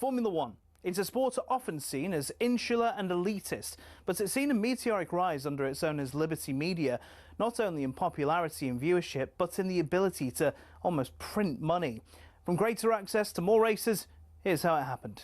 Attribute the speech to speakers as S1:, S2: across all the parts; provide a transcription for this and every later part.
S1: Formula One. It's a sport often seen as insular and elitist, but it's seen a meteoric rise under its owners Liberty Media, not only in popularity and viewership, but in the ability to almost print money. From greater access to more races, here's how it happened.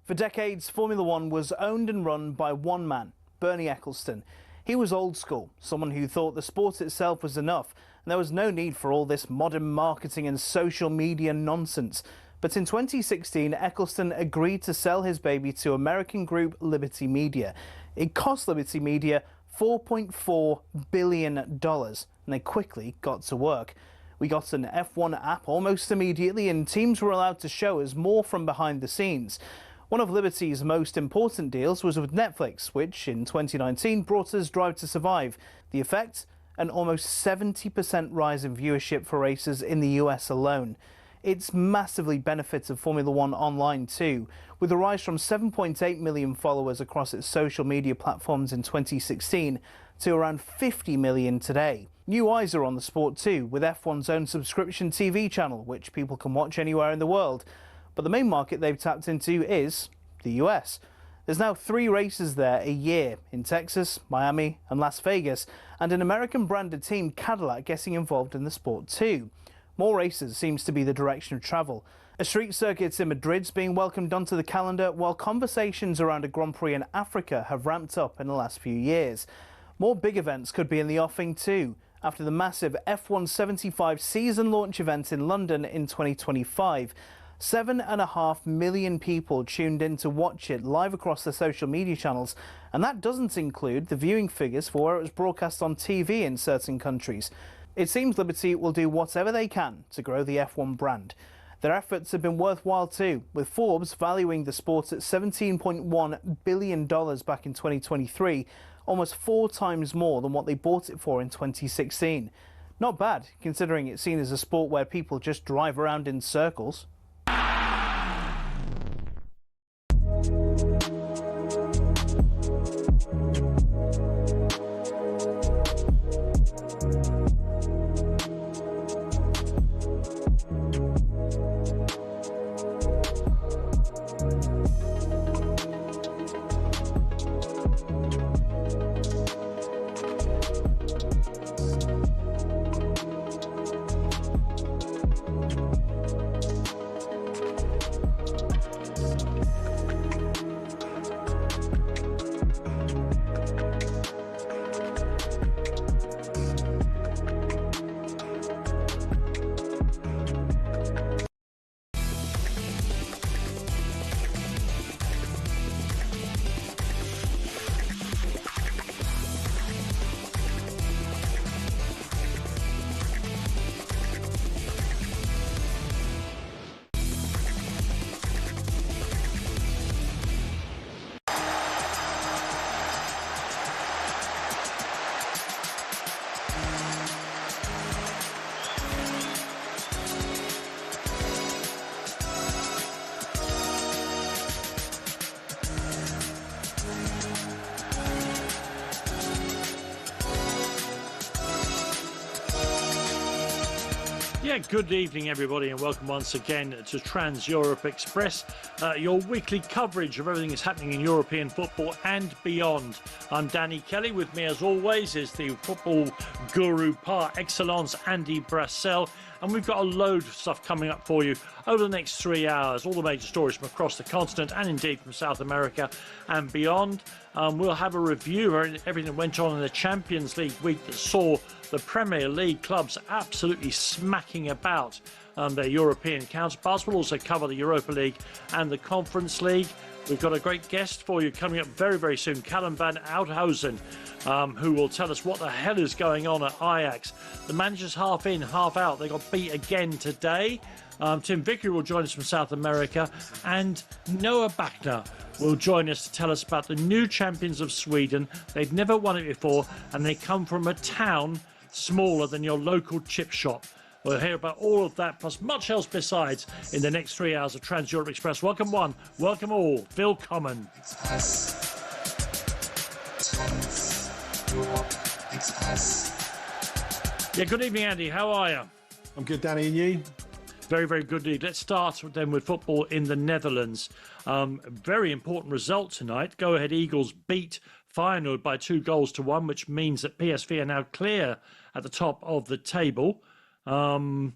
S1: For decades, Formula One was owned and run by one man, Bernie Ecclestone. He was old school, someone who thought the sport itself was enough, and there was no need for all this modern marketing and social media nonsense. But in 2016, Ecclestone agreed to sell his baby to American group Liberty Media. It cost Liberty Media $4.4 billion, and they quickly got to work. We got an F1 app almost immediately, and teams were allowed to show us more from behind the scenes. One of Liberty's most important deals was with Netflix, which in 2019 brought us Drive to Survive. The effect? An almost 70% rise in viewership for races in the US alone. It's massively benefited Formula One online too, with a rise from 7.8 million followers across its social media platforms in 2016 to around 50 million today. New eyes are on the sport too, with F1's own subscription TV channel, which people can watch anywhere in the world. But the main market they've tapped into is the US. There's now 3 races there a year, in Texas, Miami and Las Vegas, and an American-branded team, Cadillac, getting involved in the sport too. More races seems to be the direction of travel. A street circuit in Madrid's being welcomed onto the calendar, while conversations around a Grand Prix in Africa have ramped up in the last few years. More big events could be in the offing too, after the massive F1 75 season launch event in London in 2025. 7.5 million people tuned in to watch it live across their social media channels, and that doesn't include the viewing figures for where it was broadcast on TV in certain countries. It seems Liberty will do whatever they can to grow the F1 brand. Their efforts have been worthwhile too, with Forbes valuing the sport at $17.1 billion back in 2023, almost 4 times more than what they bought it for in 2016. Not bad, considering it's seen as a sport where people just drive around in circles.
S2: Good evening, everybody, and welcome once again to Trans-Europe Express, your weekly coverage of everything that's happening in European football and beyond. I'm Danny Kelly. With me, as always, is the football guru par excellence, Andy Brassell. And we've got a load of stuff coming up for you over the next 3 hours, all the major stories from across the continent and indeed from South America and beyond. We'll have a review of everything that went on in the Champions League week that saw the Premier League clubs absolutely smacking about their European counterparts. We'll also cover the Europa League and the Conference League. We've got a great guest for you coming up very, very soon, Callum van Oudhuizen, who will tell us what the hell is going on at Ajax. The manager's half in, half out. They got beat again today. Tim Vickery will join us from South America, and Noah Bachner will join us to tell us about the new champions of Sweden. They've never won it before, and they come from a town smaller than your local chip shop. We'll hear about all of that, plus much else besides, in the next 3 hours of Trans-Europe Express. Welcome one, welcome all. Willkommen. Yeah, good evening, Andy. How are you?
S3: I'm good, Danny, and you?
S2: very, very good league. Let's start then with football in the Netherlands. Very important result tonight. Go Ahead Eagles beat Feyenoord by 2-1, which means that PSV are now clear at the top of the table. Having,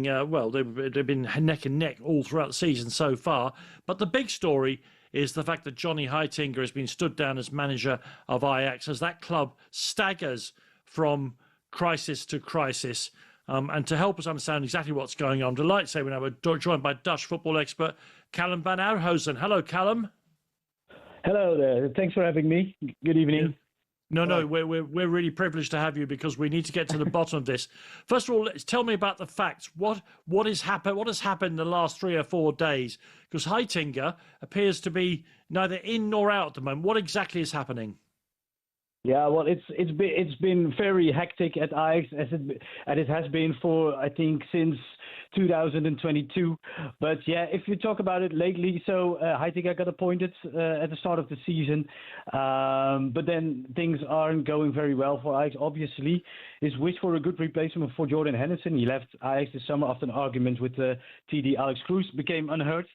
S2: they've been neck and neck all throughout the season so far. But the big story is the fact that Johnny Heitinga has been stood down as manager of Ajax as that club staggers from crisis to crisis. And to help us understand exactly what's going on, I'm delighted to say we're now joined by Dutch football expert Callum van Oudhuizen. Hello, Callum.
S3: Hello there. Thanks for having me. Good evening.
S2: No, we're really privileged to have you because we need to get to the bottom of this. First of all, tell me about the facts. What has happened in the last 3 or 4 days? Because Heitinga appears to be neither in nor out at the moment. What exactly is happening?
S3: Yeah, well, it's been very hectic at Ajax as it has been for, I think, since 2022. But yeah, if you talk about it lately, so Heitinga got appointed at the start of the season, but then things aren't going very well for Ajax. Obviously, his wish for a good replacement for Jordan Henderson. He left Ajax this summer after an argument with TD Alex Cruz became unheard.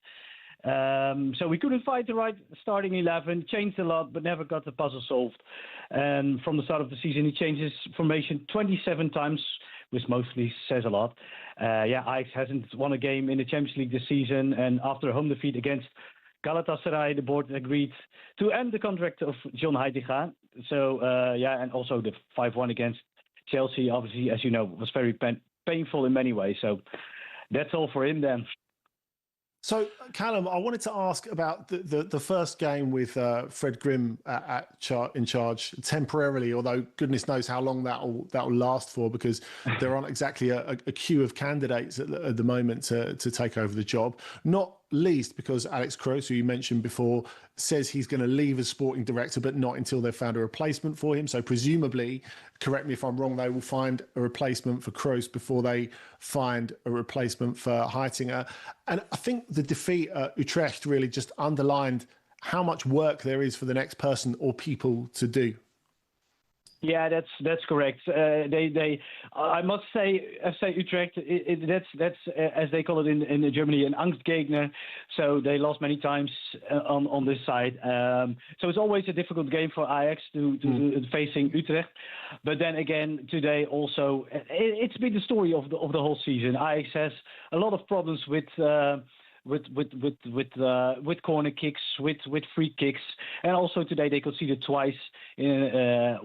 S3: So we couldn't find the right starting 11, changed a lot, but never got the puzzle solved. And from the start of the season, he changed his formation 27 times, which mostly says a lot. Ajax hasn't won a game in the Champions League this season, and after a home defeat against Galatasaray, the board agreed to end the contract of John Heitinga. So, and also the 5-1 against Chelsea, obviously, as you know, was very painful in many ways. So that's all for him then.
S4: So, Callum, I wanted to ask about the first game with Fred Grimm in charge temporarily, although goodness knows how long that'll last for, because there aren't exactly a queue of candidates at the moment to take over the job. Not least because Alex Cruz, who you mentioned before, says he's going to leave as sporting director, but not until they've found a replacement for him. So presumably, correct me if I'm wrong, they will find a replacement for Cruz before they find a replacement for Heitinga. And I think the defeat at Utrecht really just underlined how much work there is for the next person or people to do.
S3: Yeah, that's correct. I must say, FC Utrecht, that's as they call it in Germany, an Angstgegner. So they lost many times on this side. So it's always a difficult game for Ajax to facing Utrecht. But then again, today also, it's been the story of the whole season. Ajax has a lot of problems with corner kicks, with free kicks, and also today they conceded twice,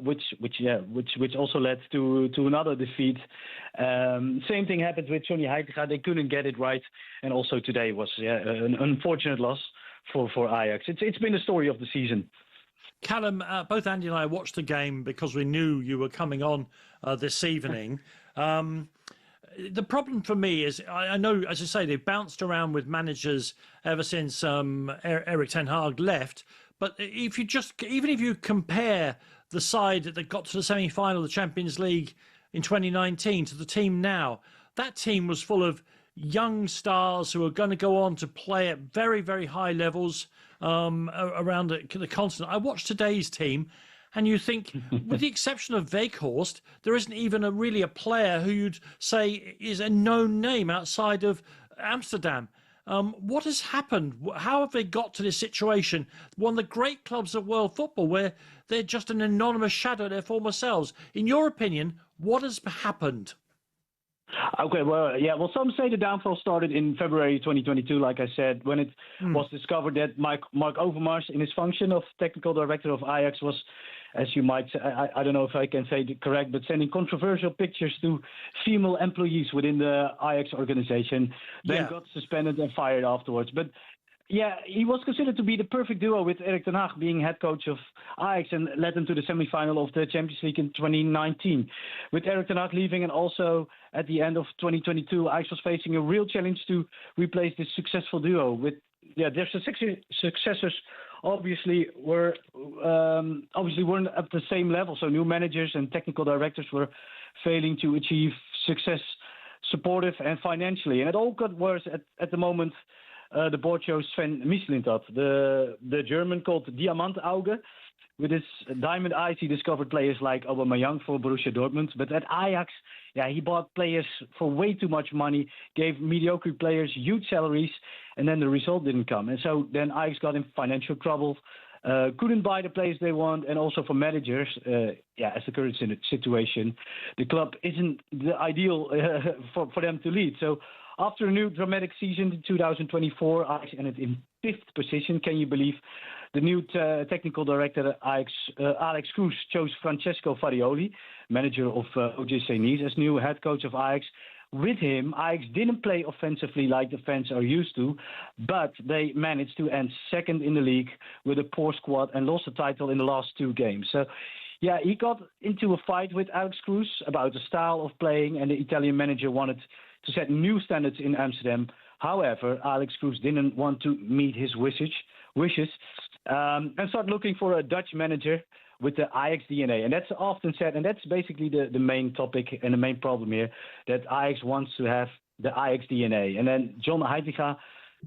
S3: which also led to another defeat. Same thing happened with Johnny Heitinga; they couldn't get it right, and also today was an unfortunate loss for Ajax. It's been the story of the season.
S2: Callum, both Andy and I watched the game because we knew you were coming on this evening. The problem for me is I know, as I say, they've bounced around with managers ever since Erik ten Hag left. But even if you compare the side that got to the semi-final of the Champions League in 2019 to the team now, that team was full of young stars who are going to go on to play at very, very high levels around the continent. I watched today's team. And you think, with the exception of Weghorst, there isn't even really a player who you'd say is a known name outside of Amsterdam. What has happened? How have they got to this situation? One of the great clubs of world football where they're just an anonymous shadow of their former selves. In your opinion, what has happened?
S3: Okay, well, some say the downfall started in February 2022, like I said, when it was discovered that Mark Overmars, in his function of technical director of Ajax, was, as you might say, I don't know if I can say it correct, but sending controversial pictures to female employees within the Ajax organization, then got suspended and fired afterwards. But yeah, he was considered to be the perfect duo with Erik ten Hag being head coach of Ajax and led them to the semi-final of the Champions League in 2019. With Erik ten Hag leaving and also at the end of 2022, Ajax was facing a real challenge to replace this successful duo. Their successors obviously weren't at the same level. So new managers and technical directors were failing to achieve success, supportive and financially. And it all got worse at the moment the board chose Sven Mislintat, the German called Diamantauge. With his diamond eyes, he discovered players like Aubameyang for Borussia Dortmund. But at Ajax, he bought players for way too much money, gave mediocre players huge salaries, and then the result didn't come. And so then Ajax got in financial trouble, couldn't buy the players they want, and also for managers, as the current situation, the club isn't the ideal for them to lead. So after a new dramatic season in 2024, Ajax ended in 5th position. Can you believe? The new technical director at Ajax, Alex Kroes, chose Francesco Farioli, manager of OGC Nice, as new head coach of Ajax. With him, Ajax didn't play offensively like the fans are used to, but they managed to end 2nd in the league with a poor squad and lost the title in the last 2 games. So, he got into a fight with Alex Kroes about the style of playing, and the Italian manager wanted to set new standards in Amsterdam. However, Alex Kroes didn't want to meet his wishes and start looking for a Dutch manager with the Ajax DNA. And that's often said, and that's basically the main topic and the main problem here, that Ajax wants to have the Ajax DNA. And then John Heitinga,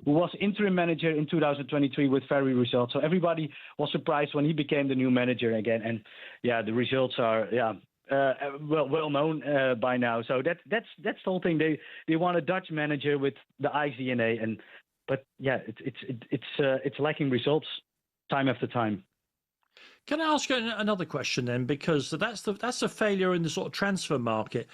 S3: who was interim manager in 2023 with very results. So everybody was surprised when he became the new manager again. And the results are well known by now. So that's the whole thing. They want a Dutch manager with the Ajax DNA, but it's lacking results time after time.
S2: Can I ask you another question then? Because that's a failure in the sort of transfer market.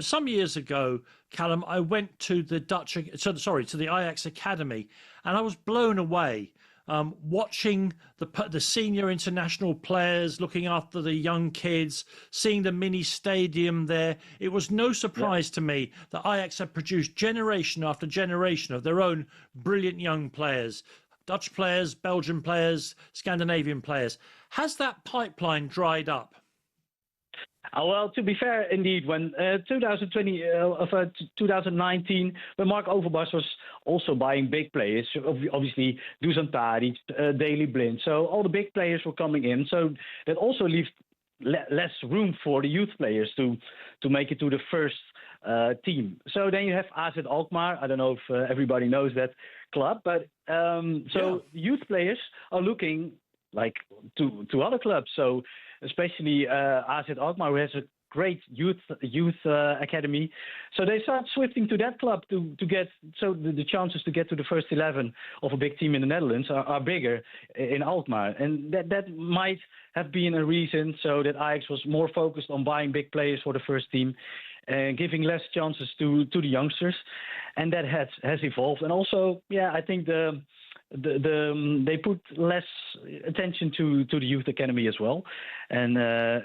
S2: Some years ago, Callum, I went to the to the Ajax Academy, and I was blown away watching the senior international players looking after the young kids, seeing the mini stadium there. It was no surprise to me that Ajax had produced generation after generation of their own brilliant young players. Dutch players, Belgian players, Scandinavian players. Has that pipeline dried up?
S3: Well, to be fair, indeed, when 2019, when Mark Overmars was also buying big players, obviously Dusan Tadic, Daley Blind, so all the big players were coming in. So that also leaves less room for the youth players to make it to the first team. So then you have AZ Alkmaar. I don't know if everybody knows that club, but youth players are looking like to other clubs. So especially AZ Alkmaar, who has a great youth academy. So they start swifting to that club to get, so the chances to get to the first 11 of a big team in the Netherlands are bigger in Alkmaar. And that might have been a reason so that Ajax was more focused on buying big players for the first team and giving less chances to the youngsters. And that has evolved. And also, I think they put less attention to the youth academy as well. And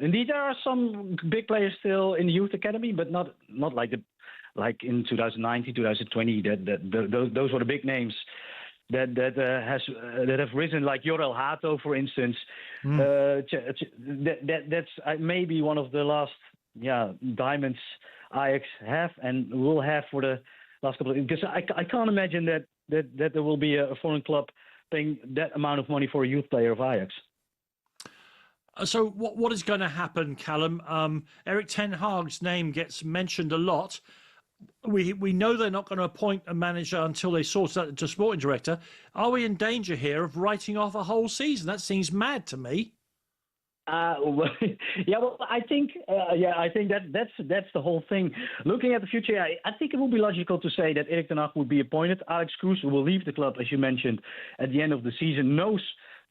S3: indeed, there are some big players still in the youth academy, but not like in 2019, 2020. Those were the big names that have risen, like Jorel Hato, for instance. That's maybe one of the last diamonds Ajax have and will have for the last couple of years. Because I can't imagine that there will be a foreign club paying that amount of money for a youth player of Ajax.
S2: So what is going to happen, Callum? Erik ten Hag's name gets mentioned a lot. We know they're not going to appoint a manager until they sort out the sporting director. Are we in danger here of writing off a whole season? That seems mad to me.
S3: I think that's the whole thing. Looking at the future, I think it would be logical to say that Erik ten Hag would be appointed. Alex Kroes, who will leave the club, as you mentioned, at the end of the season, knows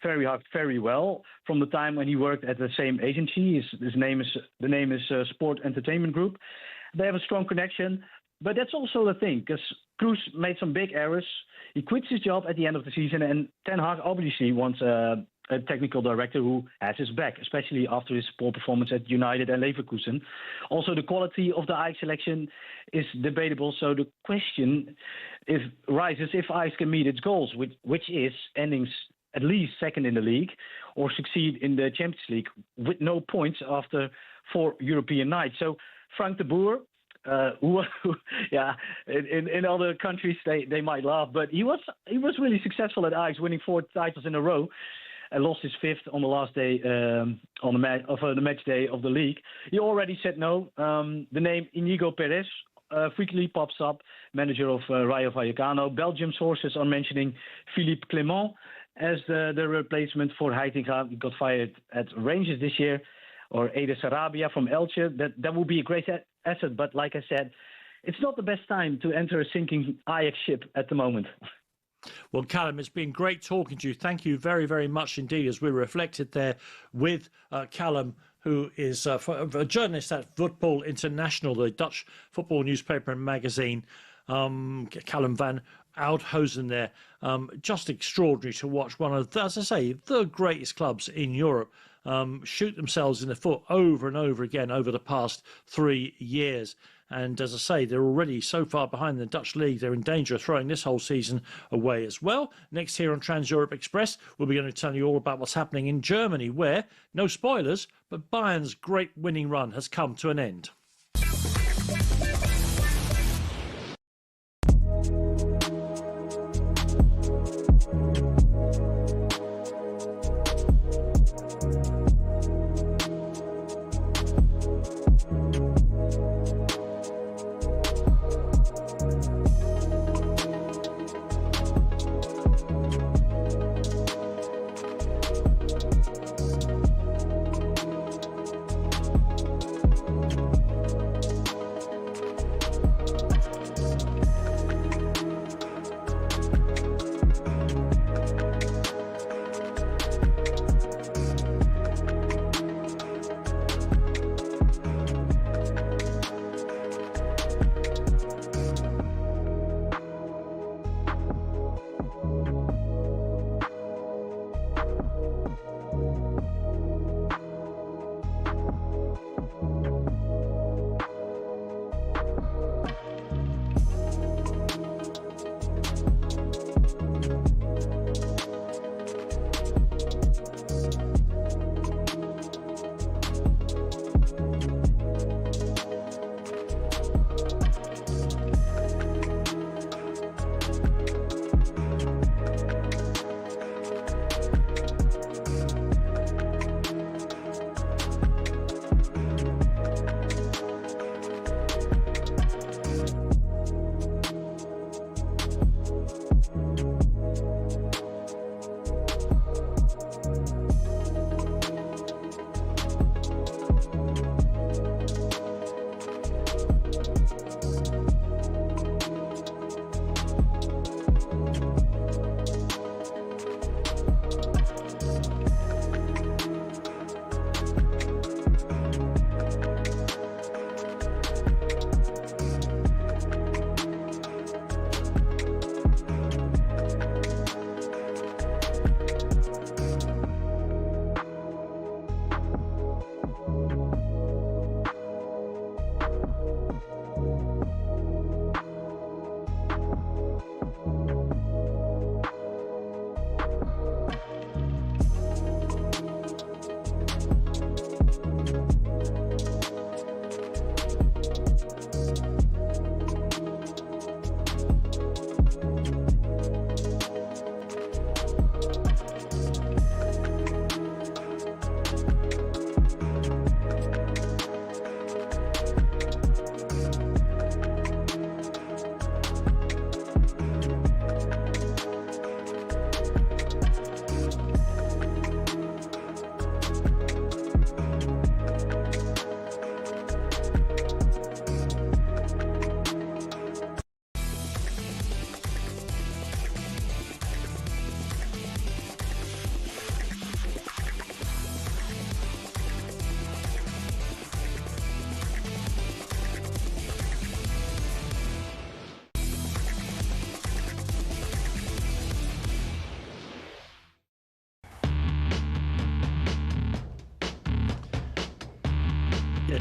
S3: very hard, very well from the time when he worked at the same agency. The name is Sport Entertainment Group. They have a strong connection, but that's also the thing because Kroes made some big errors. He quits his job at the end of the season, and Ten Hag obviously wants a technical director who has his back, especially after his poor performance at United and Leverkusen. Also, the quality of the Ajax selection is debatable. So the question rises if Ajax can meet its goals, which is ending at least second in the league or succeed in the Champions League with no points after 4 European nights. So Frank de Boer, in other countries they might laugh, but he was really successful at Ajax, winning 4 titles in a row. And lost his 5th on the last day on the match day of the league. He already said no. The name Inigo Perez frequently pops up, manager of Rayo Vallecano. Belgium sources are mentioning Philippe Clement as the replacement for Heitinga. He got fired at Rangers this year. Or Eder Sarabia from Elche. That would be a great asset. But like I said, it's not the best time to enter a sinking Ajax ship at the moment.
S2: Well, Callum, it's been great talking to you. Thank you very, very much indeed, as we reflected there with Callum, who is a journalist at Voetbal International, the Dutch football newspaper and magazine. Callum van Oudhuizen there. Just extraordinary to watch one of, as I say, the greatest clubs in Europe shoot themselves in the foot over and over again over the past 3 years. And as I say, they're already so far behind the Dutch League, they're in danger of throwing this whole season away as well. Next here on Trans Europe Express, we'll be going to tell you all about what's happening in Germany, where, no spoilers, but Bayern's great winning run has come to an end.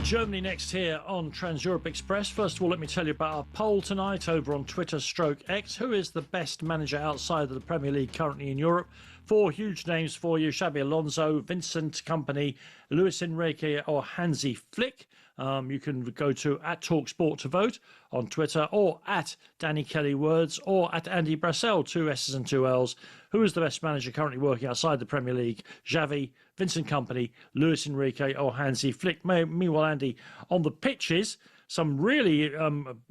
S2: Germany next here on Trans Europe Express. First of all, let me tell you about our poll tonight over on Twitter/X. Who is the best manager outside of the Premier League currently in Europe? 4 huge names for you: Xabi Alonso, Vincent Kompany, Luis Enrique or Hansi Flick. You can go to @talkSPORT to vote on Twitter, or @DannyKellyWords, or @Andy Brassell, 2 S's and 2 L's. Who is the best manager currently working outside the Premier League? Xavi, Vincent Kompany, Luis Enrique or Hansi Flick. Meanwhile, Andy, on the pitches, some really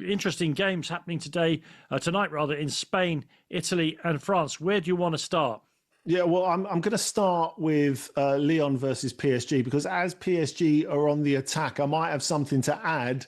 S2: interesting games happening tonight in Spain, Italy and France. Where do you want to start?
S4: Yeah, well, I'm going to start with Lyon versus PSG, because as PSG are on the attack, I might have something to add.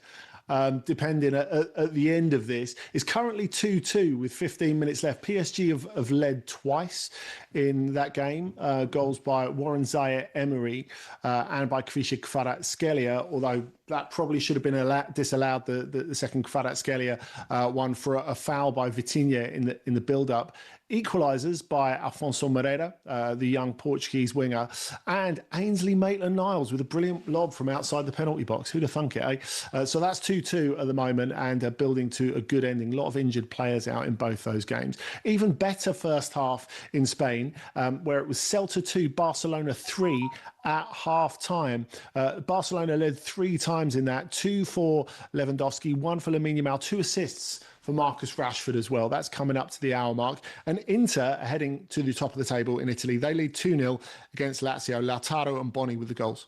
S4: Depending at the end of this. It's currently 2-2 with 15 minutes left. PSG have led twice in that game, goals by Warren Zaire-Emery and by Kvisha Kvaratskhelia, although that probably should have been disallowed, the second Kvaratskhelia one, for a foul by Vitinha in the build-up. Equalisers by Alfonso Moreira, the young Portuguese winger, and Ainsley Maitland-Niles with a brilliant lob from outside the penalty box. Who'd have thunk it, eh? So that's 2-2 at the moment, and building to a good ending. A lot of injured players out in both those games. Even better first half in Spain, where it was Celta 2, Barcelona 3 at half-time. Barcelona led 3 times in that, 2 for Lewandowski, 1 for Lamine Yamal, 2 assists for Marcus Rashford as well. That's coming up to the hour mark. And Inter are heading to the top of the table in Italy. They lead 2-0 against Lazio. Lautaro and Boni with the goals.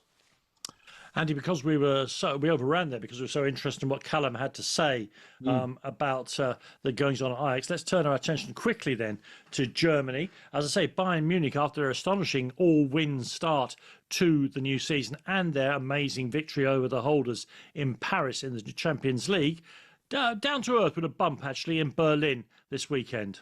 S2: Andy, because we overran there because we were so interested in what Callum had to say about the goings on at Ajax, let's turn our attention quickly then to Germany. As I say, Bayern Munich, after their astonishing all-win start to the new season and their amazing victory over the holders in Paris in the Champions League, down to earth with a bump actually in Berlin this weekend.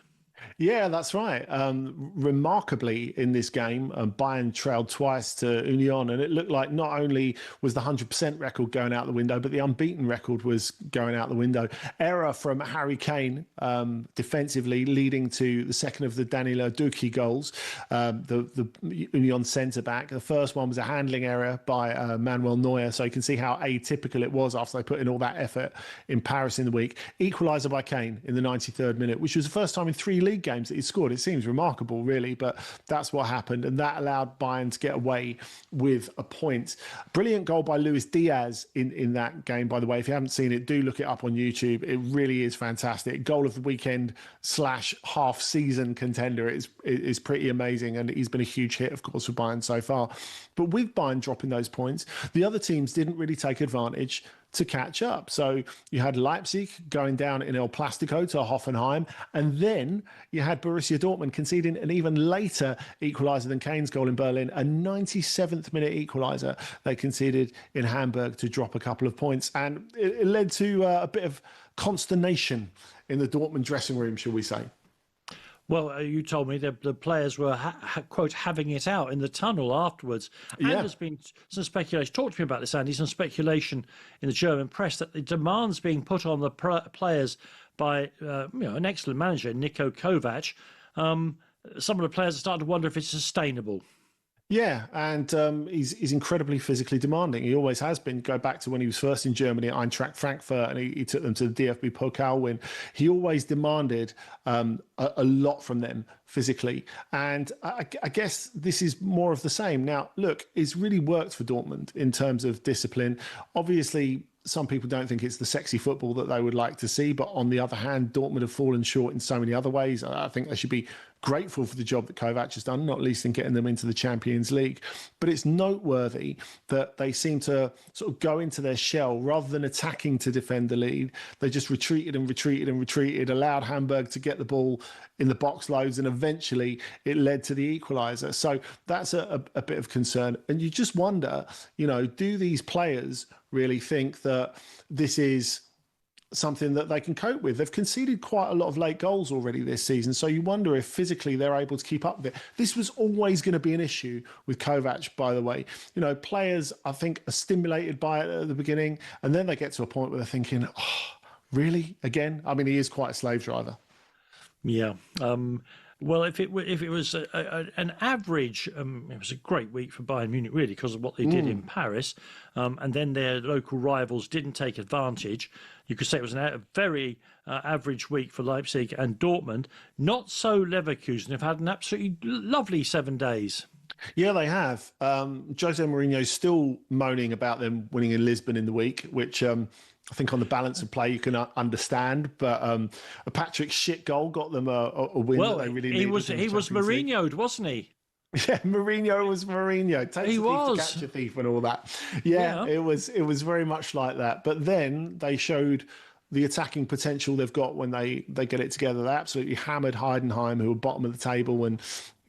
S4: Yeah, that's right. Remarkably, in this game, Bayern trailed twice to Union, and it looked like not only was the 100% record going out the window, but the unbeaten record was going out the window. Error from Harry Kane, defensively, leading to the second of the Danilo Duki goals, the Union centre-back. The first one was a handling error by Manuel Neuer, so you can see how atypical it was after they put in all that effort in Paris in the week. Equaliser by Kane in the 93rd minute, which was the first time in 3 league games that he scored. It seems remarkable, really, but that's what happened, and that allowed Bayern to get away with a point. Brilliant goal by Luis Diaz in that game, by the way. If you haven't seen it, do look it up on YouTube. It really is fantastic. Goal of the weekend / half-season contender. It is pretty amazing, and he's been a huge hit, of course, for Bayern so far. But with Bayern dropping those points, the other teams didn't really take advantage to catch up. So you had Leipzig going down in El Plastico to Hoffenheim, and then you had Borussia Dortmund conceding an even later equaliser than Kane's goal in Berlin, a 97th minute equaliser they conceded in Hamburg to drop a couple of points, and it led to a bit of consternation in the Dortmund dressing room, shall we say.
S2: Well, you told me the players were, quote, having it out in the tunnel afterwards. And there's been some speculation. Talk to me about this, Andy. Some speculation in the German press that the demands being put on the players by an excellent manager, Niko Kovac. Some of the players are starting to wonder if it's sustainable. Yeah,
S4: and he's incredibly physically demanding. He always has been. Go back to when he was first in Germany at Eintracht Frankfurt, and he took them to the DFB Pokal win. He always demanded a lot from them physically, and I guess this is more of the same. Now, look, it's really worked for Dortmund in terms of discipline. Obviously, some people don't think it's the sexy football that they would like to see, but on the other hand, Dortmund have fallen short in so many other ways. I think they should be grateful for the job that Kovac has done, not least in getting them into the Champions League. But it's noteworthy that they seem to sort of go into their shell rather than attacking to defend the lead. They just retreated, allowed Hamburg to get the ball in the box loads, and eventually it led to the equaliser. So that's a bit of concern. And you just wonder, do these players really think that this is something that they can cope with? They've conceded quite a lot of late goals already this season, so you wonder if physically they're able to keep up with it. This was always going to be an issue with Kovac, by the way. Players, I think, are stimulated by it at the beginning, and then they get to a point where they're thinking, oh, really? Again? I mean, he is quite a slave driver.
S2: Yeah. Well, if it was an average, it was a great week for Bayern Munich, really, because of what they did in Paris, and then their local rivals didn't take advantage. You could say it was a very average week for Leipzig and Dortmund. Not so Leverkusen. They've had an absolutely lovely 7 days.
S4: Yeah, they have. Jose Mourinho's still moaning about them winning in Lisbon in the week, which I think on the balance of play you can understand. But a Patrick Schick goal got them a win that they really needed.
S2: He was Mourinho'd, wasn't he?
S4: Yeah, Mourinho was Mourinho. Takes
S2: He
S4: a thief
S2: was.
S4: to catch a thief and all that. Yeah, it was very much like that. But then they showed the attacking potential they've got when they get it together. They absolutely hammered Heidenheim, who are bottom of the table and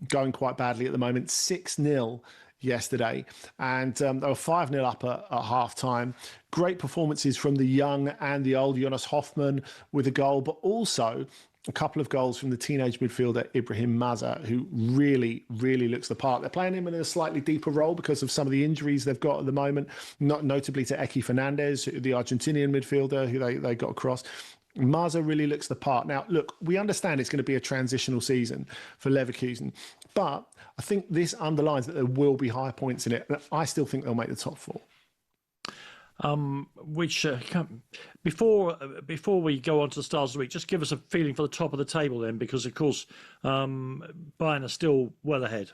S4: going quite badly at the moment, 6-0 yesterday. And they were 5-0 up at half-time. Great performances from the young and the old. Jonas Hoffmann with a goal, but also a couple of goals from the teenage midfielder Ibrahim Maza, who really, really looks the part. They're playing him in a slightly deeper role because of some of the injuries they've got at the moment, not notably to Eki Fernandez, the Argentinian midfielder who they got across. Maza really looks the part. Now, look, we understand it's going to be a transitional season for Leverkusen, but I think this underlines that there will be high points in it. I still think they'll make the top four.
S2: Before we go on to the stars of the week, just give us a feeling for the top of the table then, because of course Bayern are still well ahead.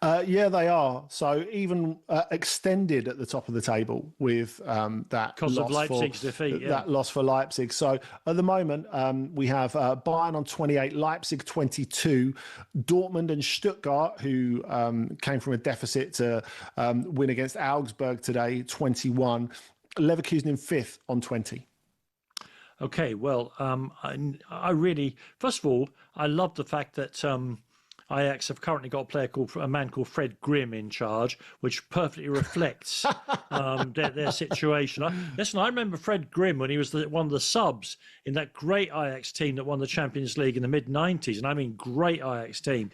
S4: Yeah, they are. So even extended at the top of the table with that
S2: because of Leipzig's defeat. Yeah.
S4: That loss for Leipzig. So at the moment, we have Bayern on 28, Leipzig 22, Dortmund and Stuttgart, who came from a deficit to win against Augsburg today, 21. Leverkusen in fifth on 20.
S2: Okay, well, I really, first of all, I love the fact that Ajax have currently got a man called Fred Grimm in charge, which perfectly reflects their situation. I remember Fred Grimm when he was one of the subs in that great Ajax team that won the Champions League in the mid-90s, and I mean great Ajax team.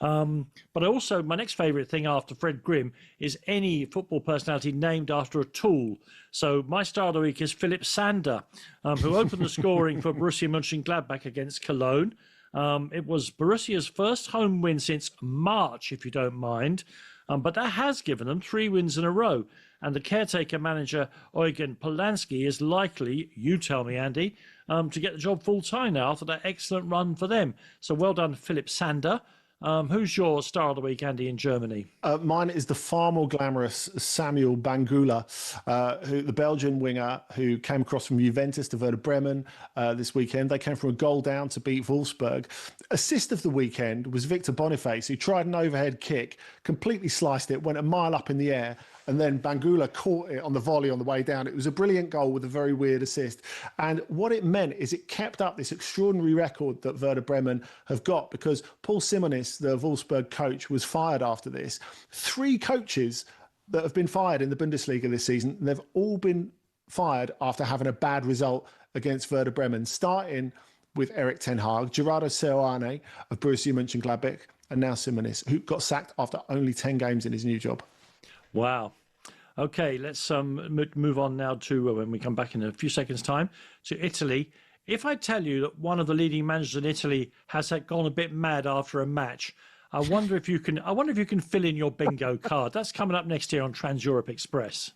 S2: But also, my next favourite thing after Fred Grimm is any football personality named after a tool. So my star of the week is Philip Sander, who opened the scoring for Borussia Mönchengladbach against Cologne. It was Borussia's first home win since March, if you don't mind. But that has given them 3 wins in a row. And the caretaker manager, Eugen Polanski, is likely, you tell me, Andy, to get the job full-time now after that excellent run for them. So well done, Philip Sander. Who's your star of the week, Andy, in Germany?
S4: Mine is the far more glamorous Samuel Bangula, the Belgian winger who came across from Juventus to Werder Bremen this weekend. They came from a goal down to beat Wolfsburg. Assist of the weekend was Victor Boniface, who tried an overhead kick, completely sliced it, went a mile up in the air, and then Bangula caught it on the volley on the way down. It was a brilliant goal with a very weird assist. And what it meant is it kept up this extraordinary record that Werder Bremen have got, because Paul Simonis, the Wolfsburg coach, was fired after this. 3 coaches that have been fired in the Bundesliga this season, and they've all been fired after having a bad result against Werder Bremen, starting with Erik ten Hag, Gerardo Seoane of Borussia Mönchengladbach, and now Simonis, who got sacked after only 10 games in his new job.
S2: Wow. Okay, let's move on now to, when we come back in a few seconds' time, to Italy. If I tell you that one of the leading managers in Italy has gone a bit mad after a match, I wonder if you can fill in your bingo card. That's coming up next year on Trans Europe Express.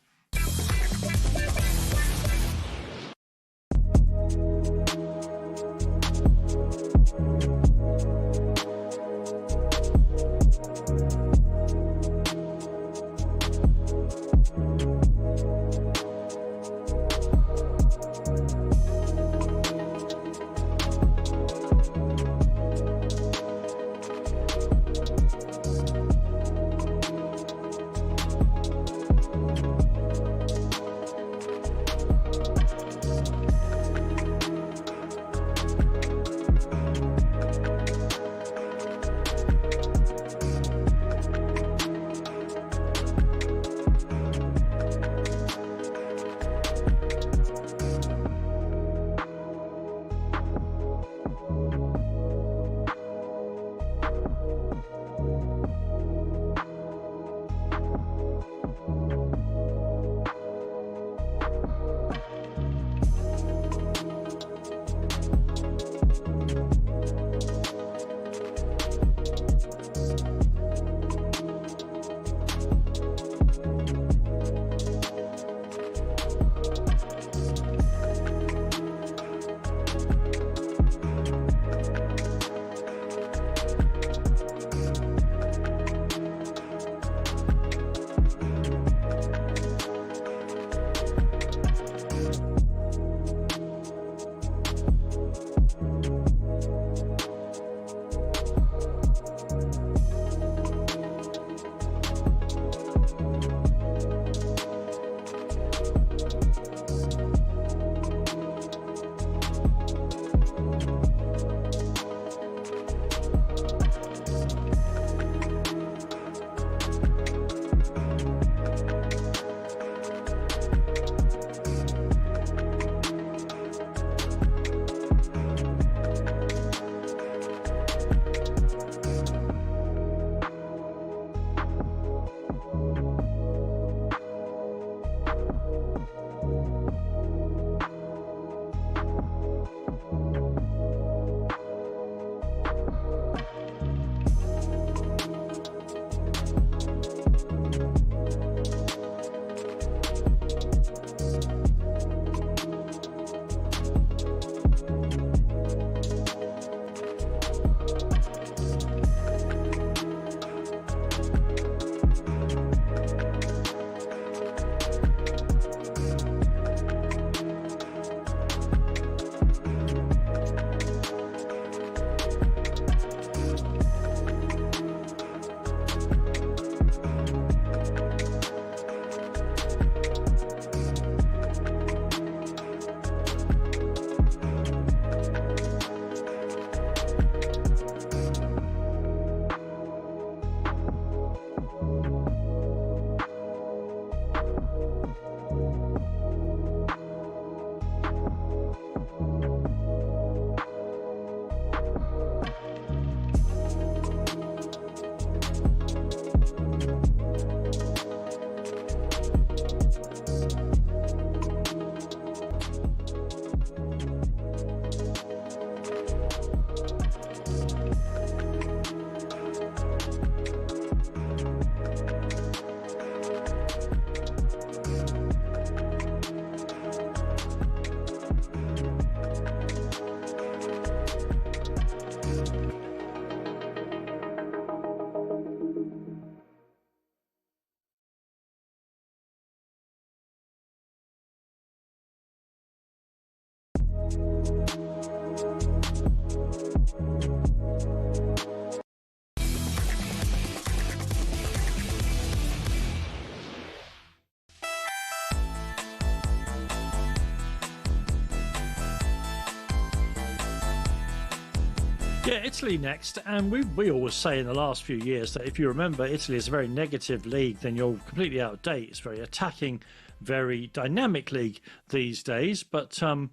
S2: Yeah, Italy next, and we always say in the last few years that if you remember, Italy is a very negative league, then you're completely out of date. It's very attacking, very dynamic league these days, but some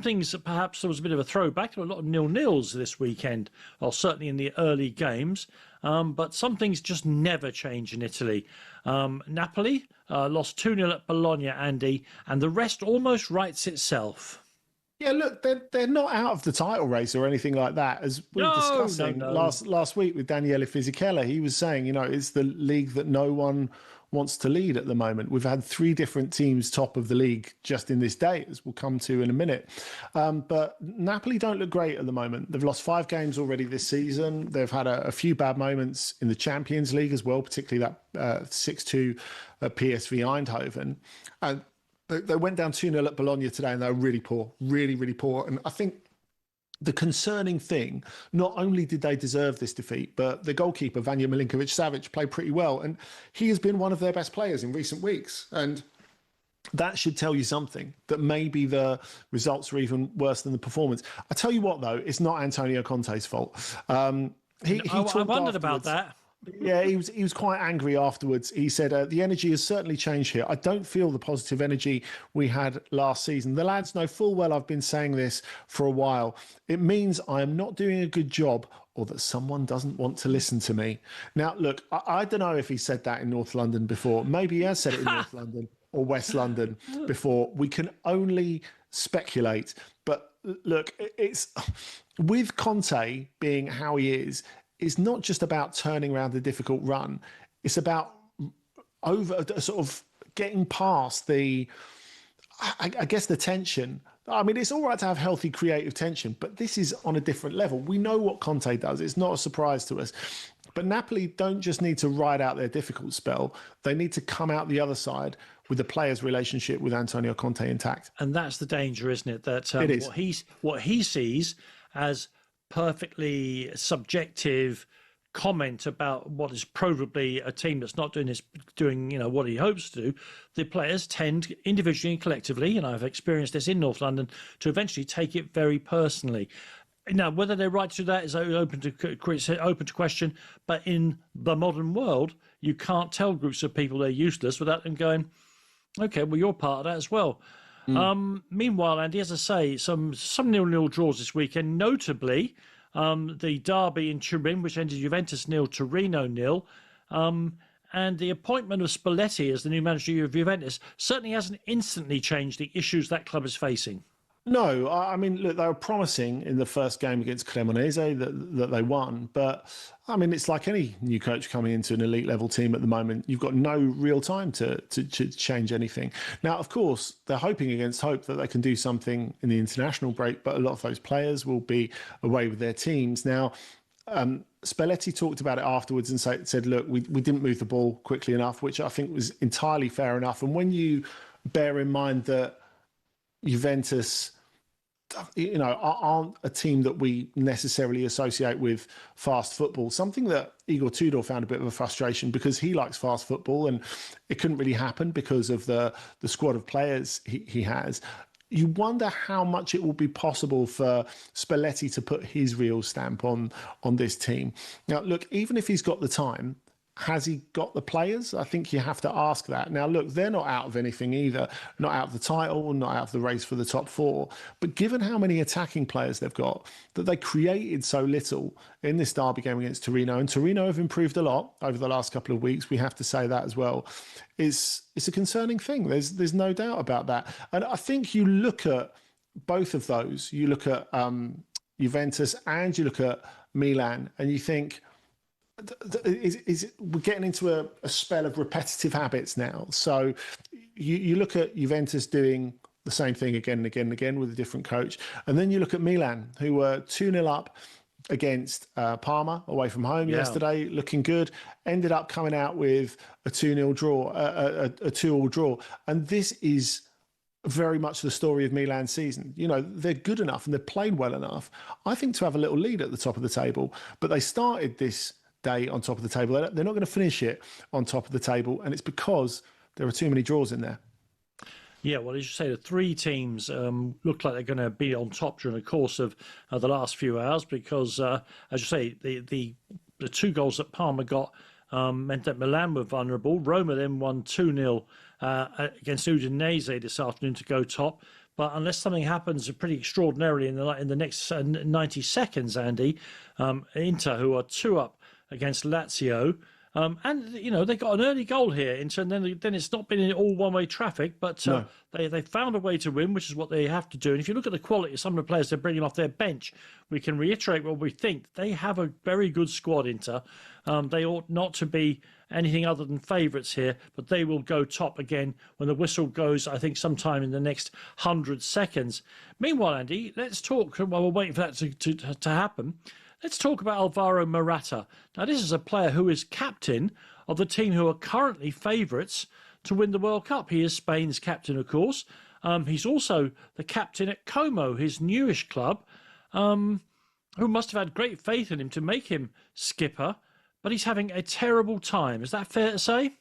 S2: things perhaps there was a bit of a throwback. There were a lot of nil-nils this weekend, or certainly in the early games, but some things just never change in Italy. Napoli lost 2-0 at Bologna, Andy, and the rest almost writes itself.
S4: Yeah, look, they're not out of the title race or anything like that. As we were discussing last week with Daniele Fisichella, he was saying, it's the league that no one wants to lead at the moment. We've had 3 different teams top of the league just in this day, as we'll come to in a minute. But Napoli don't look great at the moment. They've lost 5 games already this season. They've had a few bad moments in the Champions League as well, particularly that 6-2 at PSV Eindhoven. They went down 2-0 at Bologna today, and they were really poor, really, really poor. And I think the concerning thing, not only did they deserve this defeat, but the goalkeeper, Vanja Milinkovic-Savic, played pretty well. And he has been one of their best players in recent weeks. And that should tell you something, that maybe the results are even worse than the performance. I tell you what, though, it's not Antonio Conte's fault.
S2: I wondered about that.
S4: Yeah, he was quite angry afterwards. He said, the energy has certainly changed here. I don't feel the positive energy we had last season. The lads know full well I've been saying this for a while. It means I am not doing a good job, or that someone doesn't want to listen to me. Now, look, I don't know if he said that in North London before. Maybe he has said it in North London or West London before. We can only speculate. But look, it's with Conte being how he is, it's not just about turning around a difficult run. It's about sort of getting past the tension. I mean, it's all right to have healthy creative tension, but this is on a different level. We know what Conte does. It's not a surprise to us. But Napoli don't just need to ride out their difficult spell. They need to come out the other side with the players' relationship with Antonio Conte intact.
S2: And that's the danger, isn't it? That
S4: it is.
S2: What he sees as perfectly subjective comment about what is probably a team that's not doing what he hopes to do. The players tend individually and collectively, and I've experienced this in North London, to eventually take it very personally. Now, whether they're right to do that is open to question, but in the modern world, you can't tell groups of people they're useless without them going, okay, well, you're part of that as well. Meanwhile, Andy, as I say, some 0-0 draws this weekend, notably the derby in Turin, which ended Juventus 0, Torino 0, and the appointment of Spalletti as the new manager of Juventus certainly hasn't instantly changed the issues that club is facing.
S4: No, I mean, look, they were promising in the first game against Cremonese that they won. But, I mean, it's like any new coach coming into an elite level team at the moment. You've got no real time to change anything. Now, of course, they're hoping against hope that they can do something in the international break, but a lot of those players will be away with their teams. Now, Spalletti talked about it afterwards and said, look, we didn't move the ball quickly enough, which I think was entirely fair enough. And when you bear in mind that Juventus, aren't a team that we necessarily associate with fast football. Something that Igor Tudor found a bit of a frustration because he likes fast football and it couldn't really happen because of the squad of players he has. You wonder how much it will be possible for Spalletti to put his real stamp on this team. Now, look, even if he's got the time, has he got the players? I think you have to ask that. Now, look, they're not out of anything either. Not out of the title, not out of the race for the top 4. But given how many attacking players they've got, that they created so little in this derby game against Torino, and Torino have improved a lot over the last couple of weeks, we have to say that as well, it's a concerning thing. There's no doubt about that. And I think you look at both of those. You look at Juventus and you look at Milan, and you think, we're getting into a spell of repetitive habits now. So you look at Juventus doing the same thing again and again and again with a different coach. And then you look at Milan, who were 2-0 up against Parma away from home yesterday, looking good, ended up coming out with a 2-0 draw, a 2-2 draw. And this is very much the story of Milan's season. You know, they're good enough and they've played well enough, I think, to have a little lead at the top of the table. But they started this day on top of the table. They're not going to finish it on top of the table, and it's because there are too many draws in there.
S2: Yeah, well, as you say, the three teams look like they're going to be on top during the course of the last few hours because, as you say, the two goals that Parma got meant that Milan were vulnerable. Roma then won 2-0 against Udinese this afternoon to go top. But unless something happens pretty extraordinarily in the next 90 seconds, Andy, Inter, who are 2-up against Lazio, and you know they got an early goal here, and then it's not been in all one-way traffic, but
S4: No.
S2: they found a way to win, which is what they have to do. And if you look at the quality of some of the players they're bringing off their bench, we can reiterate what we think. They have a very good squad, Inter. They ought not to be anything other than favourites here, but they will go top again when the whistle goes, I think, sometime in the next 100 seconds. Meanwhile, Andy, let's talk, while we're waiting for that to happen, let's talk about Alvaro Morata. Now, this is a player who is captain of the team who are currently favourites to win the World Cup. He is Spain's captain, of course. He's also the captain at Como, his newish club, who must have had great faith in him to make him skipper, but he's having a terrible time. Is that fair to say?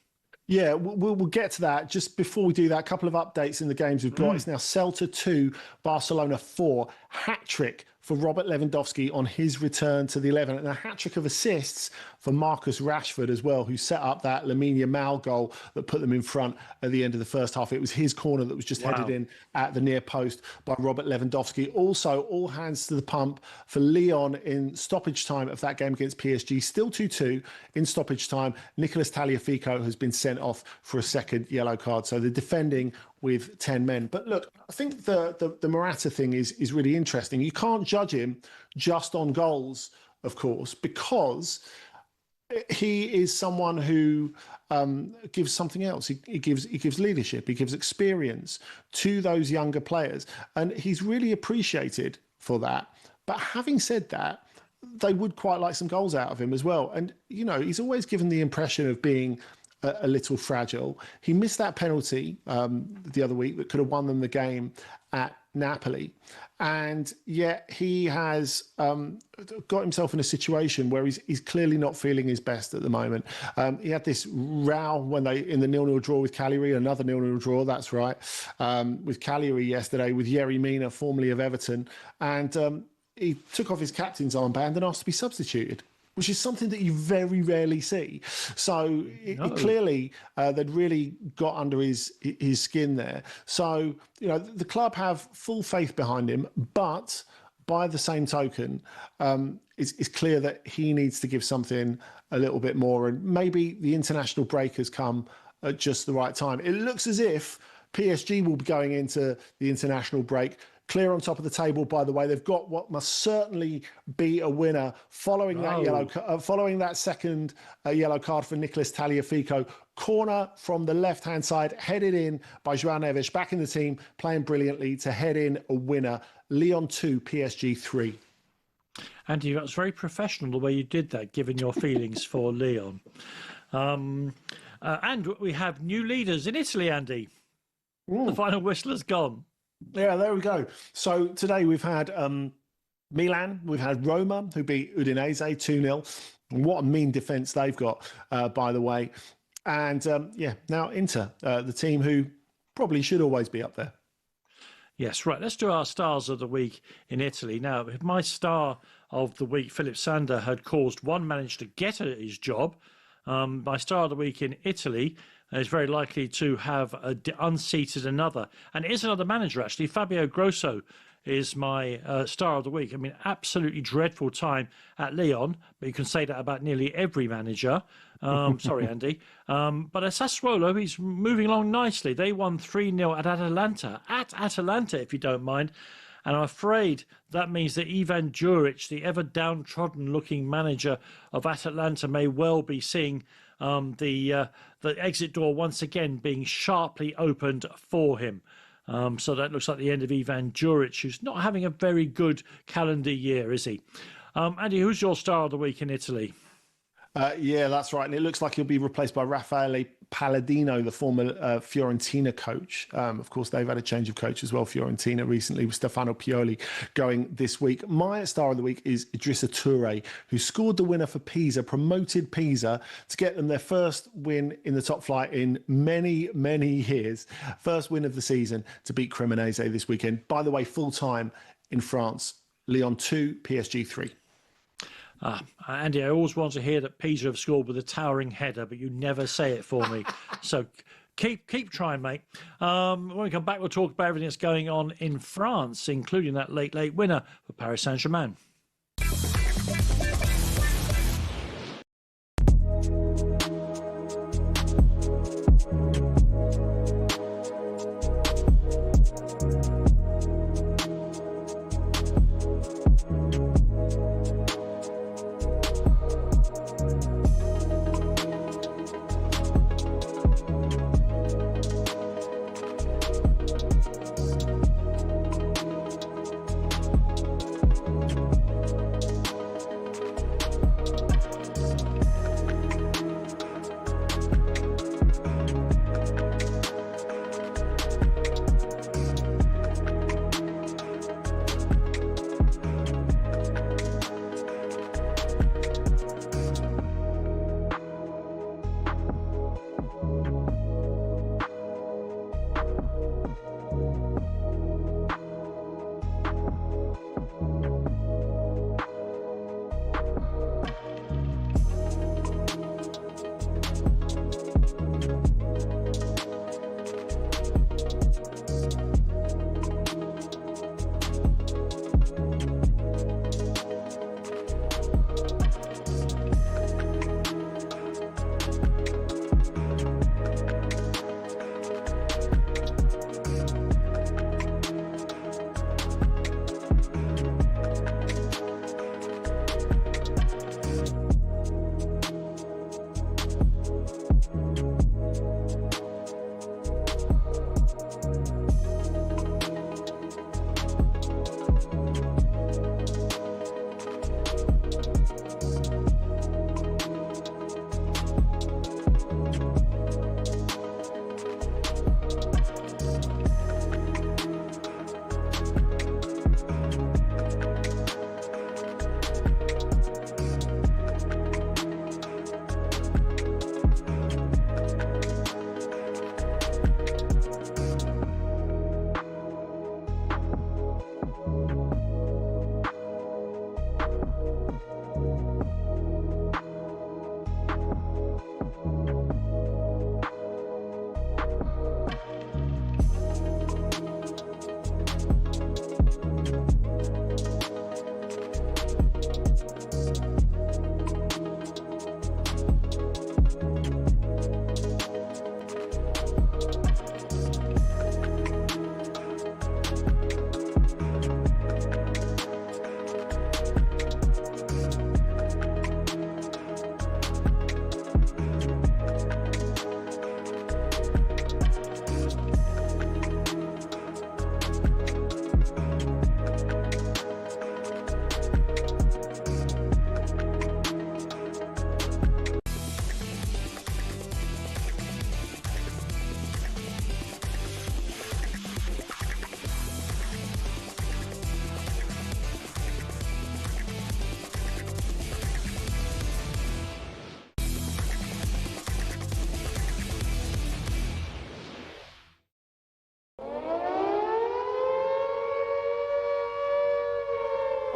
S4: Yeah, we'll get to that. Just before we do that, a couple of updates in the games we've got. It's now Celta 2, Barcelona 4. Hat-trick for Robert Lewandowski on his return to the 11. And a hat-trick of assists for Marcus Rashford as well, who set up that Lamine Yamal goal that put them in front at the end of the first half. It was his corner that was just headed in at the near post by Robert Lewandowski. Also, all hands to the pump for Lyon in stoppage time of that game against PSG. Still 2-2 in stoppage time. Nicolas Tagliafico has been sent off for a second yellow card. So they're defending with 10 men. But look, I think the Morata thing is really interesting. You can't judge him just on goals, of course, because he is someone who gives something else. He gives leadership. He gives experience to those younger players. And he's really appreciated for that. But having said that, they would quite like some goals out of him as well. And, you know, he's always given the impression of being a little fragile. He missed that penalty the other week that could have won them the game at Napoli. And yet he has got himself in a situation where he's clearly not feeling his best at the moment. He had this row when in the 0-0 draw with Cagliari, another 0-0 draw, that's right, with Cagliari yesterday with Yerry Mina, formerly of Everton. And he took off his captain's armband and asked to be substituted, which is something that you very rarely see. So clearly they'd really got under his skin there. So, you know, the club have full faith behind him, but by the same token, it's clear that he needs to give something a little bit more. And maybe the international break has come at just the right time. It looks as if PSG will be going into the international break clear on top of the table. By the way, they've got what must certainly be a winner following that following that second yellow card for Nicolas Tagliafico. Corner from the left-hand side, headed in by João Neves, back in the team, playing brilliantly to head in a winner. Lyon 2, PSG 3.
S2: Andy, that was very professional the way you did that, given your feelings for Lyon. And we have new leaders in Italy, Andy. The final whistle has gone.
S4: Yeah, there we go. So today we've had Milan, we've had Roma, who beat Udinese 2-0. What a mean defence they've got, by the way. And now Inter, the team who probably should always be up there.
S2: Yes, right. Let's do our stars of the week in Italy. Now, if my star of the week, Philip Sander, had caused one manager to get his job, my star of the week in Italy is very likely to have unseated another. And it is another manager, actually. Fabio Grosso is my star of the week. I mean, absolutely dreadful time at Lyon, but you can say that about nearly every manager. Sorry, Andy. But at Sassuolo, he's moving along nicely. They won 3-0 at Atalanta. At Atalanta, if you don't mind. And I'm afraid that means that Ivan Juric, the ever downtrodden-looking manager of Atalanta, may well be seeing the exit door once again being sharply opened for him. So that looks like the end of Ivan Juric, who's not having a very good calendar year, is he? Andy, who's your star of the week in Italy?
S4: Yeah, that's right. And it looks like he'll be replaced by Raffaele Palladino, the former Fiorentina coach. Of course, they've had a change of coach as well, Fiorentina, recently, with Stefano Pioli going this week. My star of the week is Idrissa Toure, who scored the winner for Pisa, promoted Pisa to get them their first win in the top flight in many, many years. First win of the season to beat Cremonese this weekend. By the way, full-time in France. Lyon 2, PSG 3.
S2: Andy, I always want to hear that Pisa have scored with a towering header, but you never say it for me. So keep trying, mate. When we come back, we'll talk about everything that's going on in France, including that late winner for Paris Saint-Germain.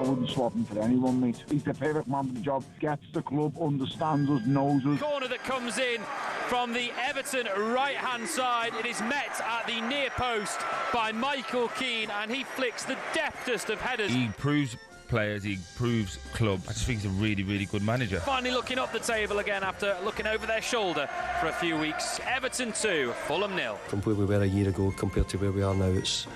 S5: I wouldn't swap him for anyone, mate. He's the perfect man for the job. Gets the club, understands us, knows us.
S6: Corner that comes in from the Everton right-hand side. It is met at the near post by Michael Keane, and he flicks the deftest of headers.
S7: He improves players, he improves club. I just think he's a really, really good manager.
S6: Finally looking up the table again after looking over their shoulder for a few weeks. Everton 2, Fulham 0.
S8: From where we were a year ago compared to where we are now, it's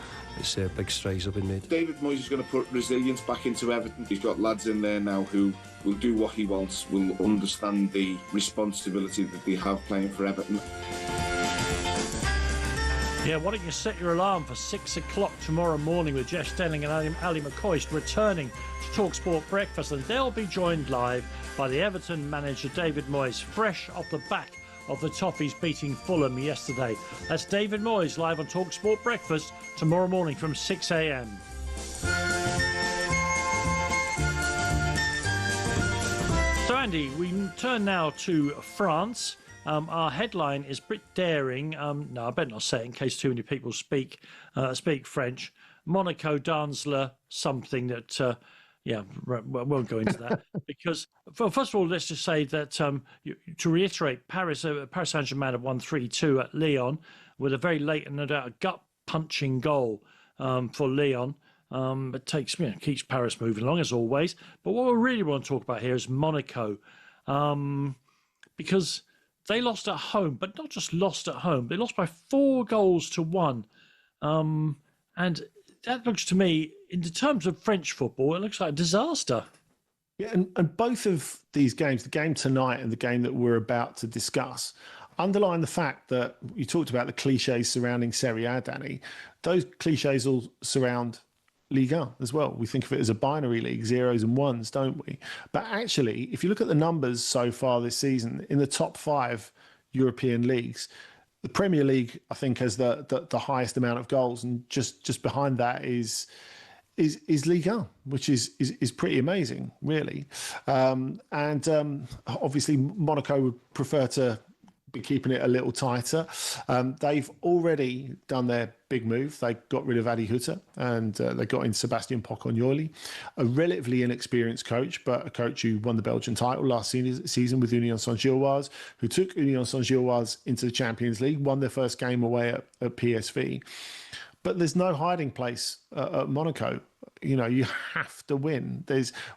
S8: big strides have been made.
S9: David Moyes is going to put resilience back into Everton. He's got lads in there now who will do what he wants, will understand the responsibility that they have playing for Everton.
S2: Yeah, why don't you set your alarm for 6 o'clock tomorrow morning with Jeff Stelling and Ali McCoist returning to talkSPORT Breakfast, and they'll be joined live by the Everton manager David Moyes, fresh off the back of the Toffees beating Fulham yesterday. That's David Moyes live on talkSPORT Breakfast tomorrow morning from 6 a.m. So Andy, we turn now to France. Our headline is a bit daring. No, I better not say it in case too many people speak French. Monaco Dansler, something that, won't go into that. Because, first of all, let's just say that, to reiterate, Paris Saint-Germain have won 3-2 at Lyon with a very late and no doubt a gut-punching goal for Lyon. It keeps Paris moving along, as always. But what we really want to talk about here is Monaco. Because they lost at home, but not just lost at home. They lost by 4-1. And that looks to me, in terms of French football, it looks like a disaster.
S4: Yeah, and both of these games, the game tonight and the game that we're about to discuss, underline the fact that you talked about the cliches surrounding Serie A, Danny. Those cliches all surround Liga as well. We think of it as a binary league, zeros and ones, don't we? But actually, if you look at the numbers so far this season, in the top 5 European leagues, the Premier League, I think, has the highest amount of goals, and just behind that is Liga, which is pretty amazing, really. Obviously, Monaco would prefer to be keeping it a little tighter. They've already done their big move. They got rid of Adi Hutter and they got in Sebastian Pocognoli, a relatively inexperienced coach, but a coach who won the Belgian title last season with Union Saint-Gilloise, who took Union Saint-Gilloise into the Champions League, won their first game away at PSV. But there's no hiding place at Monaco. You have to win.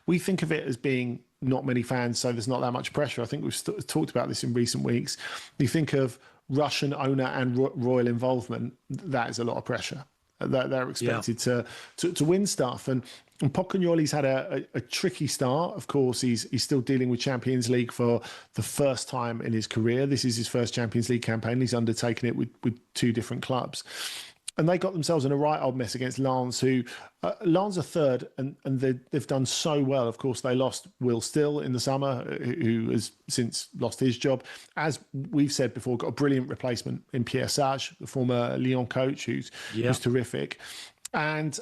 S4: We think of it as being not many fans, so there's not that much pressure. I think we've talked about this in recent weeks. You think of Russian owner and royal involvement, that is a lot of pressure. They're expected to win stuff. And Pocognoli's had a tricky start. Of course, he's still dealing with Champions League for the first time in his career. This is his first Champions League campaign. He's undertaken it with 2 different clubs. And they got themselves in a right old mess against Lens, who Lens are third, and they've done so well. Of course, they lost Will Still in the summer, who has since lost his job. As we've said before, got a brilliant replacement in Pierre Sage, the former Lyon coach, who's terrific. And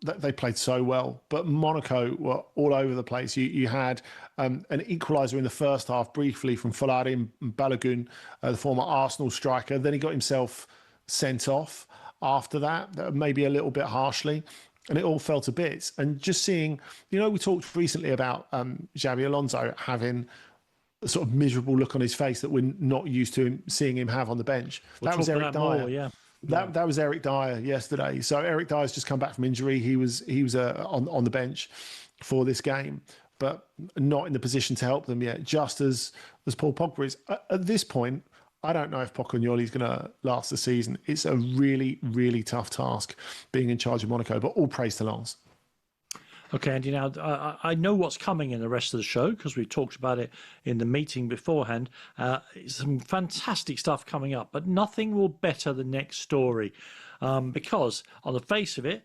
S4: they played so well. But Monaco were all over the place. You had an equaliser in the first half briefly from Folarin Balogun, the former Arsenal striker. Then he got himself sent off after that, maybe a little bit harshly, and it all fell to bits. And just seeing, we talked recently about Xabi Alonso having a sort of miserable look on his face that we're not used to seeing him have on the bench. That was Eric Dyer. That was Eric Dyer yesterday. So Eric Dyer's just come back from injury. He was on the bench for this game, but not in the position to help them yet, just as Paul Pogba is. At this point, I don't know if Pocognoli's going to last the season. It's a really, really tough task being in charge of Monaco, but all praise to Lens.
S2: Okay, Andy, now I know what's coming in the rest of the show because we talked about it in the meeting beforehand. Some fantastic stuff coming up, but nothing will better the next story because on the face of it,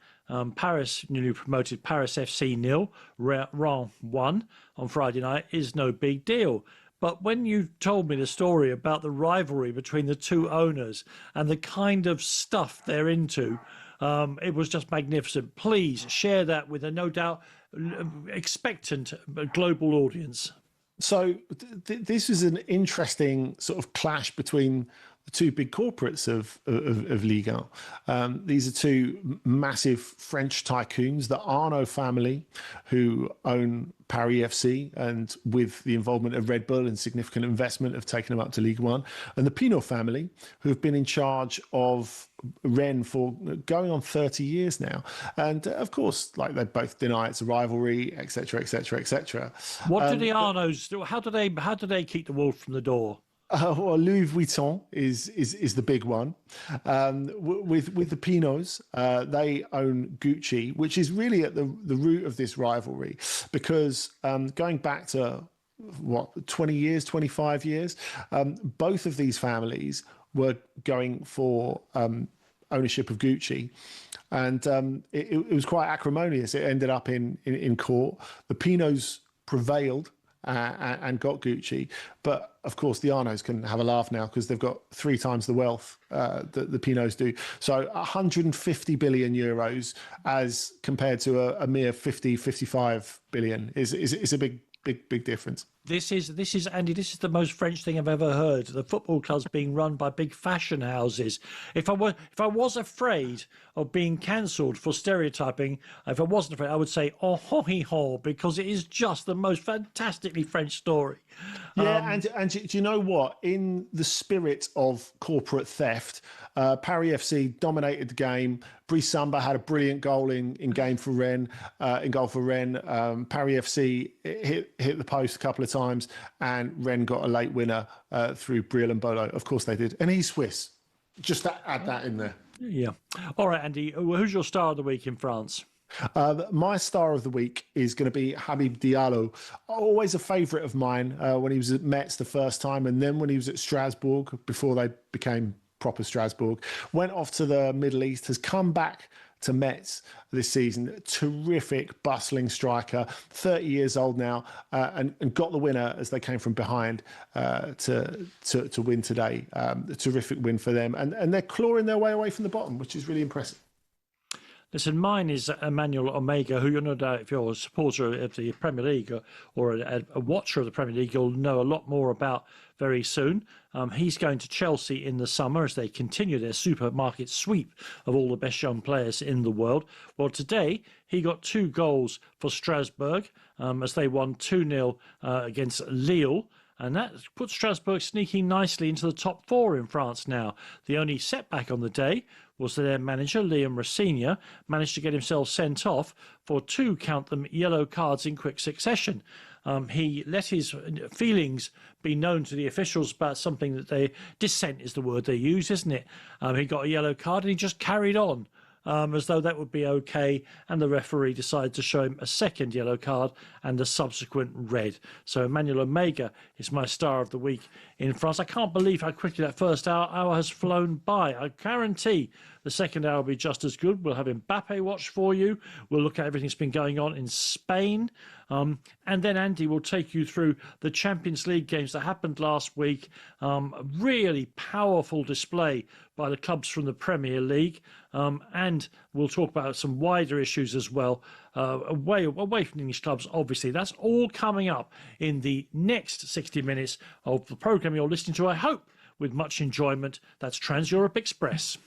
S2: Paris, newly promoted Paris FC 0, Rennes 1 on Friday night is no big deal. But when you told me the story about the rivalry between the 2 owners and the kind of stuff they're into, it was just magnificent. Please share that with a no doubt expectant global audience.
S4: So this is an interesting sort of clash between the 2 big corporates of Liga. These are 2 massive French tycoons, the Arnaud family, who own Paris FC, and with the involvement of Red Bull and significant investment have taken them up to Ligue 1, and the Pinault family, who have been in charge of Rennes for going on 30 years now. And of course, like, they both deny it's a rivalry, etc., etc., etc.
S2: What do the Arnauds do? How do they keep the wolf from the door?
S4: Well, Louis Vuitton is the big one. With the Pinauts, they own Gucci, which is really at the root of this rivalry, because going back to 20 years, 25 years, both of these families were going for ownership of Gucci. And it was quite acrimonious. It ended up in court. The Pinots prevailed and got Gucci. But, of course, the Arnaults can have a laugh now because they've got 3 times the wealth that the Pinots do. So 150 billion euros as compared to a mere 55 billion is a big difference.
S2: This is Andy. This is the most French thing I've ever heard. The football clubs being run by big fashion houses. If I was afraid of being cancelled for stereotyping, if I wasn't afraid, I would say oh ho he ho, because it is just the most fantastically French story.
S4: Yeah, and do you know what? In the spirit of corporate theft, Paris FC dominated the game. Brice Samba had a brilliant goal in goal for Rennes. Paris FC hit the post a couple of times, and Rennes got a late winner through Briel and Bolo. Of course they did, and he's Swiss. Just add that in there.
S2: Yeah. All right, Andy. Who's your star of the week in France?
S4: My star of the week is going to be Habib Diallo. Always a favourite of mine when he was at Metz the first time, and then when he was at Strasbourg before they became proper Strasbourg. Went off to the Middle East, has come back to Metz this season. Terrific, bustling striker, 30 years old now, and got the winner as they came from behind to win today. A terrific win for them, and they're clawing their way away from the bottom, which is really impressive.
S2: Listen, mine is Emmanuel Omega, who you're no doubt, if you're a supporter of the Premier League or a watcher of the Premier League, you'll know a lot more about very soon. He's going to Chelsea in the summer as they continue their supermarket sweep of all the best young players in the world. Well, today he got 2 goals for Strasbourg as they won 2-0 against Lille. And that puts Strasbourg sneaking nicely into the top 4 in France now. The only setback on the day was that their manager, Liam Rossigna, managed to get himself sent off for 2, count them, yellow cards in quick succession. He let his feelings be known to the officials about something that dissent is the word they use, isn't it? He got a yellow card and he just carried on. As though that would be okay, and the referee decided to show him a second yellow card and a subsequent red. So Emmanuel Omega is my star of the week in France. I can't believe how quickly that first hour has flown by. I guarantee the second hour will be just as good. We'll have Mbappe watch for you. We'll look at everything that's been going on in Spain. And then Andy will take you through the Champions League games that happened last week. A really powerful display by the clubs from the Premier League. And we'll talk about some wider issues as well, away from the English clubs, obviously. That's all coming up in the next 60 minutes of the programme you're listening to, I hope, with much enjoyment. That's Trans-Europe Express.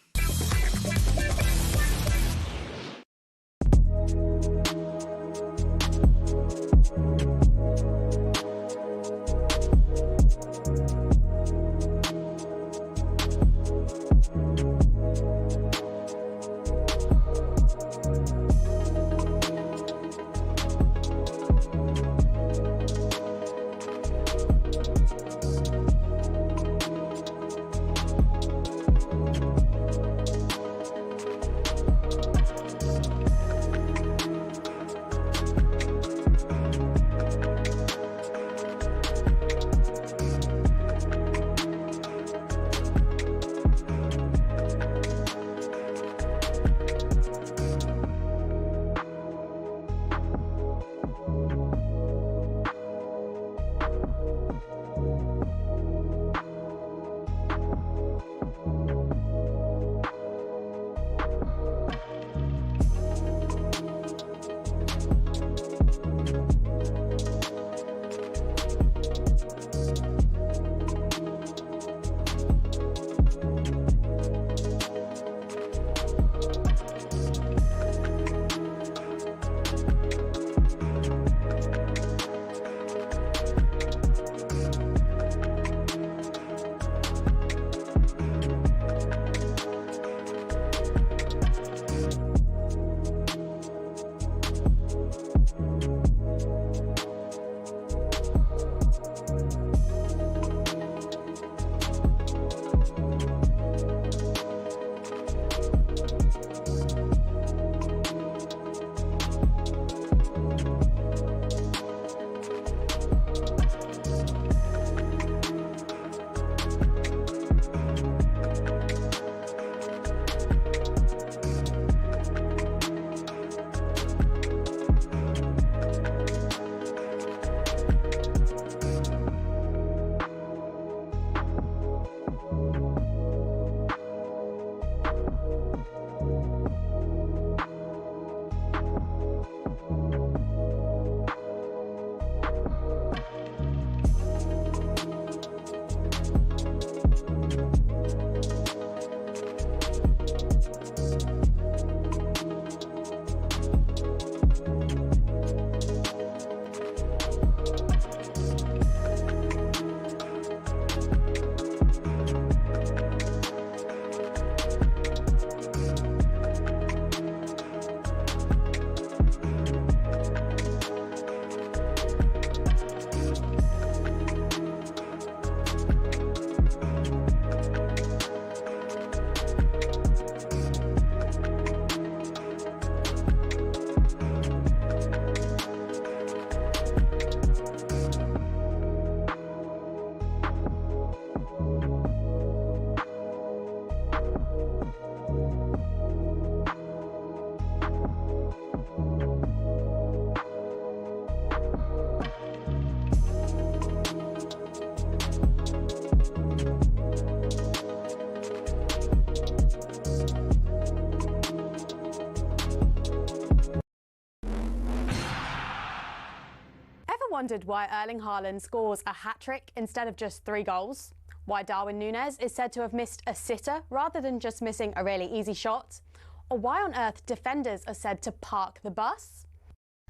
S10: wondered why Erling Haaland scores a hat-trick instead of just 3 goals? Why Darwin Núñez is said to have missed a sitter rather than just missing a really easy shot? Or why on earth defenders are said to park the bus?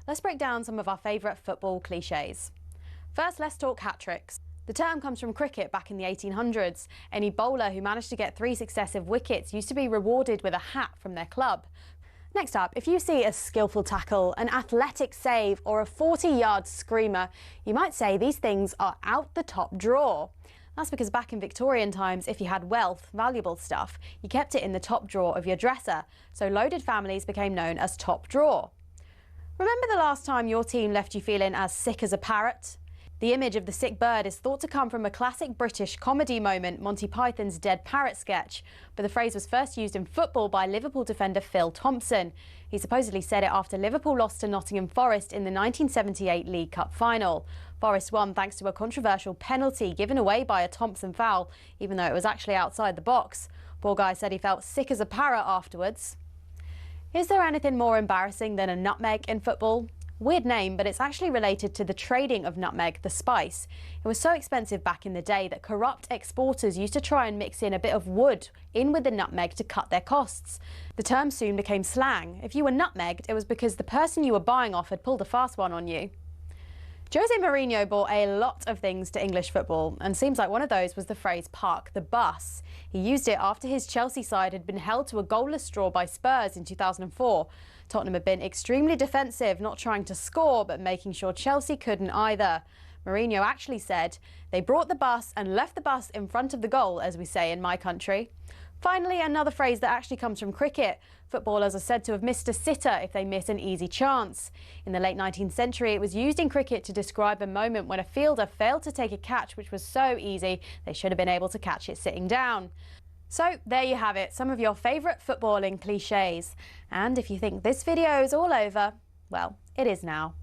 S10: Let's break down some of our favourite football cliches. First, let's talk hat-tricks. The term comes from cricket back in the 1800s. Any bowler who managed to get 3 successive wickets used to be rewarded with a hat from their club. Next up, if you see a skillful tackle, an athletic save or a 40-yard screamer, you might say these things are out the top drawer. That's because back in Victorian times, if you had wealth, valuable stuff, you kept it in the top drawer of your dresser, so loaded families became known as top drawer. Remember the last time your team left you feeling as sick as a parrot? The image of the sick bird is thought to come from a classic British comedy moment, Monty Python's Dead Parrot sketch, but the phrase was first used in football by Liverpool defender Phil Thompson. He supposedly said it after Liverpool lost to Nottingham Forest in the 1978 League Cup final. Forest won thanks to a controversial penalty given away by a Thompson foul, even though it was actually outside the box. Poor guy said he felt sick as a parrot afterwards. Is there anything more embarrassing than a nutmeg in football? Weird name, but it's actually related to the trading of nutmeg, the spice. It was so expensive back in the day that corrupt exporters used to try and mix in a bit of wood in with the nutmeg to cut their costs. The term soon became slang. If you were nutmegged, it was because the person you were buying off had pulled a fast one on you. Jose Mourinho brought a lot of things to English football, and seems like one of those was the phrase "park the bus." He used it after his Chelsea side had been held to a goalless draw by Spurs in 2004. Tottenham had been extremely defensive, not trying to score, but making sure Chelsea couldn't either. Mourinho actually said, "They brought the bus and left the bus in front of the goal," as we say in my country. Finally, another phrase that actually comes from cricket. Footballers are said to have missed a sitter if they miss an easy chance. In the late 19th century, it was used in cricket to describe a moment when a fielder failed to take a catch which was so easy they should have been able to catch it sitting down. So there you have it, some of your favourite footballing cliches. And if you think this video is all over, well, it is now.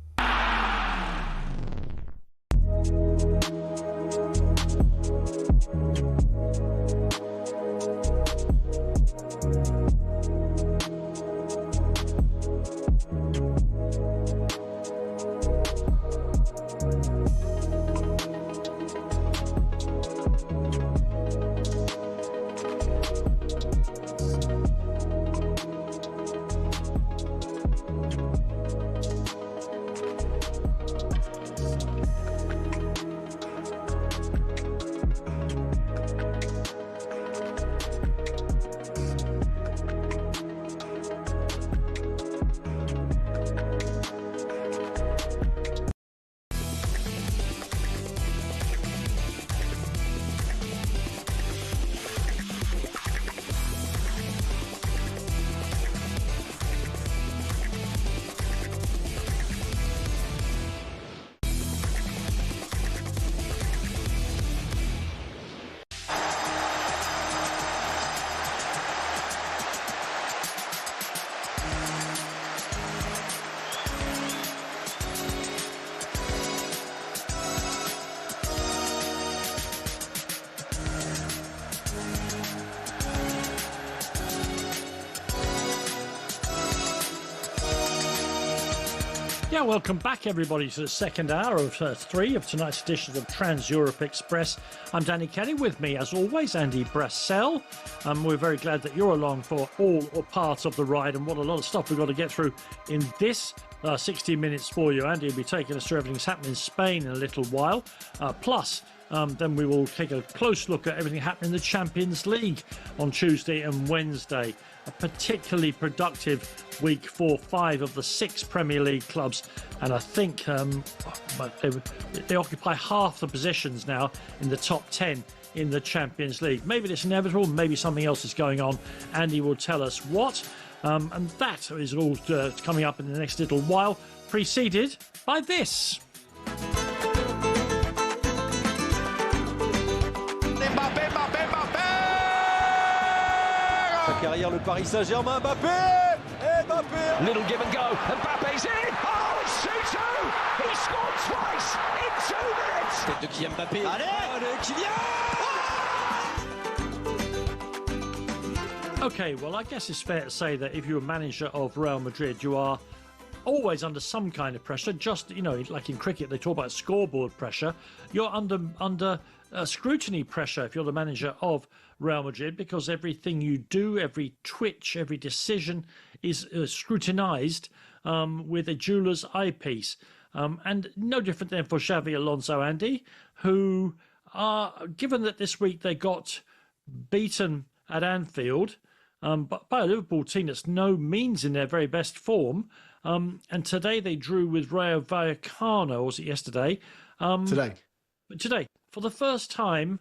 S2: Yeah, welcome back everybody to the second hour of 3 of tonight's edition of Trans-Europe Express. I'm Danny Kelly, with me as always Andy Brassell. We're very glad that you're along for all or part of the ride, and what a lot of stuff we've got to get through in this 60 minutes for you. Andy will be taking us through everything that's happening in Spain in a little while, plus then we will take a close look at everything happening in the Champions League on Tuesday and Wednesday. A particularly productive week for 5 of the 6 Premier League clubs, and I think they occupy half the positions now in the top 10 in the Champions League. Maybe it's inevitable, maybe something else is going on. Andy will tell us what, and that is all coming up in the next little while, preceded by this.
S11: Carrière, le Paris Saint-Germain, Mbappé! Mbappé! Little give and go, Mbappe's in! Oh, it's 2-2! He scored twice in 2 minutes! Tête de qui Mbappé? Allez, Kylian!
S2: Okay, well, I guess it's fair to say that if you're a manager of Real Madrid, you are always under some kind of pressure. Just, you know, like in cricket, they talk about scoreboard pressure. You're under scrutiny pressure if you're the manager of Real Madrid, because everything you do, every twitch, every decision is scrutinised with a jeweler's eyepiece. And no different than for Xabi Alonso, Andy, who are, given that this week they got beaten at Anfield but by a Liverpool team that's no means in their very best form, and today they drew with Rayo Vallecano, or was it yesterday? Today. For the first time,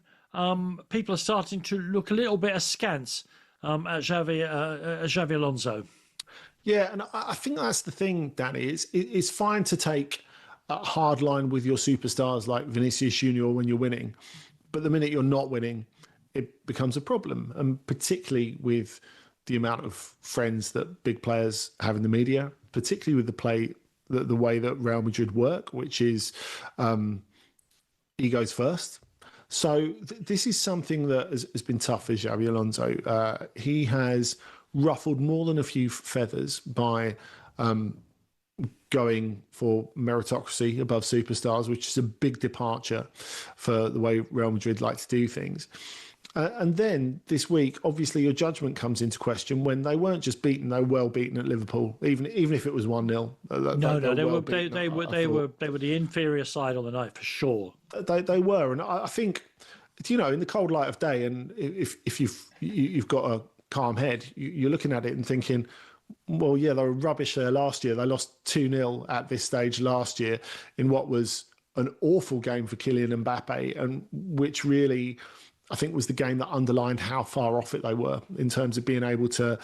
S2: people are starting to look a little bit askance at Xabi Alonso.
S4: Yeah, and I think that's the thing, Danny. It's fine to take a hard line with your superstars like Vinicius Junior when you're winning, but the minute you're not winning, it becomes a problem. And particularly with the amount of friends that big players have in the media, particularly with the way that Real Madrid work, which is egos first. So this is something that has been tough for Xabi Alonso. He has ruffled more than a few feathers by going for meritocracy above superstars, which is a big departure for the way Real Madrid like to do things. And then this week, obviously, your judgment comes into question when they weren't just beaten; they were well beaten at Liverpool, even if it was 1-0.
S2: They were the inferior side on the night for sure.
S4: They were, and I think, you know, in the cold light of day, and if you've got a calm head, you're looking at it and thinking, well, yeah, they were rubbish there last year. They lost 2-0 at this stage last year in what was an awful game for Kylian Mbappe, and which really, I think, was the game that underlined how far off it they were in terms of being able to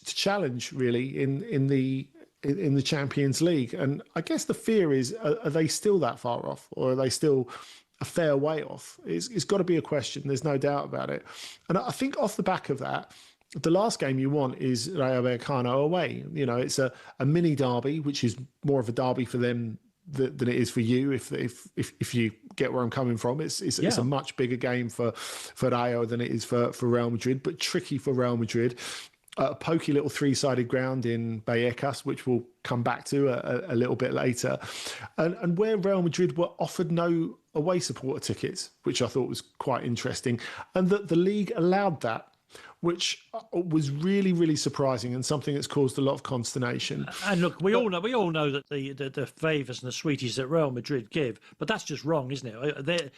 S4: challenge really in the Champions League. And I guess the fear is, are they still that far off, or are they still a fair way off? It's got to be a question. There's no doubt about it. And I think off the back of that, the last game you want is Rayo Vallecano away. You know, it's a mini derby, which is more of a derby for them than it is for you. If you get where I'm coming from, it's a much bigger game for Rayo than it is for Real Madrid, but tricky for Real Madrid. A pokey little three-sided ground in Vallecas, which we'll come back to a little bit later, and where Real Madrid were offered no away supporter tickets, which I thought was quite interesting, and that the league allowed that, which was really, really surprising and something that's caused a lot of consternation.
S2: And look, we all know that the favours and the sweeties that Real Madrid give, but that's just wrong, isn't it?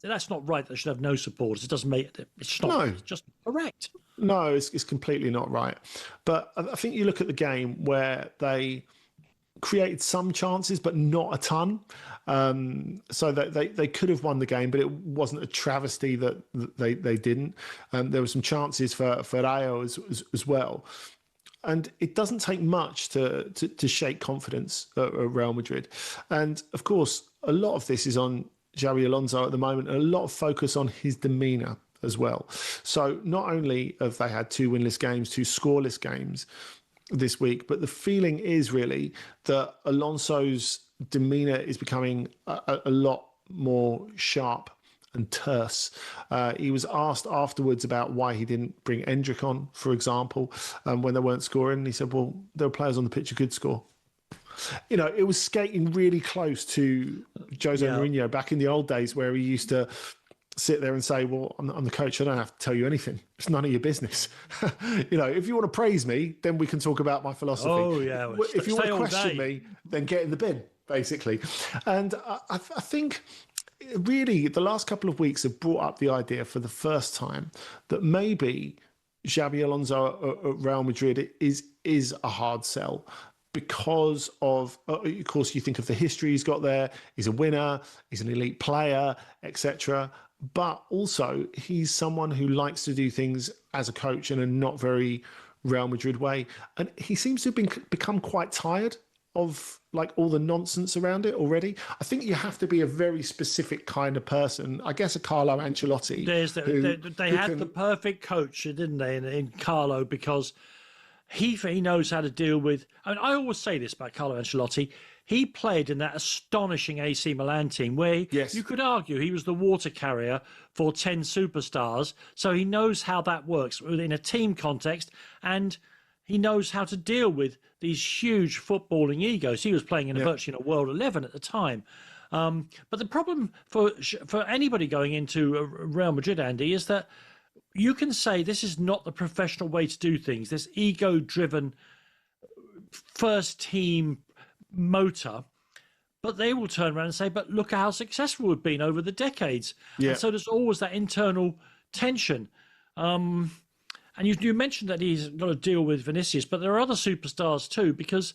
S2: That's not right. They should have no supporters. It doesn't make it. It's not. It's just correct.
S4: No, it's completely not right. But I think you look at the game where they created some chances, but not a ton. So they could have won the game, but it wasn't a travesty that they didn't. There were some chances for Rayo as well. And it doesn't take much to shake confidence at Real Madrid. And of course, a lot of this is on Xabi Alonso at the moment, and a lot of focus on his demeanour as well. So not only have they had 2 winless games, 2 scoreless games this week, but the feeling is really that Alonso's demeanour is becoming a lot more sharp and terse. He was asked afterwards about why he didn't bring Endrick on, for example, when they weren't scoring. And he said, well, there were players on the pitch who could score. You know, it was skating really close to Jose Mourinho back in the old days, where he used to sit there and say, well, I'm the coach. I don't have to tell you anything. It's none of your business. You know, if you want to praise me, then we can talk about my philosophy.
S2: Oh, yeah. Well,
S4: if you want to question me, then get in the bin, basically. And I think really the last couple of weeks have brought up the idea for the first time that maybe Xabi Alonso at Real Madrid is a hard sell. Because of course, you think of the history he's got there. He's a winner. He's an elite player, etc. But also, he's someone who likes to do things as a coach in a not very Real Madrid way. And he seems to have become quite tired of like all the nonsense around it already. I think you have to be a very specific kind of person. I guess a Carlo Ancelotti.
S2: They had the perfect coach, didn't they, in Carlo, because he knows how to deal with. I mean, I always say this about Carlo Ancelotti. He played in that astonishing AC Milan team where you could argue he was the water carrier for 10 superstars. So he knows how that works in a team context. And he knows how to deal with these huge footballing egos. He was playing in virtually in a World 11 at the time. But the problem for anybody going into Real Madrid, Andy, is that you can say this is not the professional way to do things, this ego-driven first team motor, but they will turn around and say, but look at how successful we've been over the decades. Yeah. And so there's always that internal tension. And you mentioned that he's got to deal with Vinicius, but there are other superstars too, because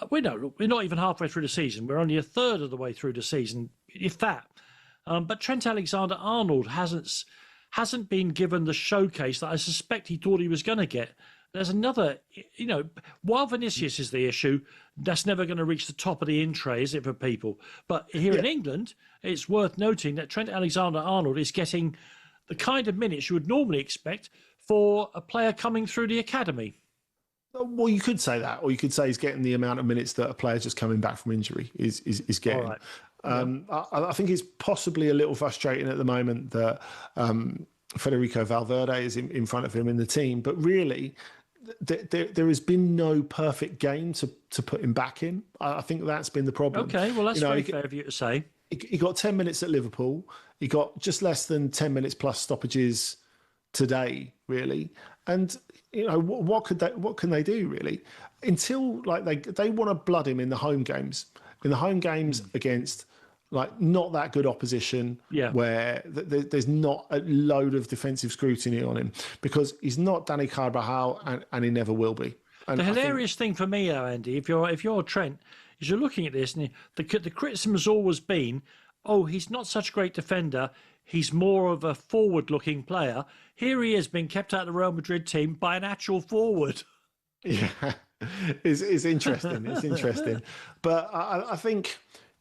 S2: we're not even halfway through the season. We're only a third of the way through the season, if that. But Trent Alexander-Arnold hasn't been given the showcase that I suspect he thought he was going to get. There's another, while Vinicius is the issue, that's never going to reach the top of the in tray, is it, for people? But here in England, it's worth noting that Trent Alexander-Arnold is getting the kind of minutes you would normally expect for a player coming through the academy.
S4: Well, you could say that, or you could say he's getting the amount of minutes that a player just coming back from injury is getting. Right. I think it's possibly a little frustrating at the moment that Federico Valverde is in front of him in the team, but really there has been no perfect game to put him back in. I think that's been the problem.
S2: Okay, well, that's very fair of you to say.
S4: He got 10 minutes at Liverpool. He got just less than 10 minutes plus stoppages today, really. And what can they do, really, until they want to blood him in the home games. In the home games against not that good opposition, where there's not a load of defensive scrutiny on him, because he's not Dani Carvajal and he never will be. And
S2: the hilarious thing for me, though, Andy, if you're Trent, is you're looking at this and the criticism has always been, oh, he's not such a great defender. He's more of a forward-looking player. Here he is being kept out of the Real Madrid team by an actual forward.
S4: Yeah, it's interesting. It's interesting. But I think,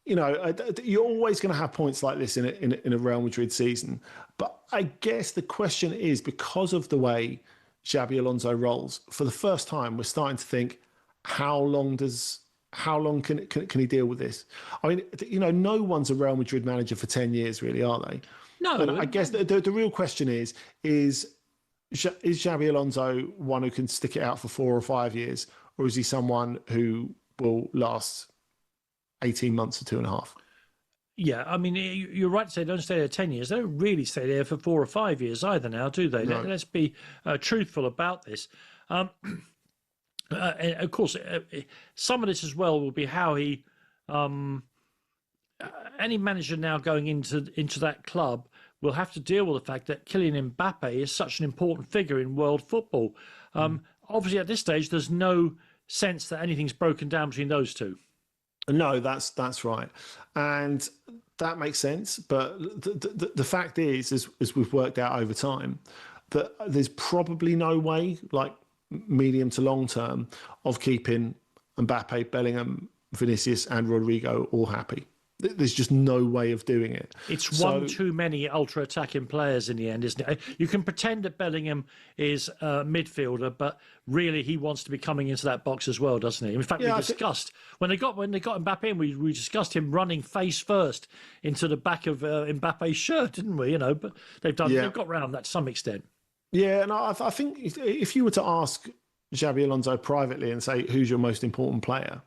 S4: you're always going to have points like this in a Real Madrid season. But I guess the question is, because of the way Xabi Alonso rolls, for the first time, we're starting to think, how long can he deal with this? I mean, no one's a Real Madrid manager for 10 years, really, are they?
S2: No.
S4: And I guess the real question is Xabi Alonso one who can stick it out for 4 or 5 years, or is he someone who will last 18 months or 2.5?
S2: Yeah, I mean, you're right to say don't stay there 10 years. They don't really stay there for 4 or 5 years either now, do they? No. Let's be truthful about this. And of course, some of this as well will be how he... any manager now going into that club will have to deal with the fact that Kylian Mbappe is such an important figure in world football. Obviously, at this stage, there's no sense that anything's broken down between those two.
S4: No, that's right, and that makes sense. But the fact is, as we've worked out over time, that there's probably no way, medium to long term, of keeping Mbappe, Bellingham, Vinicius, and Rodrigo all happy. There's just no way of doing it.
S2: It's one too many ultra-attacking players in the end, isn't it? You can pretend that Bellingham is a midfielder, but really he wants to be coming into that box as well, doesn't he? In fact, we discussed when they got Mbappe in, we discussed him running face first into the back of Mbappe's shirt, didn't we? But they've got around that to some extent. Yeah,
S4: and I think if you were to ask Xabi Alonso privately and say, who's your most important player?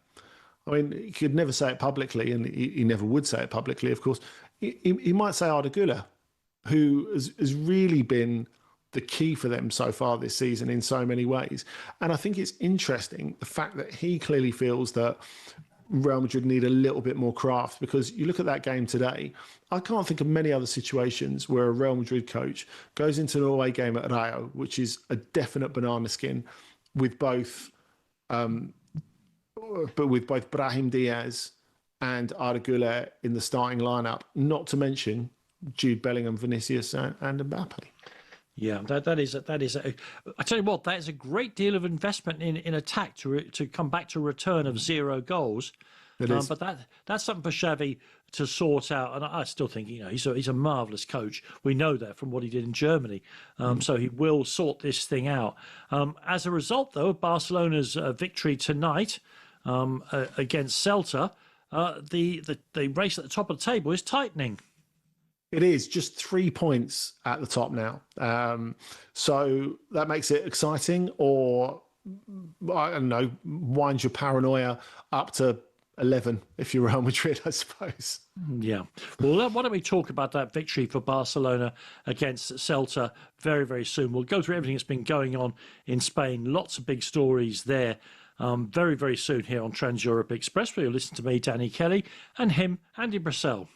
S4: I mean, he could never say it publicly, and he never would say it publicly, of course. He might say Arda Güler, who has really been the key for them so far this season in so many ways. And I think it's interesting, the fact that he clearly feels that Real Madrid need a little bit more craft, because you look at that game today, I can't think of many other situations where a Real Madrid coach goes into an away game at Rayo, which is a definite banana skin, with both Brahim Diaz and Arda Güler in the starting lineup, not to mention Jude Bellingham, Vinicius, and Mbappe.
S2: Yeah, that is. I tell you what, that is a great deal of investment in attack to come back to a return of 0 goals.
S4: It is.
S2: But that's something for Xavi to sort out, and I still think he's a marvellous coach. We know that from what he did in Germany, so he will sort this thing out. As a result, though, of Barcelona's victory tonight against Celta, the race at the top of the table is tightening.
S4: It is just 3 points at the top now. So that makes it exciting, or I don't know, winds your paranoia up to 11 if you're Real Madrid, I suppose.
S2: Yeah. Well, why don't we talk about that victory for Barcelona against Celta very, very soon. We'll go through everything that's been going on in Spain. Lots of big stories there. Very, very soon here on Trans Europe Express, where you'll listen to me, Danny Kelly, and him, Andy Brassell.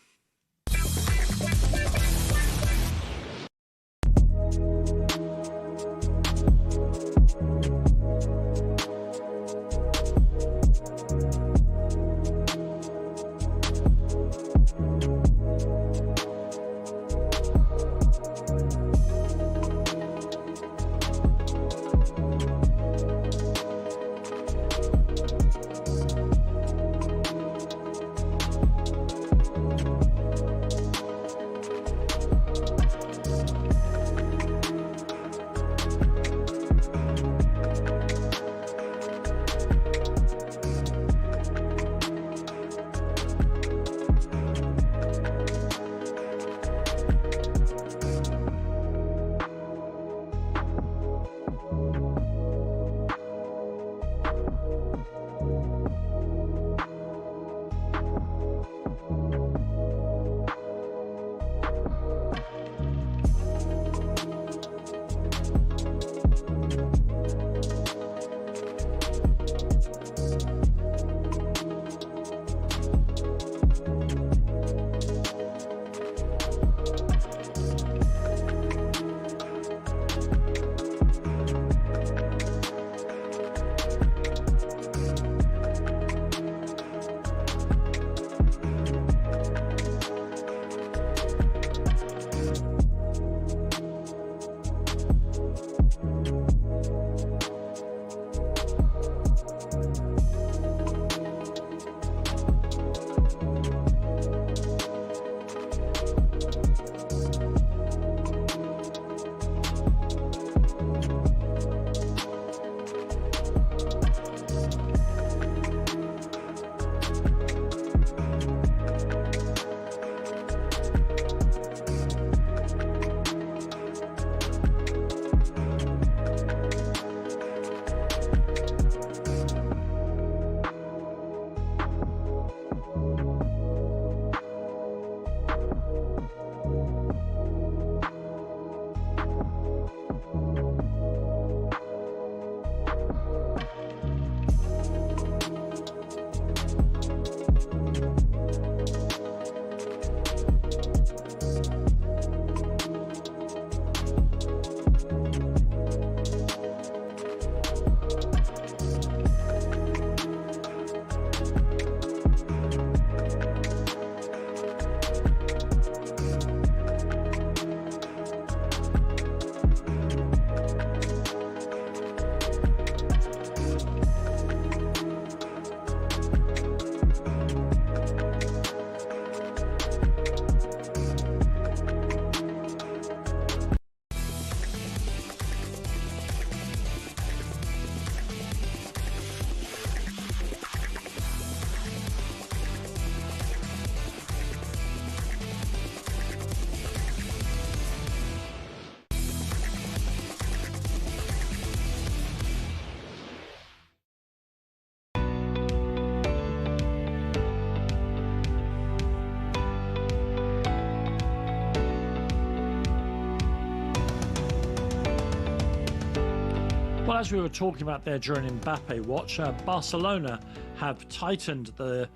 S2: Well, as we were talking about there during Mbappe Watch, Barcelona have tightened the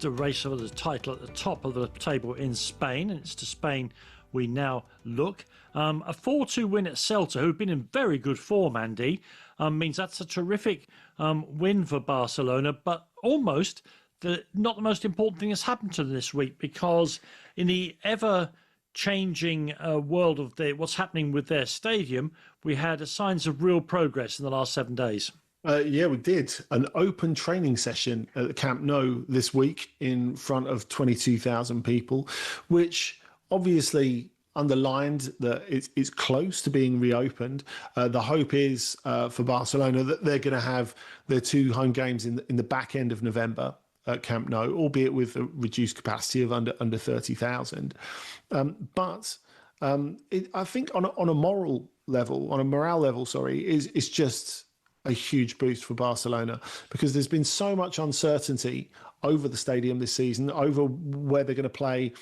S2: race for the title at the top of the table in Spain, and it's to Spain we now look. A 4-2 win at Celta, who've been in very good form, Andy, means that's a terrific win for Barcelona, but almost not the most important thing that's happened to them this week, because in the ever-changing world of what's happening with their stadium, we had signs of real progress in the last 7 days.
S4: Yeah, we did. An open training session at the Camp Nou this week in front of 22,000 people, which obviously underlined that it's close to being reopened. The hope is for Barcelona that they're going to have their 2 home games in the back end of November at Camp Nou, albeit with a reduced capacity of under 30,000. But I think on a moral level, on a morale level, it's just a huge boost for Barcelona, because there's been so much uncertainty over the stadium this season, over where they're going to play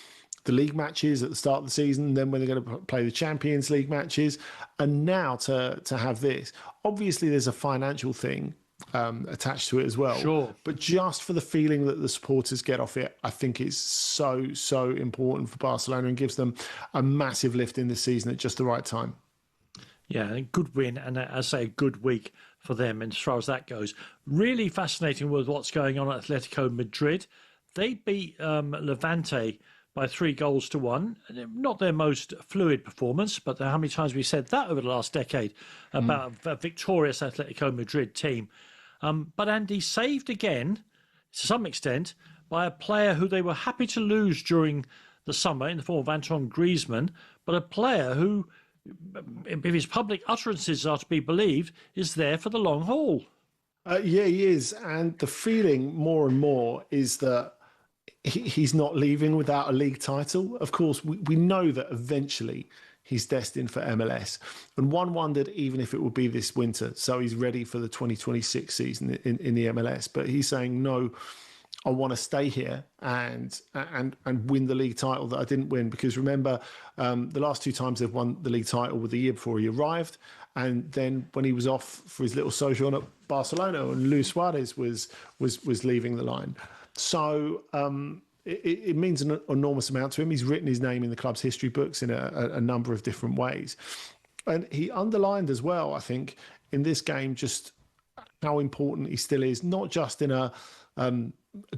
S4: the league matches at the start of the season, then when they're going to play the Champions League matches, and now to have this. Obviously, there's a financial thing attached to it as well.
S2: Sure.
S4: But just for the feeling that the supporters get off it, I think it's so important for Barcelona and gives them a massive lift in this season at just the right time.
S2: Yeah, a good win, and I say a good week for them as far as that goes. Really fascinating with what's going on at Atletico Madrid. They beat Levante by 3-1. Not their most fluid performance, but how many times we said that over the last decade about a victorious Atletico Madrid team. But Andy, saved again, to some extent, by a player who they were happy to lose during the summer in the form of Antoine Griezmann, but a player who, if his public utterances are to be believed, is there for the long haul.
S4: Yeah, he is. And the feeling more and more is that he's not leaving without a league title. Of course, we know that eventually he's destined for MLS. And one wondered even if it would be this winter. So he's ready for the 2026 season in the MLS. But he's saying, no, I want to stay here and win the league title that I didn't win. Because remember, the last 2 times they've won the league title were the year before he arrived. And then when he was off for his little sojourn at Barcelona, and Luis Suarez was leaving the line. So it means an enormous amount to him. He's written his name in the club's history books in a number of different ways. And he underlined as well, I think, in this game, just how important he still is, not just in a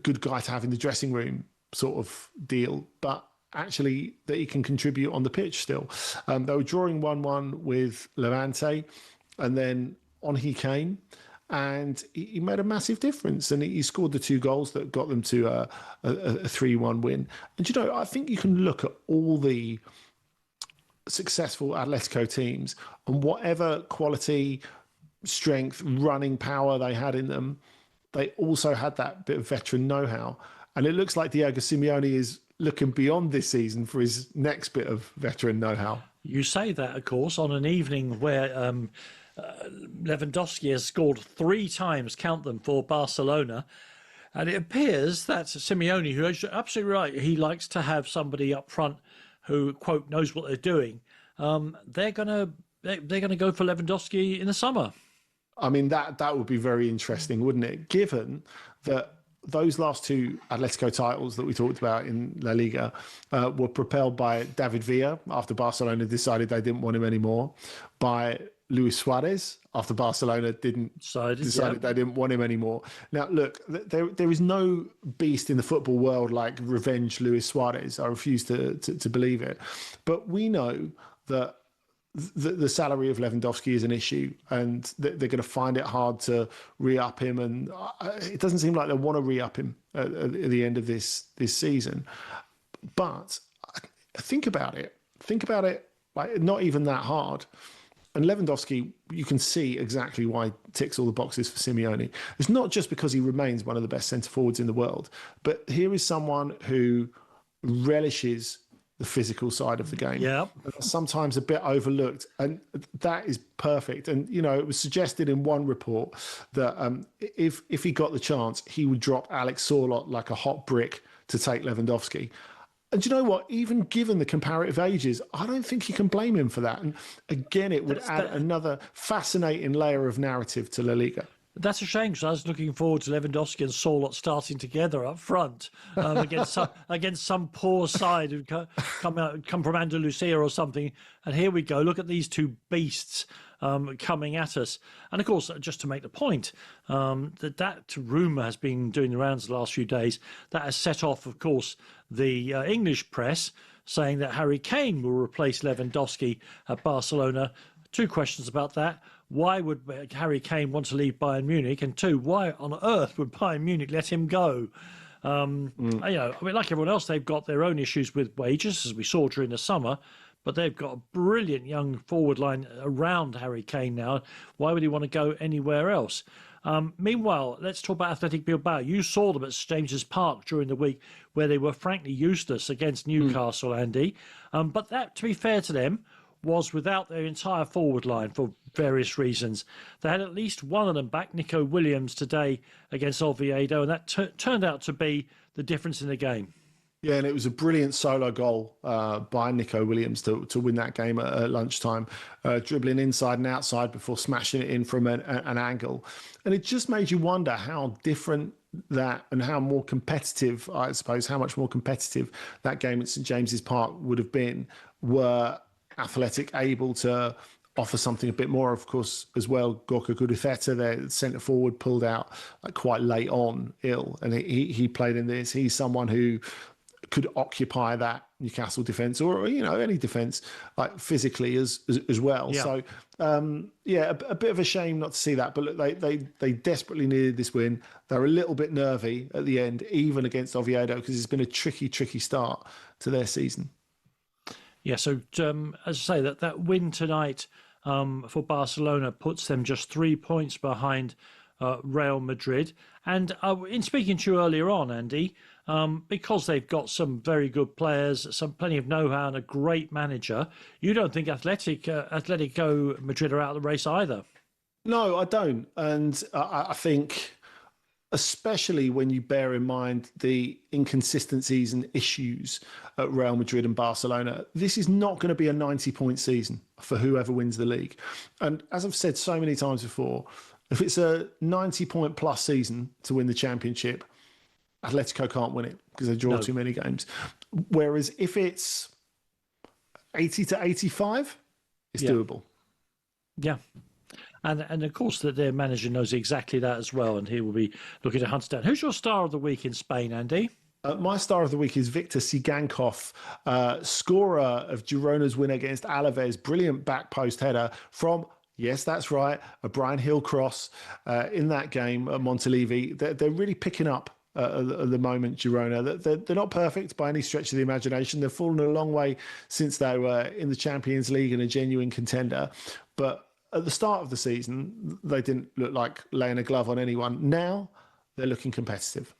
S4: good guy to have in the dressing room sort of deal, but actually that he can contribute on the pitch still. They were drawing 1-1 with Levante, and then on he came. And he made a massive difference, and he scored the 2 goals that got them to a 3-1 win. And, I think you can look at all the successful Atletico teams and whatever quality, strength, running power they had in them, they also had that bit of veteran know-how. And it looks like Diego Simeone is looking beyond this season for his next bit of veteran know-how.
S2: You say that, of course, on an evening where Lewandowski has scored 3 times, count them, for Barcelona. And it appears that Simeone, who is absolutely right, he likes to have somebody up front who, quote, knows what they're doing. They're gonna go for Lewandowski in the summer.
S4: I mean, that would be very interesting, wouldn't it? Given that those last 2 Atletico titles that we talked about in La Liga were propelled by David Villa after Barcelona decided they didn't want him anymore, by Luis Suarez after Barcelona decided they didn't want him anymore. Now, look, there is no beast in the football world like revenge Luis Suarez. I refuse to believe it. But we know that the salary of Lewandowski is an issue, and they're going to find it hard to re-up him. And it doesn't seem like they want to re-up him at the end of this season. But think about it. Like, not even that hard. And Lewandowski, you can see exactly why he ticks all the boxes for Simeone. It's not just because he remains one of the best centre-forwards in the world, but here is someone who relishes the physical side of the game.
S2: Yeah.
S4: Sometimes a bit overlooked, and that is perfect. And, it was suggested in one report that if he got the chance, he would drop Alex Sorloth like a hot brick to take Lewandowski. And do you know what? Even given the comparative ages, I don't think you can blame him for that. And again, it would add another fascinating layer of narrative to La Liga.
S2: That's a shame, because I was looking forward to Lewandowski and Sorloth starting together up front against some poor side who come from Andalusia or something. And here we go. Look at these 2 beasts coming at us. And of course, just to make the point, that rumour has been doing the rounds the last few days. That has set off, of course, the English press saying that Harry Kane will replace Lewandowski at Barcelona. 2 questions about that. Why would Harry Kane want to leave Bayern Munich? And 2, why on earth would Bayern Munich let him go? Like everyone else, they've got their own issues with wages, as we saw during the summer. But they've got a brilliant young forward line around Harry Kane now. Why would he want to go anywhere else? Meanwhile, let's talk about Athletic Bilbao. You saw them at St James's Park during the week, where they were frankly useless against Newcastle, Andy. But that, to be fair to them, was without their entire forward line for various reasons. They had at least one of them back, Nico Williams, today against Oviedo, and that turned out to be the difference in the game.
S4: Yeah, and it was a brilliant solo goal by Nico Williams to win that game at lunchtime, dribbling inside and outside before smashing it in from an angle. And it just made you wonder how different that and how more competitive, I suppose, how much more competitive that game at St James's Park would have been were Athletic able to offer something a bit more. Of course, as well, Gorka Guditheta, their centre forward, pulled out quite late on ill, and he played in this. He's someone who could occupy that Newcastle defence, or any defence, like physically as well. Yeah. So a bit of a shame not to see that. But look, they desperately needed this win. They're a little bit nervy at the end, even against Oviedo, because it's been a tricky start to their season.
S2: Yeah. So as I say, that win tonight for Barcelona puts them just 3 points behind Real Madrid. And in speaking to you earlier on, Andy, because they've got some very good players, plenty of know-how and a great manager, you don't think Atletico Madrid are out of the race either? No, I don't. And I think, especially when you bear in mind the inconsistencies and issues at Real Madrid and Barcelona, this is not going to be a 90-point season for whoever wins the league. And as I've said so many times before, if it's a 90-point plus season to win the championship, Atletico can't win it because they draw too many games. Whereas if it's 80 to 85, it's doable. Yeah. And of course, that their manager knows exactly that as well, and he will be looking to hunt it down. Who's your star of the week in Spain, Andy? My star of the week is Victor Sigankov, scorer of Girona's win against Alaves. Brilliant back post header from, yes, that's right, a Brian Hill cross in that game at Montilivi. They're really picking up at the moment, Girona. They're not perfect by any stretch of the imagination. They've fallen a long way since they were in the Champions League and a genuine contender. But at the start of the season, they didn't look like laying a glove on anyone. Now they're looking competitive.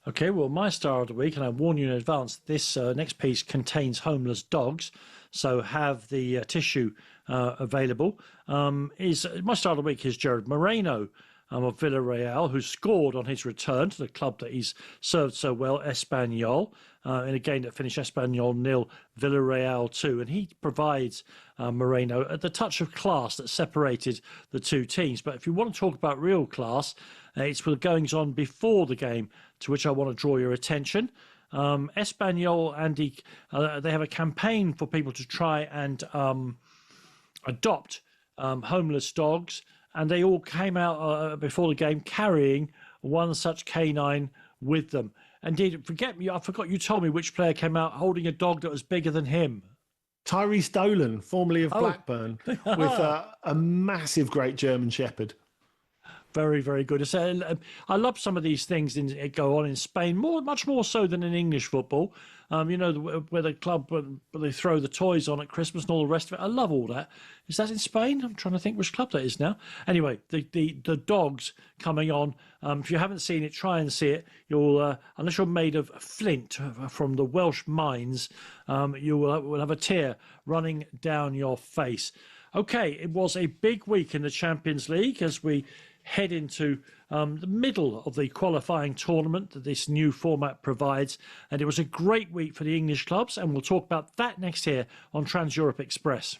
S2: Okay, well, my star of the week, and I warn you in advance, this next piece contains homeless dogs, so have the tissue available. My star of the week is Gerard Moreno of Villarreal, who scored on his return to the club that he's served so well, Espanyol, in a game that finished Espanyol 0, Villarreal 2. And he provides Moreno the touch of class that separated the two teams. But if you want to talk about real class, it's for the goings-on before the game, to which I want to draw your attention. Espanyol, Andy, they have a campaign for people to try and adopt homeless dogs. And they all came out before the game carrying one such canine with them. Indeed, I forgot you told me which player came out holding a dog that was bigger than him. Tyrese Dolan, formerly of Blackburn, with a massive Great German Shepherd. Very, very good. So, I love some of these things that go on in Spain, much more so than in English football. Where the club, where they throw the toys on at Christmas and all the rest of it. I love all that. Is that in Spain? I'm trying to think which club that is now. Anyway, the dogs coming on. If you haven't seen it, try and see it. You'll, unless you're made of flint from the Welsh mines, you will have a tear running down your face. Okay, it was a big week in the Champions League as we head into the middle of the qualifying tournament that this new format provides. And it was a great week for the English clubs. And we'll talk about that next here on Trans Europe Express.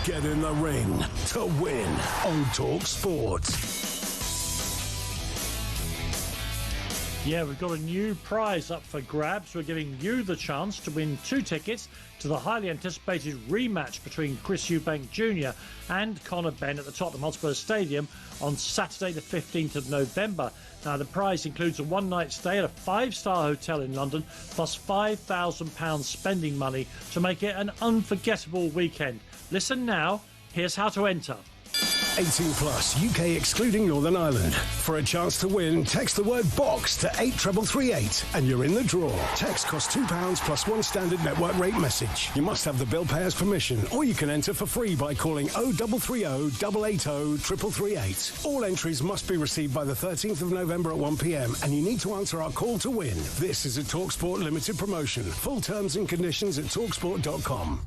S12: Get in the ring to win on talkSPORT.
S2: Yeah, we've got a new prize up for grabs. We're giving you the chance to win 2 tickets to the highly anticipated rematch between Chris Eubank Jr. and Conor Benn at the Tottenham Hotspur Stadium on Saturday the 15th of November. Now, the prize includes a one-night stay at a 5-star hotel in London, plus £5,000 spending money to make it an unforgettable weekend. Listen now. Here's how to enter.
S12: 18 plus, UK excluding Northern Ireland. For a chance to win, text the word BOX to 83338 and you're in the draw. Text costs £2 plus 1 standard network rate message. You must have the bill payer's permission, or you can enter for free by calling 0330 880 3338. All entries must be received by the 13th of November at 1 p.m. and you need to answer our call to win. This is a talkSPORT limited promotion. Full terms and conditions at talksport.com.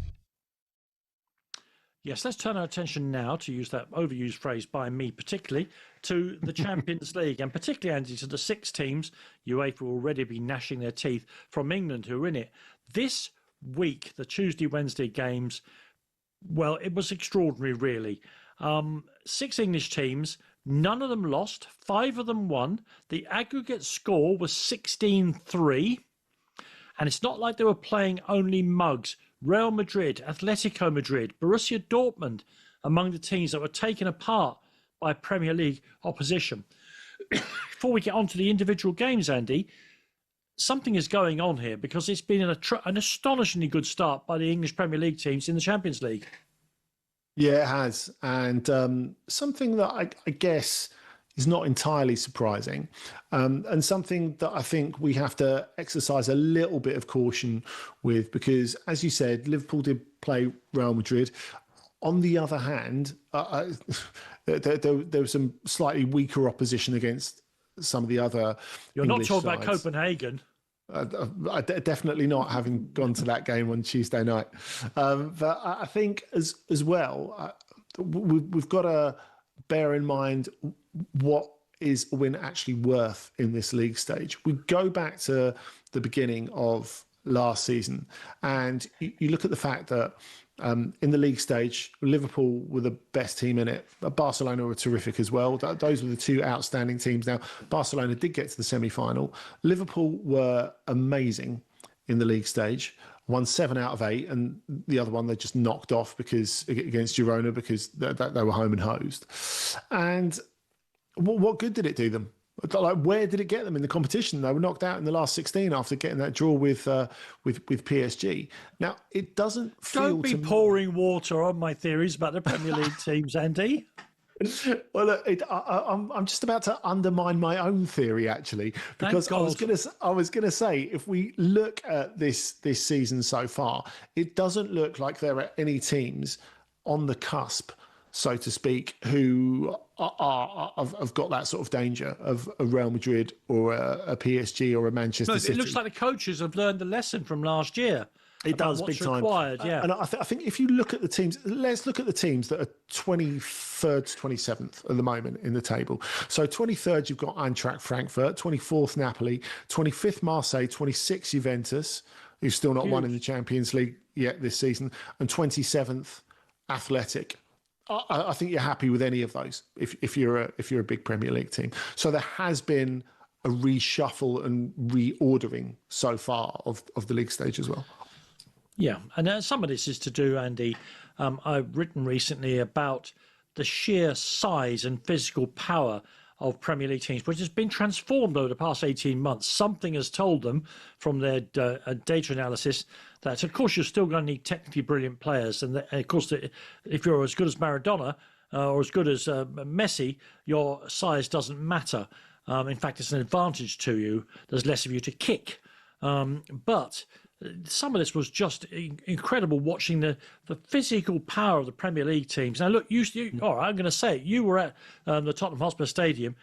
S2: Yes, let's turn our attention now, to use that overused phrase by me particularly, to the Champions League, and particularly, Andy, to the 6 teams UEFA will already be gnashing their teeth from England who are in it. This week, the Tuesday-Wednesday games, well, it was extraordinary, really. 6 English teams, none of them lost, 5 of them won. The aggregate score was 16-3, and it's not like they were playing only mugs. Real Madrid, Atletico Madrid, Borussia Dortmund among the teams that were taken apart by Premier League opposition. Before we get on to the individual games, Andy, something is going on here, because it's been an astonishingly good start by the English Premier League teams in the Champions League.
S4: Yeah, it has. And something that I guess is not entirely surprising, and something that I think we have to exercise a little bit of caution with, because, as you said, Liverpool did play Real Madrid. On the other hand, there was some slightly weaker opposition against some of the other
S2: You're
S4: English
S2: not talking
S4: sides.
S2: about Copenhagen.
S4: Definitely not, having gone to that game on Tuesday night. But I think as well, we've got to bear in mind what is a win actually worth in this league stage. We go back to the beginning of last season, and you look at the fact that in the league stage, Liverpool were the best team in it. Barcelona were terrific as well. Those were the 2 outstanding teams. Now, Barcelona did get to the semi-final. Liverpool were amazing in the league stage. Won 7 out of 8, and the other one they just knocked off because against Girona, because they were home and hosed. And what good did it do them? Like, where did it get them in the competition? They were knocked out in the last 16 after getting that draw with PSG. Now, it doesn't feel.
S2: Don't be pouring water on my theories about the Premier League teams, Andy.
S4: Well, look, I'm just about to undermine my own theory, actually, because I was gonna say, if we look at this season so far, it doesn't look like there are any teams on the cusp, so to speak, who have got that sort of danger of a Real Madrid or a PSG or a Manchester City.
S2: It looks like the coaches have learned the lesson from last year.
S4: It does, big time.
S2: Required, yeah.
S4: And I think if you look at the teams, let's look at the teams that are 23rd to 27th at the moment in the table. So 23rd, you've got Eintracht Frankfurt, 24th Napoli, 25th Marseille, 26th Juventus, who's still not won in the Champions League yet this season, and 27th Athletic. I think you're happy with any of those if you're a big Premier League team. So there has been a reshuffle and reordering so far of the league stage as well.
S2: Yeah, and some of this is to do, Andy, I've written recently about the sheer size and physical power of Premier League teams, which has been transformed over the past 18 months. Something has told them from their data analysis that, of course, you're still going to need technically brilliant players. And of course, if you're as good as Maradona or as good as Messi, your size doesn't matter. In fact, it's an advantage to you. There's less of you to kick. But some of this was just incredible, watching the physical power of the Premier League teams. Now, look, all right, I'm going to say it. You were at the Tottenham Hotspur Stadium.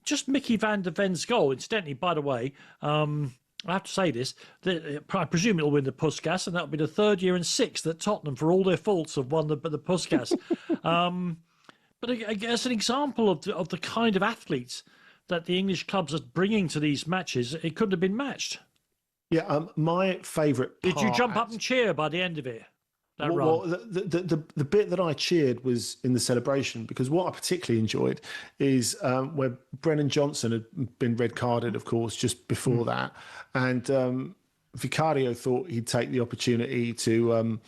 S2: Just Mickey van der Ven's goal, incidentally, by the way, I have to say this, I presume it'll win the Puskas, and that'll be the 3rd year in 6 that Tottenham, for all their faults, have won the Puskas. But as an example of the kind of athletes that the English clubs are bringing to these matches, it couldn't have been matched.
S4: Yeah, my favourite part...
S2: Did you jump up and cheer by the end of it? that run.
S4: Well, the bit that I cheered was in the celebration, because what I particularly enjoyed is where Brennan Johnson had been red carded, of course, just before that, and Vicario thought he'd take the opportunity to,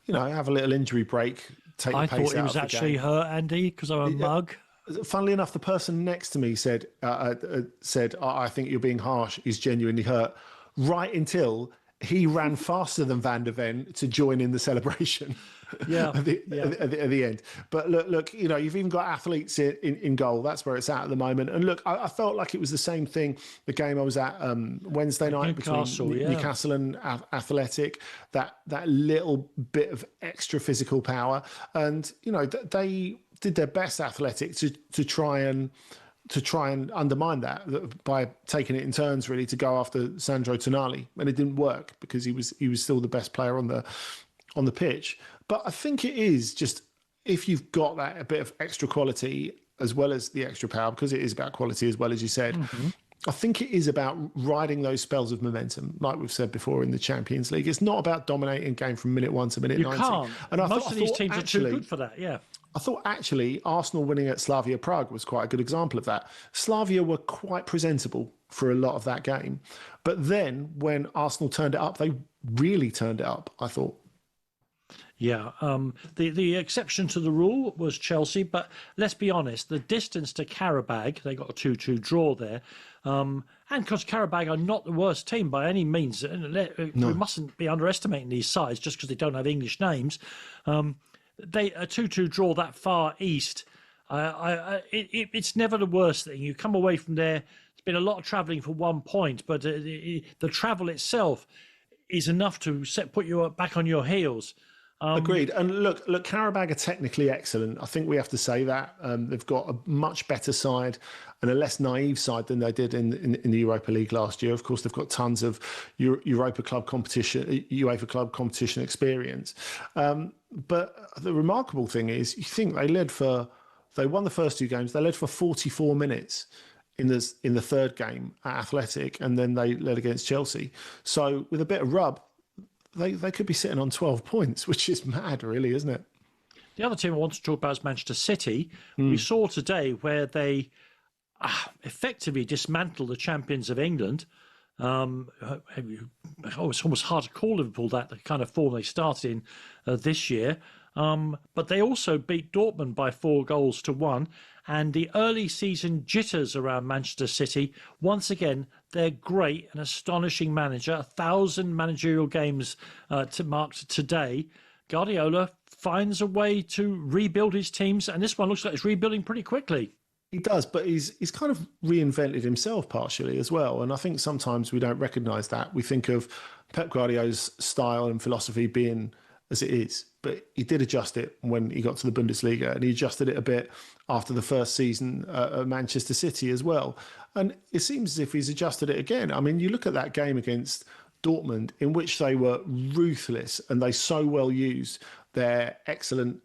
S4: have a little injury break. Take the pace out of the game.
S2: I thought he was actually hurt, Andy, because I'm a mug.
S4: Funnily enough, the person next to me said, I think you're being harsh. He's genuinely hurt. Right until he ran faster than Van der Ven to join in the celebration at the end. But look, you've even got athletes in goal. That's where it's at the moment. And look, I felt like it was the same thing, the game I was at Wednesday night between Newcastle and Athletic, that little bit of extra physical power. And, they did their best, Athletic, to try and undermine that by taking it in turns, really, to go after Sandro Tonali, and it didn't work because he was still the best player on the pitch. But I think it is just, if you've got that a bit of extra quality as well as the extra power, because it is about quality as well, as you said. I think it is about riding those spells of momentum, like we've said before in the Champions League. It's not about dominating game from minute 1 to minute 90.
S2: You can't.
S4: And
S2: Most of these teams are too good for that, yeah.
S4: I thought actually Arsenal winning at Slavia Prague was quite a good example of that. Slavia were quite presentable for a lot of that game. But then when Arsenal turned it up, they really turned it up, I thought.
S2: Yeah, the exception to the rule was Chelsea, but let's be honest, the distance to Karabag, they got a 2-2 draw there, and because Karabag are not the worst team by any means, we mustn't be underestimating these sides just because they don't have English names. A 2-2 draw that far east, it's never the worst thing. You come away from there, it's been a lot of travelling for 1 point, but the travel itself is enough to put you back on your heels.
S4: Agreed. And look, Karabag are technically excellent. I think we have to say that. They've got a much better side and a less naive side than they did in the Europa League last year. Of course, they've got tons of UEFA club competition experience. But the remarkable thing is, you think they won the first 2 games. They led for 44 minutes in the third game at Athletic, and then they led against Chelsea. So with a bit of rub, they could be sitting on 12 points, which is mad, really, isn't it?
S2: The other team I want to talk about is Manchester City. We saw today where they effectively dismantled the champions of England. It's almost hard to call Liverpool that, the kind of form they started in this year. But they also beat Dortmund by 4-1. And the early season jitters around Manchester City, once again, they're great, an astonishing manager. 1,000 managerial games marked today. Guardiola finds a way to rebuild his teams, and this one looks like it's rebuilding pretty quickly.
S4: He does, but he's kind of reinvented himself partially as well. And I think sometimes we don't recognise that. We think of Pep Guardiola's style and philosophy being as it is, but he did adjust it when he got to the Bundesliga, and he adjusted it a bit after the first season at Manchester City as well. And it seems as if he's adjusted it again. I mean, you look at that game against Dortmund, in which they were ruthless and they so well used their excellent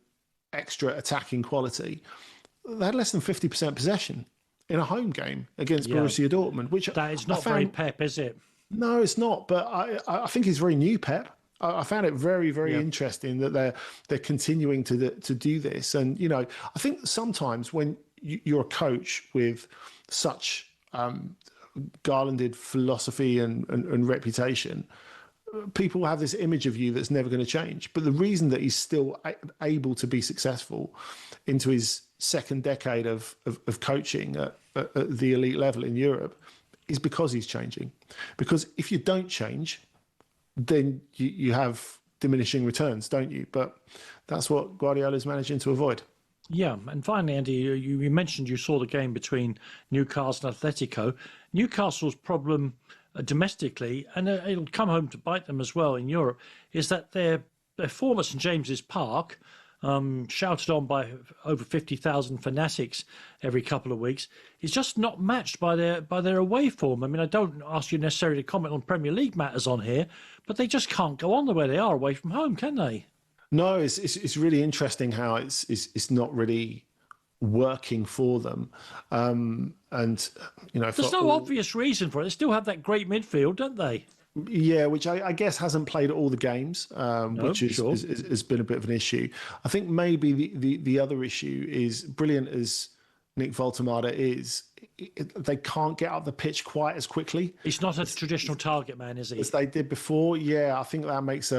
S4: extra attacking quality. They had less than 50% possession in a home game against Borussia Dortmund, which
S2: that is not very Pep, is it?
S4: No, it's not. But I think it's very new Pep. I found it very, very interesting that they're continuing to do this. And, I think sometimes when you're a coach with such garlanded philosophy and reputation, people have this image of you that's never going to change. But the reason that he's still able to be successful into his second decade of coaching at the elite level in Europe is because he's changing. Because if you don't change, then you have diminishing returns, don't you? But that's what Guardiola's managing to avoid.
S2: Yeah, and finally, Andy, you mentioned you saw the game between Newcastle and Atletico. Newcastle's problem domestically, and it'll come home to bite them as well in Europe, is that their form at St James's Park, shouted on by over 50,000 fanatics every couple of weeks, is just not matched by their away form. I mean, I don't ask you necessarily to comment on Premier League matters on here, but they just can't go on the way they are away from home, can they?
S4: No, it's really interesting how it's not really working for them. And,
S2: there's no obvious reason for it. They still have that great midfield, don't they?
S4: Yeah, which I guess hasn't played all the games, which has been a bit of an issue. I think maybe the other issue is, brilliant as Nick Voltemada is, they can't get up the pitch quite as quickly.
S2: He's not a traditional target man, is he?
S4: As they did before. Yeah, I think that makes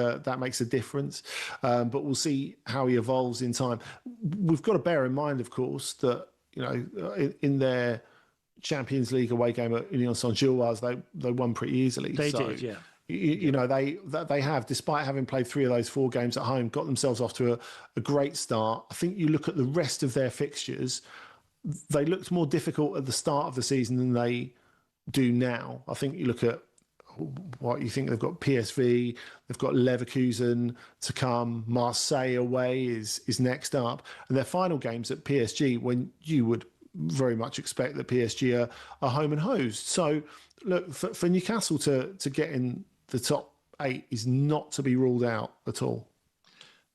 S4: a difference. But we'll see how he evolves in time. We've got to bear in mind, of course, that in their Champions League away game at Union Saint-Gilloise, they won pretty easily.
S2: They did, yeah.
S4: They have, despite having played 3 of those 4 games at home, got themselves off to a great start. I think you look at the rest of their fixtures, they looked more difficult at the start of the season than they do now. I think you look at what you think, they've got PSV, they've got Leverkusen to come, Marseille away is next up, and their final games at PSG, when you would very much expect that PSG are home and hosed. So look, for Newcastle to get in the top 8 is not to be ruled out at all.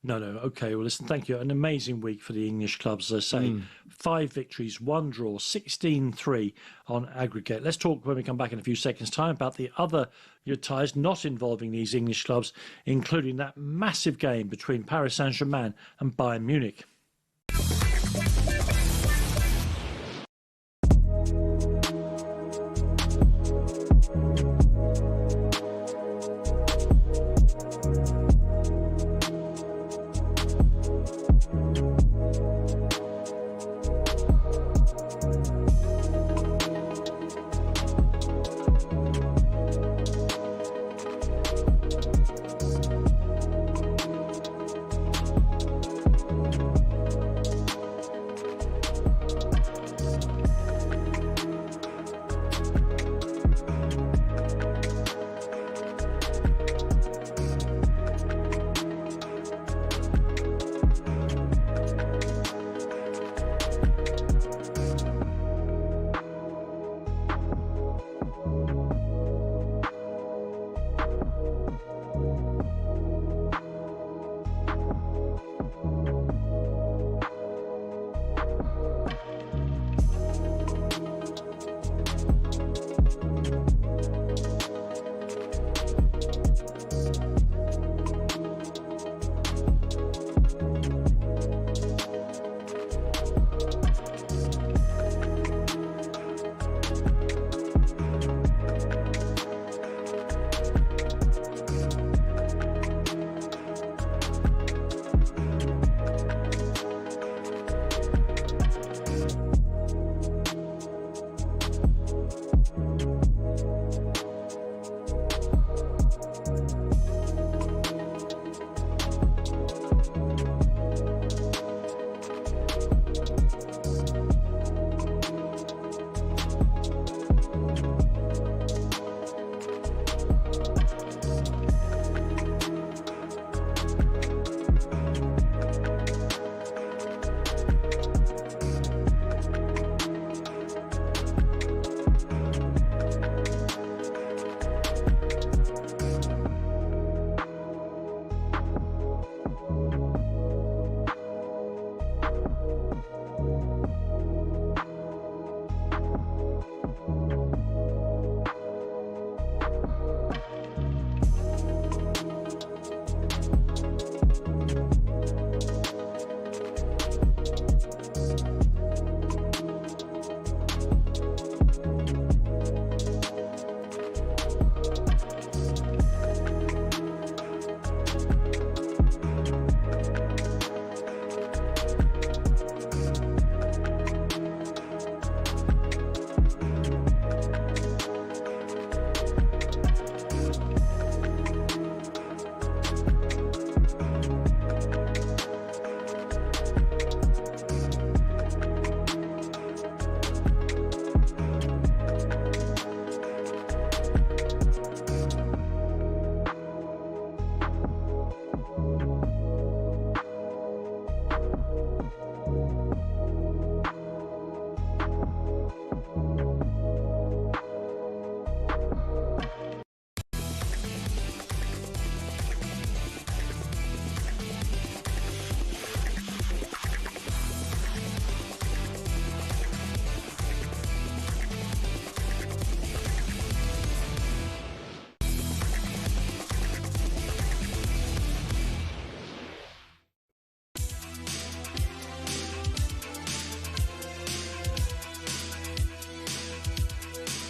S2: No. Okay, well, listen, thank you. An amazing week for the English clubs, as I say. 5 victories, 1 draw, 16-3 on aggregate. Let's talk when we come back in a few seconds' time about the other ties not involving these English clubs, including that massive game between Paris Saint-Germain and Bayern Munich.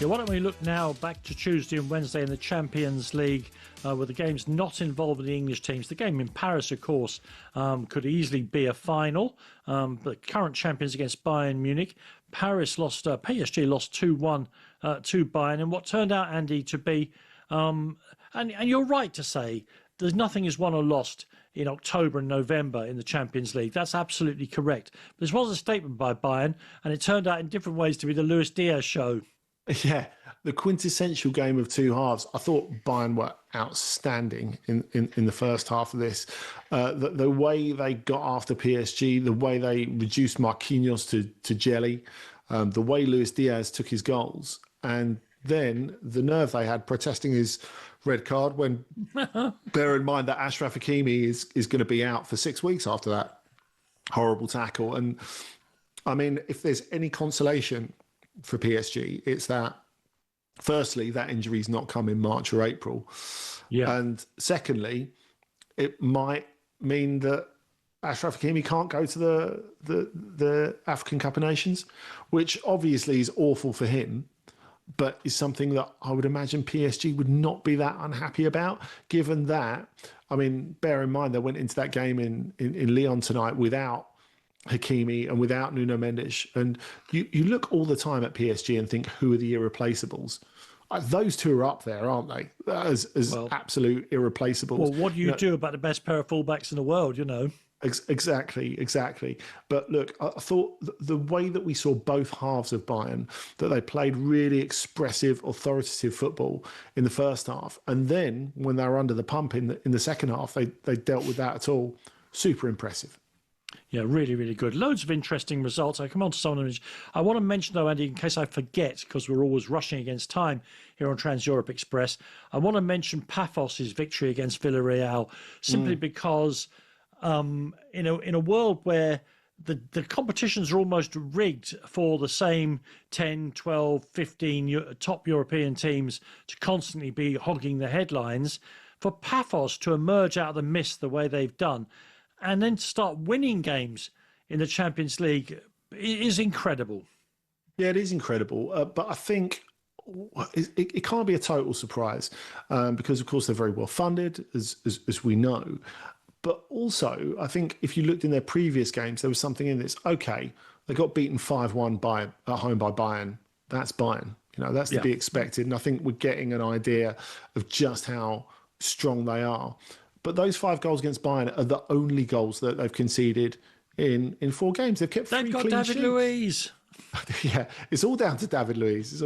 S2: Yeah, why don't we look now back to Tuesday and Wednesday in the Champions League with the games not involving the English teams. The game in Paris, of course, could easily be a final. The current champions against Bayern Munich. Paris lost, PSG lost 2-1 to Bayern in what turned out, Andy, to be, and you're right to say, there's nothing is won or lost in October and November in the Champions League. That's absolutely correct. This was a statement by Bayern, and it turned out in different ways to be the Luis Diaz show.
S4: Yeah, the quintessential game of two halves. I thought Bayern were outstanding in the first half of this. The way they got after PSG, the way they reduced Marquinhos to jelly, the way Luis Diaz took his goals, and then the nerve they had protesting his red card when, bear in mind that Achraf Hakimi is going to be out for 6 weeks after that horrible tackle. And I mean, if there's any consolation for PSG, it's that firstly, that injury's not come in March or April. Yeah. And secondly, it might mean that Achraf Hakimi can't go to the African Cup of Nations, which obviously is awful for him, but is something that I would imagine PSG would not be that unhappy about, given that, I mean, bear in mind they went into that game in Lyon tonight without Hakimi and without Nuno Mendes. And you look all the time at PSG and think, who are the irreplaceables? Those two are up there, aren't they? As absolute irreplaceables.
S2: Well, what do you do about the best pair of fullbacks in the world,
S4: Exactly. But look, I thought the way that we saw both halves of Bayern, that they played really expressive, authoritative football in the first half. And then when they were under the pump in the second half, they dealt with that at all. Super impressive.
S2: Yeah, really, really good. Loads of interesting results. I come on to some of them. I want to mention, though, Andy, in case I forget, because we're always rushing against time here on Trans-Europe Express, I want to mention Pafos's victory against Villarreal, simply because in a world where the competitions are almost rigged for the same 10, 12, 15 top European teams to constantly be hogging the headlines, for Pafos to emerge out of the mist the way they've done, and then to start winning games in the Champions League is incredible.
S4: Yeah, it is incredible. But I think it can't be a total surprise because, of course, they're very well funded, as we know. But also, I think if you looked in their previous games, there was something in this. Okay, they got beaten 5-1 at home by Bayern. That's Bayern. That's to be expected. And I think we're getting an idea of just how strong they are. But those 5 goals against Bayern are the only goals that they've conceded in 4 games. They've kept 3 clean sheets.
S2: David Luiz.
S4: Yeah, it's all down to David Luiz.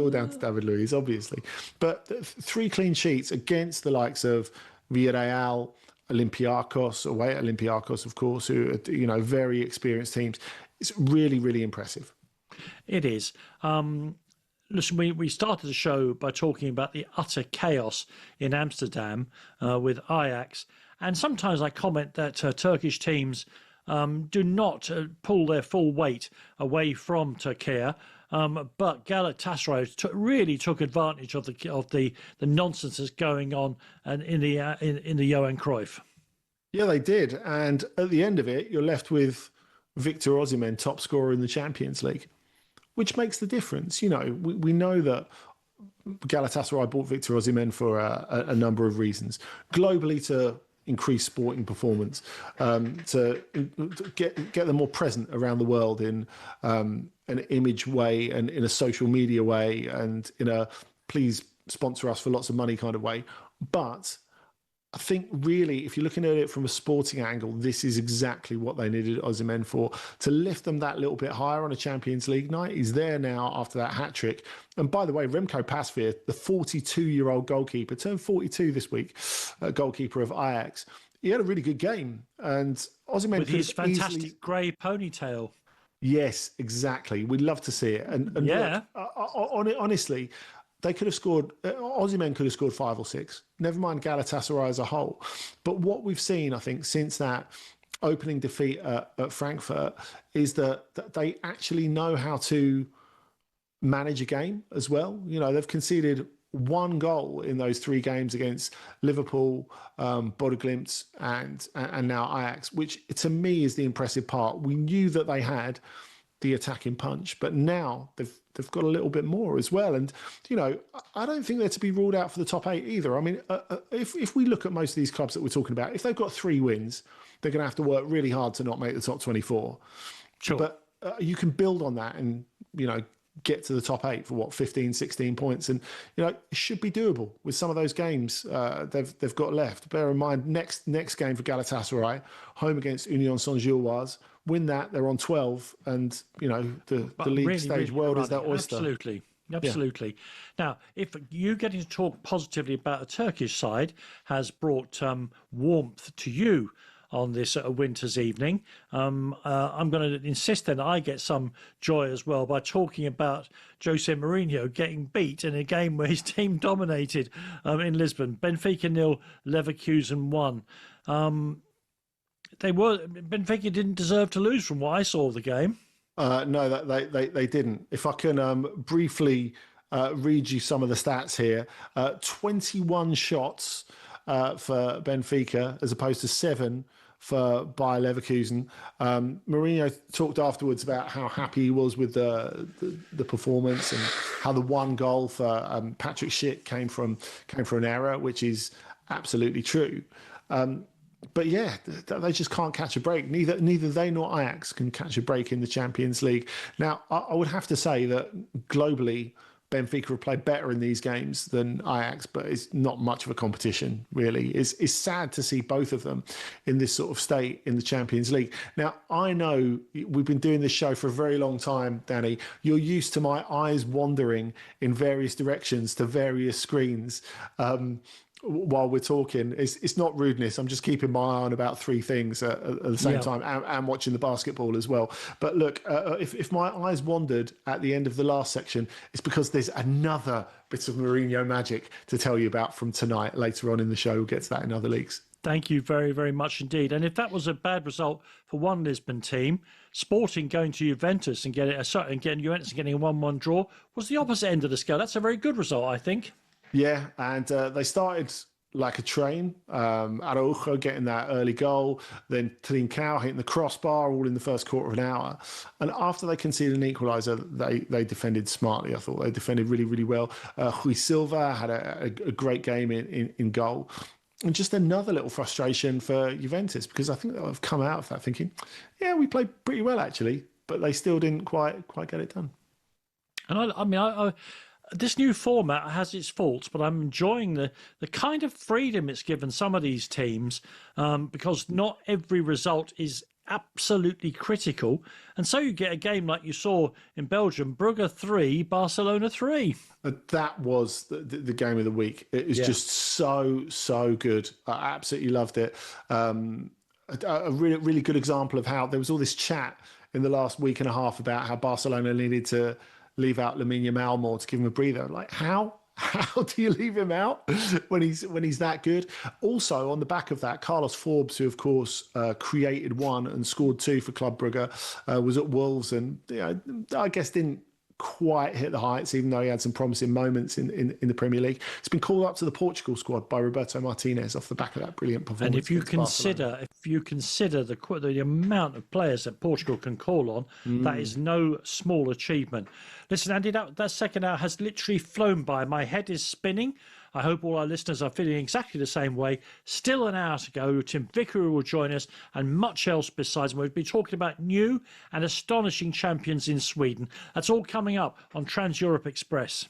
S4: Obviously. But 3 clean sheets against the likes of Villarreal, Olympiacos, away at Olympiacos, of course, who are, very experienced teams. It's really, really impressive.
S2: It is. Listen, we started the show by talking about the utter chaos in Amsterdam with Ajax. And sometimes I comment that Turkish teams do not pull their full weight away from Turkey. But Galatasaray really took advantage of the nonsense that's going on in the Johan Cruyff.
S4: Yeah, they did. And at the end of it, you're left with Victor Osimhen, top scorer in the Champions League, which makes the difference. We know that Galatasaray bought Victor Osimhen for a number of reasons. Globally, to increase sporting performance, to get them more present around the world in an image way and in a social media way and in a please sponsor us for lots of money kind of way. But I think really, if you're looking at it from a sporting angle, this is exactly what they needed Osimhen for, to lift them that little bit higher on a Champions League night. He's there now after that hat-trick. And by the way, Remco Pasveer, the 42-year-old goalkeeper, turned 42 this week, goalkeeper of Ajax. He had a really good game. And Osimhen
S2: with his fantastic grey ponytail.
S4: Yes, exactly. We'd love to see it. And
S2: yeah.
S4: Look, honestly, they could have scored, Osimhen could have scored 5 or 6, never mind Galatasaray as a whole. But what we've seen, I think, since that opening defeat at Frankfurt is that they actually know how to manage a game as well. They've conceded 1 goal in those 3 games against Liverpool, Bodeglimt and now Ajax, which to me is the impressive part. We knew that they had the attacking punch, but now they've got a little bit more as well. And I don't think they're to be ruled out for the top 8 either. I mean, if we look at most of these clubs that we're talking about, if they've got 3 wins, they're going to have to work really hard to not make the top 24.
S2: Sure.
S4: But you can build on that and get to the top 8 for 15, 16 points, and it should be doable with some of those games they've got left. Bear in mind, next game for Galatasaray, home against Union Saint-Gilloise. Win that, they're on 12, and the league stage world is their oyster.
S2: Absolutely. Now, if you getting to talk positively about a Turkish side has brought warmth to you on this winter's evening, I'm going to insist then I get some joy as well by talking about Jose Mourinho getting beat in a game where his team dominated in Lisbon. Benfica 0, Leverkusen 1. Benfica didn't deserve to lose from what I saw of the game.
S4: No, they didn't. If I can briefly read you some of the stats here, 21 shots for Benfica as opposed to 7 for Bayer Leverkusen. Mourinho talked afterwards about how happy he was with the performance and how the one goal for Patrick Schick came from an error, which is absolutely true. But yeah, they just can't catch a break. Neither they nor Ajax can catch a break in the Champions League. Now, I would have to say that globally, Benfica have played better in these games than Ajax, but it's not much of a competition, really. It's sad to see both of them in this sort of state in the Champions League. Now, I know we've been doing this show for a very long time, Danny. You're used to my eyes wandering in various directions to various screens while we're talking. It's not rudeness. I'm just keeping my eye on about 3 things at the same time and watching the basketball as well. But look, if my eyes wandered at the end of the last section, it's because there's another bit of Mourinho magic to tell you about from tonight. Later on in the show, we'll get to that in other leagues.
S2: Thank you very, very much indeed. And if that was a bad result for one Lisbon team, Sporting going to Juventus and getting a 1-1 draw was the opposite end of the scale. That's a very good result, I think.
S4: Yeah, and they started like a train. Araujo getting that early goal, then Trincao hitting the crossbar, all in the first quarter of an hour. And after they conceded an equaliser, they defended smartly. I thought they defended really, really well. Rui Silva had a great game in goal. And just another little frustration for Juventus, because I think they've come out of that thinking, yeah, we played pretty well actually, but they still didn't quite get it done.
S2: And I this new format has its faults, but I'm enjoying the kind of freedom it's given some of these teams, because not every result is absolutely critical. And so you get a game like you saw in Belgium, Brugge 3, Barcelona 3.
S4: That was the game of the week. It was just so good. I absolutely loved it. A really, really good example of how there was all this chat in the last week and a half about how Barcelona needed to leave out Lamine Yamal more to give him a breather. Like, how do you leave him out when he's that good? Also, on the back of that, Carlos Forbes, who of course created 1 and scored 2 for Club Brugge, was at Wolves, and I guess didn't quite hit the heights, even though he had some promising moments in the Premier League. He's been called up to the Portugal squad by Roberto Martinez off the back of that brilliant performance.
S2: And if you consider the amount of players that Portugal can call on, that is no small achievement. Listen, Andy, that second hour has literally flown by. My head is spinning. I hope all our listeners are feeling exactly the same way. Still an hour to go. Tim Vickery will join us and much else besides. We'll be talking about new and astonishing champions in Sweden. That's all coming up on Trans Europe Express.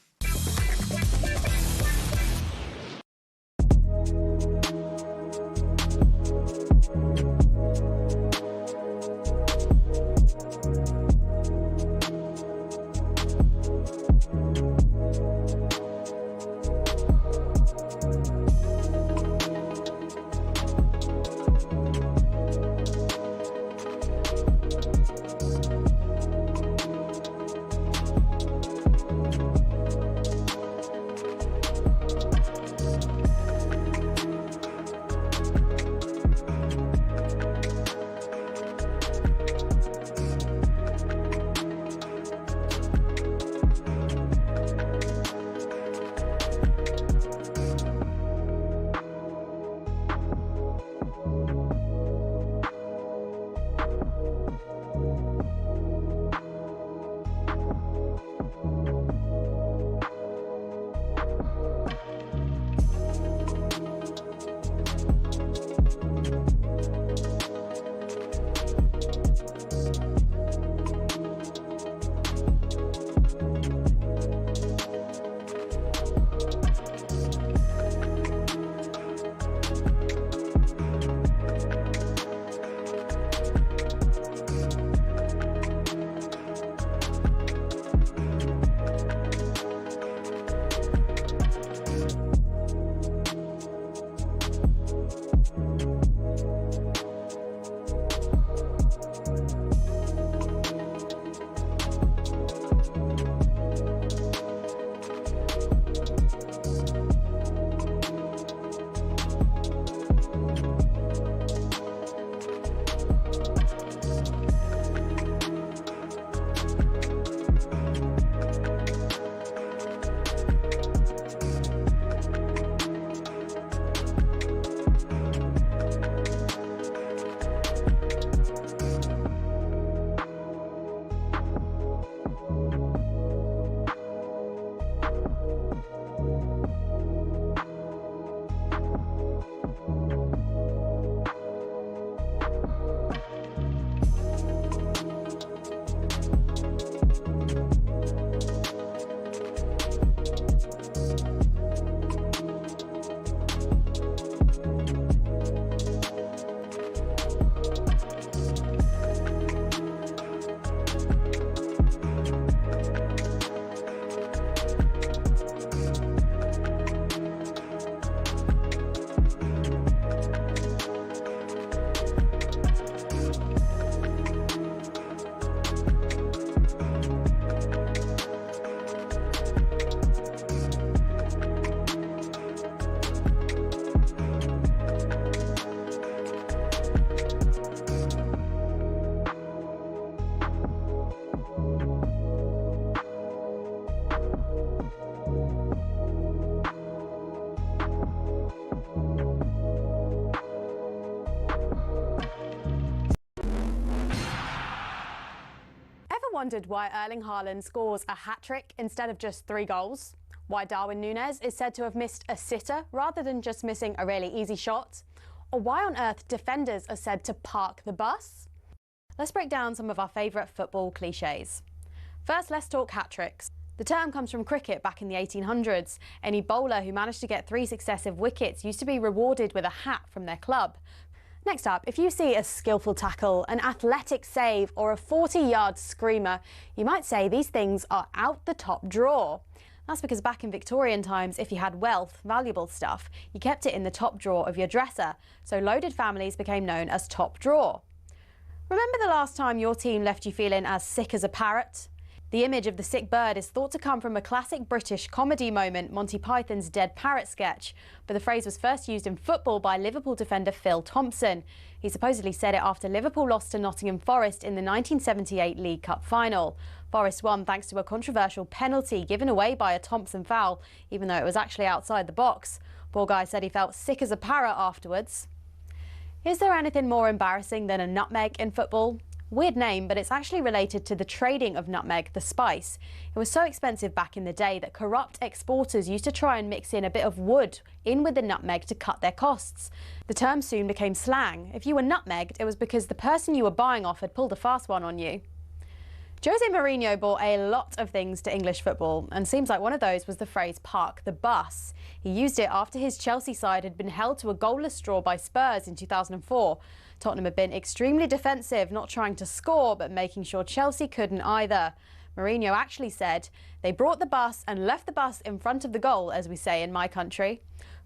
S10: wondered why Erling Haaland scores a hat-trick instead of just 3 goals? Why Darwin Núñez is said to have missed a sitter rather than just missing a really easy shot? Or why on earth defenders are said to park the bus? Let's break down some of our favourite football cliches. First, let's talk hat-tricks. The term comes from cricket back in the 1800s. Any bowler who managed to get 3 successive wickets used to be rewarded with a hat from their club. Next up, if you see a skillful tackle, an athletic save or a 40-yard screamer, you might say these things are out the top drawer. That's because back in Victorian times, if you had wealth, valuable stuff, you kept it in the top drawer of your dresser, so loaded families became known as top drawer. Remember the last time your team left you feeling as sick as a parrot? The image of the sick bird is thought to come from a classic British comedy moment, Monty Python's Dead Parrot sketch, but the phrase was first used in football by Liverpool defender Phil Thompson. He supposedly said it after Liverpool lost to Nottingham Forest in the 1978 League Cup final. Forest won thanks to a controversial penalty given away by a Thompson foul, even though it was actually outside the box. Poor guy said he felt sick as a parrot afterwards. Is there anything more embarrassing than a nutmeg in football? Weird name, but it's actually related to the trading of nutmeg, the spice. It was so expensive back in the day that corrupt exporters used to try and mix in a bit of wood in with the nutmeg to cut their costs. The term soon became slang. If you were nutmegged, it was because the person you were buying off had pulled a fast one on you. Jose Mourinho brought a lot of things to English football, and seems like one of those was the phrase "park the bus." He used it after his Chelsea side had been held to a goalless draw by Spurs in 2004. Tottenham had been extremely defensive, not trying to score, but making sure Chelsea couldn't either. Mourinho actually said, "They brought the bus and left the bus in front of the goal," as we say in my country.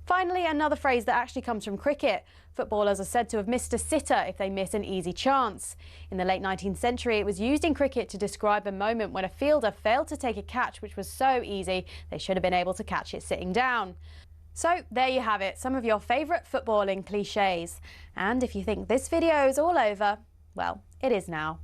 S10: Finally, another phrase that actually comes from cricket. Footballers are said to have missed a sitter if they miss an easy chance. In the late 19th century, it was used in cricket to describe a moment when a fielder failed to take a catch which was so easy they should have been able to catch it sitting down. So there you have it, some of your favourite footballing cliches. And if you think this video is all over, well, it is now.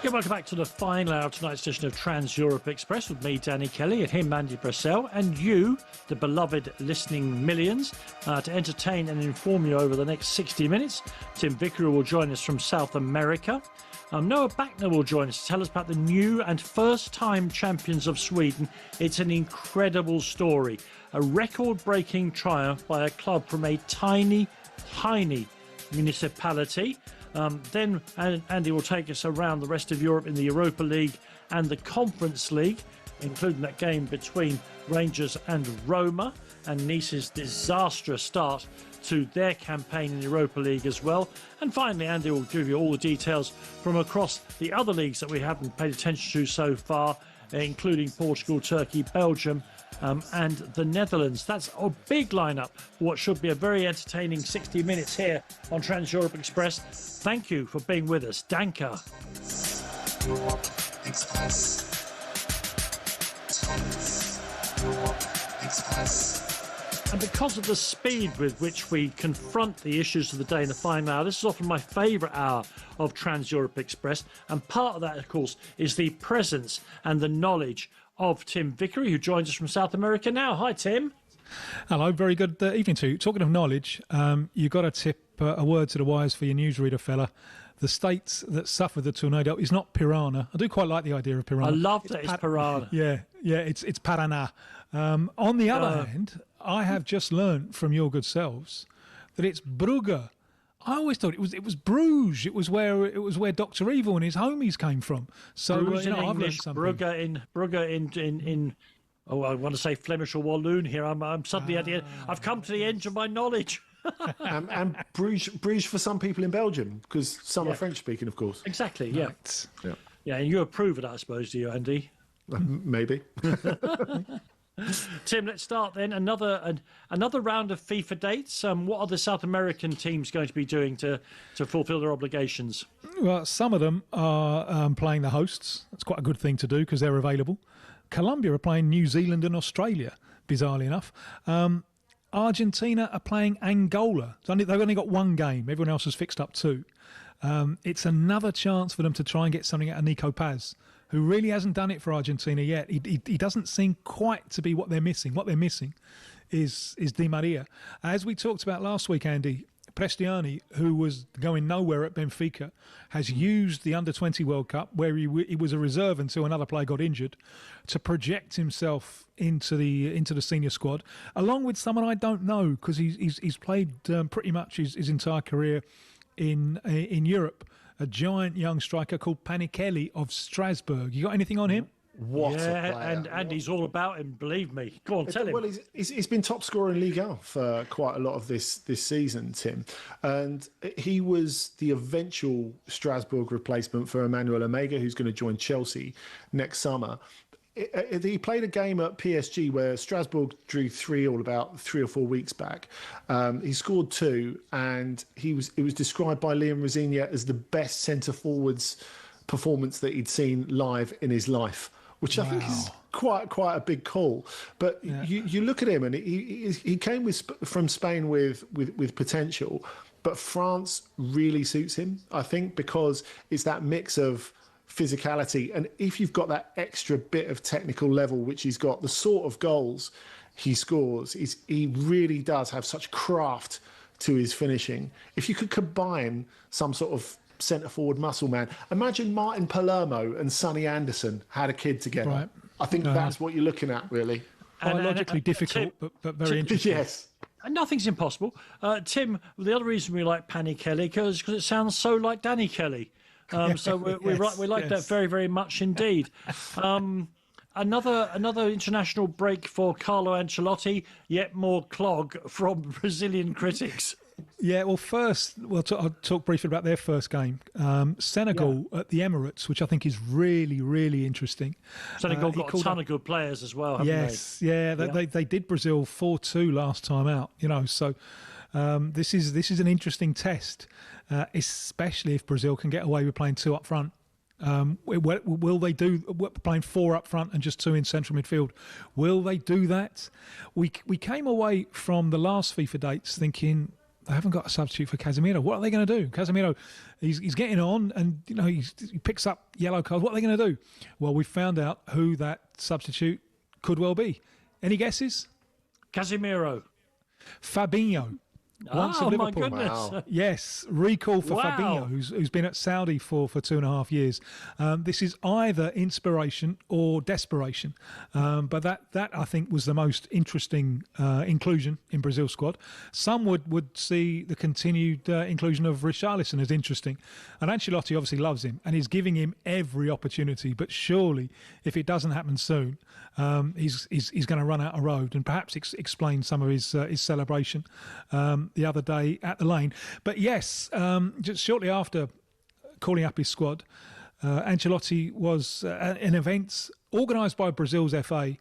S2: Yeah, welcome back to the final hour of tonight's edition of Trans-Europe Express with me, Danny Kelly, and him, Andy Bressel, and you, the beloved listening millions, to entertain and inform you over the next 60 minutes. Tim Vickery will join us from South America. Noah Bachner will join us to tell us about the new and first-time champions of Sweden. It's an incredible story. A record-breaking triumph by a club from a tiny municipality. Then Andy will take us around the rest of Europe in the Europa League and the Conference League, including that game between Rangers and Roma, and Nice's disastrous start to their campaign in the Europa League as well. And finally, Andy will give you all the details from across the other leagues that we haven't paid attention to so far, including Portugal, Turkey, Belgium, and the Netherlands. That's a big lineup for what should be a very entertaining 60 minutes here on Trans-Europe Express. Thank you for being with us. Danke. And because of the speed with which we confront the issues of the day in the final hour, this is often my favourite hour of Trans-Europe Express. And part of that, of course, is the presence and the knowledge of Tim Vickery, who joins us from South America now. Hi, Tim.
S13: Hello, very good evening to you. Talking of knowledge, you got to tip a word to the wise for your newsreader fella. The state that suffered the tornado is not Piranha. I do quite like the idea of Piranha.
S2: I love that it's Piranha.
S13: Yeah, it's Paraná. On the other hand, I have just learnt from your good selves that it's Brugge. I always thought it was Bruges. It was where Dr. Evil and his homies came from. So
S2: Bruges in
S13: I've learned
S2: English,
S13: something.
S2: Brugge in oh, I want to say Flemish or Walloon here. I'm suddenly at the end. I've come to the end of my knowledge.
S4: and Bruges for some people in Belgium, because some are French speaking, of course.
S2: Exactly, yeah.
S4: Right.
S2: Yeah, and you approve of that, I suppose, do you, Andy?
S4: Maybe.
S2: Tim, let's start then. Another round of FIFA dates. What are the South American teams going to be doing to fulfil their obligations?
S13: Well, some of them are playing the hosts. That's quite a good thing to do because they're available. Colombia are playing New Zealand and Australia, bizarrely enough. Argentina are playing Angola. They've only got one game. Everyone else has fixed up two. It's another chance for them to try and get something out of Nico Paz, who really hasn't done it for Argentina yet. He doesn't seem quite to be what they're missing. What they're missing is Di Maria. As we talked about last week, Andy, Prestiani, who was going nowhere at Benfica, has used the Under-20 World Cup, where he was a reserve until another player got injured, to project himself into the senior squad, along with someone I don't know, because he's played pretty much his entire career in Europe. A giant young striker called Panikeli of Strasbourg. You got anything on him?
S4: What a player.
S2: And he's all about him, believe me. Go on, tell him.
S4: Well, he's been top scorer in Liga for quite a lot of this season, Tim. And he was the eventual Strasbourg replacement for Emmanuel Omega, who's going to join Chelsea next summer. He played a game at PSG where Strasbourg drew 3-3 about 3 or 4 weeks back. He scored 2, and it was described by Liam Rosigne as the best centre-forwards performance that he'd seen live in his life, which I think is quite a big call. But you look at him, and he came from Spain with potential, but France really suits him, I think, because it's that mix of physicality, and if you've got that extra bit of technical level, which he's got, the sort of goals he scores, he really does have such craft to his finishing. If you could combine some sort of centre-forward muscle man, imagine Martin Palermo and Sonny Anderson had a kid together. Right. I think that's what you're looking at, really.
S13: Biologically difficult, but very interesting.
S4: Yes.
S2: Nothing's impossible. Tim, the other reason we like Panikeli because it sounds so like Danny Kelly. So we like that very, very much indeed. Another international break for Carlo Ancelotti, yet more clog from Brazilian critics.
S13: Yeah, well, first, I'll talk briefly about their first game. Senegal at the Emirates, which I think is really, really interesting.
S2: Senegal got a ton of good players as well, haven't they?
S13: They did Brazil 4-2 last time out, so this is an interesting test, especially if Brazil can get away with playing 2 up front. Will they do playing 4 up front and just 2 in central midfield? Will they do that? We came away from the last FIFA dates thinking they haven't got a substitute for Casemiro. What are they going to do? Casemiro, he's getting on, and he picks up yellow cards. What are they going to do? Well, we found out who that substitute could well be. Any guesses?
S2: Casemiro.
S13: Fabinho. Once at Liverpool.
S2: My goodness.
S13: Wow. Yes, recall for Fabinho, who's been at Saudi for 2.5 years. This is either inspiration or desperation. But that I think was the most interesting inclusion in Brazil's squad. Some would see the continued inclusion of Richarlison as interesting. And Ancelotti obviously loves him and is giving him every opportunity. But surely, if it doesn't happen soon, he's going to run out of road, and perhaps explain some of his celebration the other day at the Lane. But yes, just shortly after calling up his squad, Ancelotti was an event organised by Brazil's FA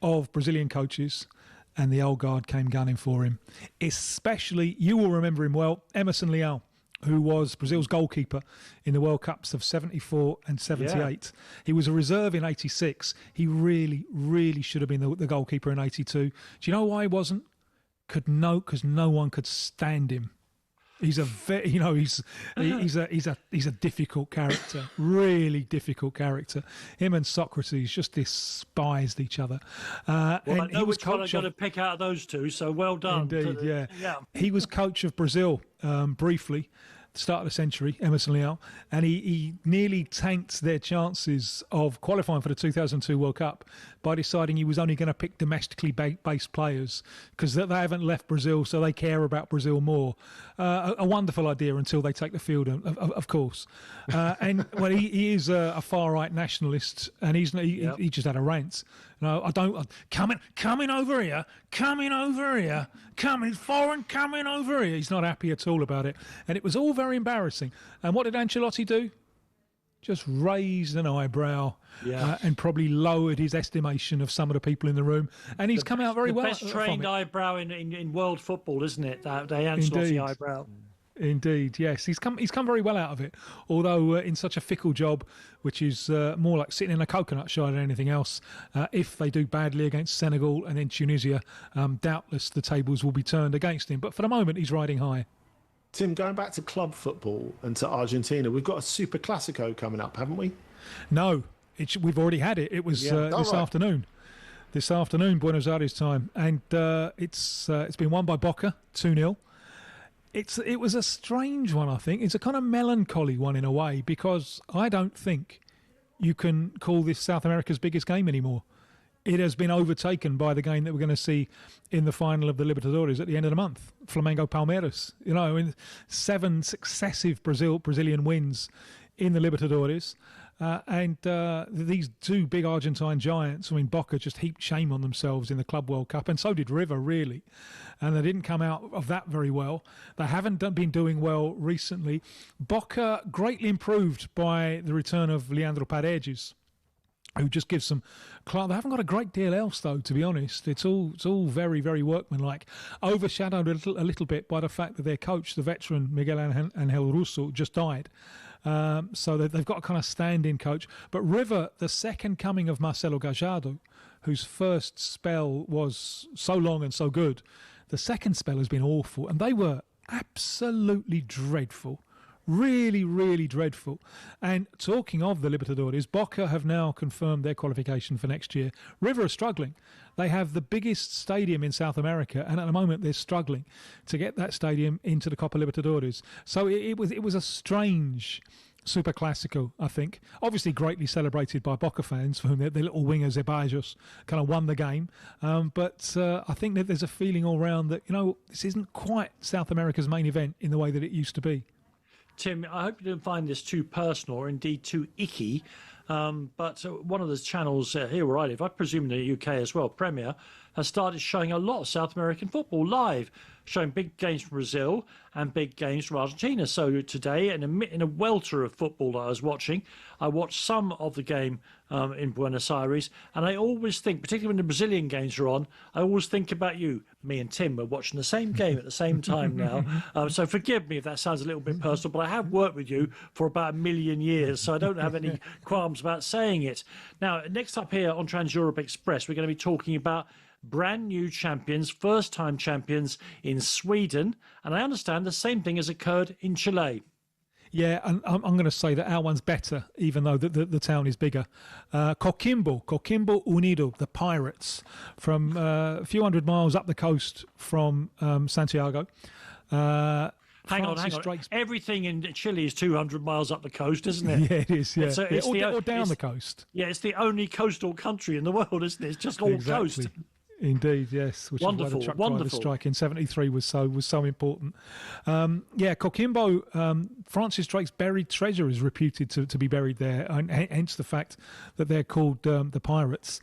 S13: of Brazilian coaches, and the old guard came gunning for him. Especially, you will remember him well, Emerson Leão, who was Brazil's goalkeeper in the World Cups of 74 and 78. Yeah. He was a reserve in 86. He really, really should have been the goalkeeper in 82. Do you know why he wasn't? Because no one could stand him. He's he's a difficult character, really difficult character. Him and Socrates just despised each other.
S2: Well,
S13: and
S2: I know which one I've got to pick out of those two. So well done.
S13: Indeed, yeah. He was coach of Brazil briefly. Start of the century, Emerson Leal, and he nearly tanked their chances of qualifying for the 2002 World Cup by deciding he was only going to pick domestically based players because they haven't left Brazil, so they care about Brazil more. A wonderful idea until they take the field, of course. And well, he is a far right nationalist, and he just had a rant. No, I don't. Coming over here, coming foreign, coming over here. He's not happy at all about it, and it was all very embarrassing. And what did Ancelotti do? Just raised an eyebrow and probably lowered his estimation of some of the people in the room. And he's come out very well.
S2: The best trained eyebrow in world football, isn't it? The Ancelotti eyebrow.
S13: Indeed, yes. He's come very well out of it, although in such a fickle job, which is more like sitting in a coconut shell than anything else. If they do badly against Senegal and then Tunisia, doubtless the tables will be turned against him. But for the moment, he's riding high.
S4: Tim, going back to club football and to Argentina, we've got a Super Classico coming up, haven't we?
S13: No, we've already had it. It was this afternoon. This afternoon, Buenos Aires time. And it's been won by Boca, 2-0. It was a strange one, I think. It's a kind of melancholy one in a way, because I don't think you can call this South America's biggest game anymore. It has been overtaken by the game that we're going to see in the final of the Libertadores at the end of the month, Flamengo-Palmeiras. You know, in 7 successive Brazilian wins in the Libertadores. And these two big Argentine giants, I mean, Boca just heaped shame on themselves in the Club World Cup, and so did River, really. And they didn't come out of that very well. They haven't been doing well recently. Boca greatly improved by the return of Leandro Paredes, who just gives some class. They haven't got a great deal else, though, to be honest. It's all very, very workmanlike. Overshadowed a little bit by the fact that their coach, the veteran Miguel Angel Russo, just died. So they've got a kind of stand-in coach. But River, the second coming of Marcelo Gallardo, whose first spell was so long and so good, the second spell has been awful. And they were absolutely dreadful. Really, really dreadful. And talking of the Libertadores, Boca have now confirmed their qualification for next year. River are struggling. They have the biggest stadium in South America, and at the moment they're struggling to get that stadium into the Copa Libertadores. So it was a strange Super Classico, I think. Obviously greatly celebrated by Boca fans, for whom their little winger Zeballos kind of won the game. But I think that there's a feeling all round that, this isn't quite South America's main event in the way that it used to be.
S2: Tim, I hope you don't find this too personal or indeed too icky, but one of the channels here where I live, I presume in the UK as well, Premier, has started showing a lot of South American football live, showing big games from Brazil and big games from Argentina. So today, in a welter of football that I was watching, I watched some of the game in Buenos Aires, and I always think, particularly when the Brazilian games are on, I always think about you. Me and Tim are watching the same game at the same time now. So forgive me if that sounds a little bit personal, but I have worked with you for about 1 million years, so I don't have any qualms about saying it. Now, next up here on Trans Europe Express, we're going to be talking about brand new champions, first-time champions in Sweden, and I understand the same thing has occurred in Chile.
S13: Yeah, and I'm going to say that our one's better, even though the town is bigger. Coquimbo Unido, the Pirates, from a few hundred miles up the coast from Santiago.
S2: Hang on. Everything in Chile is 200 miles up the coast, isn't it?
S13: Yeah, it is, yeah. Or down the coast.
S2: Yeah, it's the only coastal country in the world, isn't it? It's just all coast.
S13: Indeed, yes. Which
S2: wonderful,
S13: is why the truck driver strike in '73 was so important. Coquimbo, Francis Drake's buried treasure is reputed to be buried there, and hence the fact that they're called the Pirates.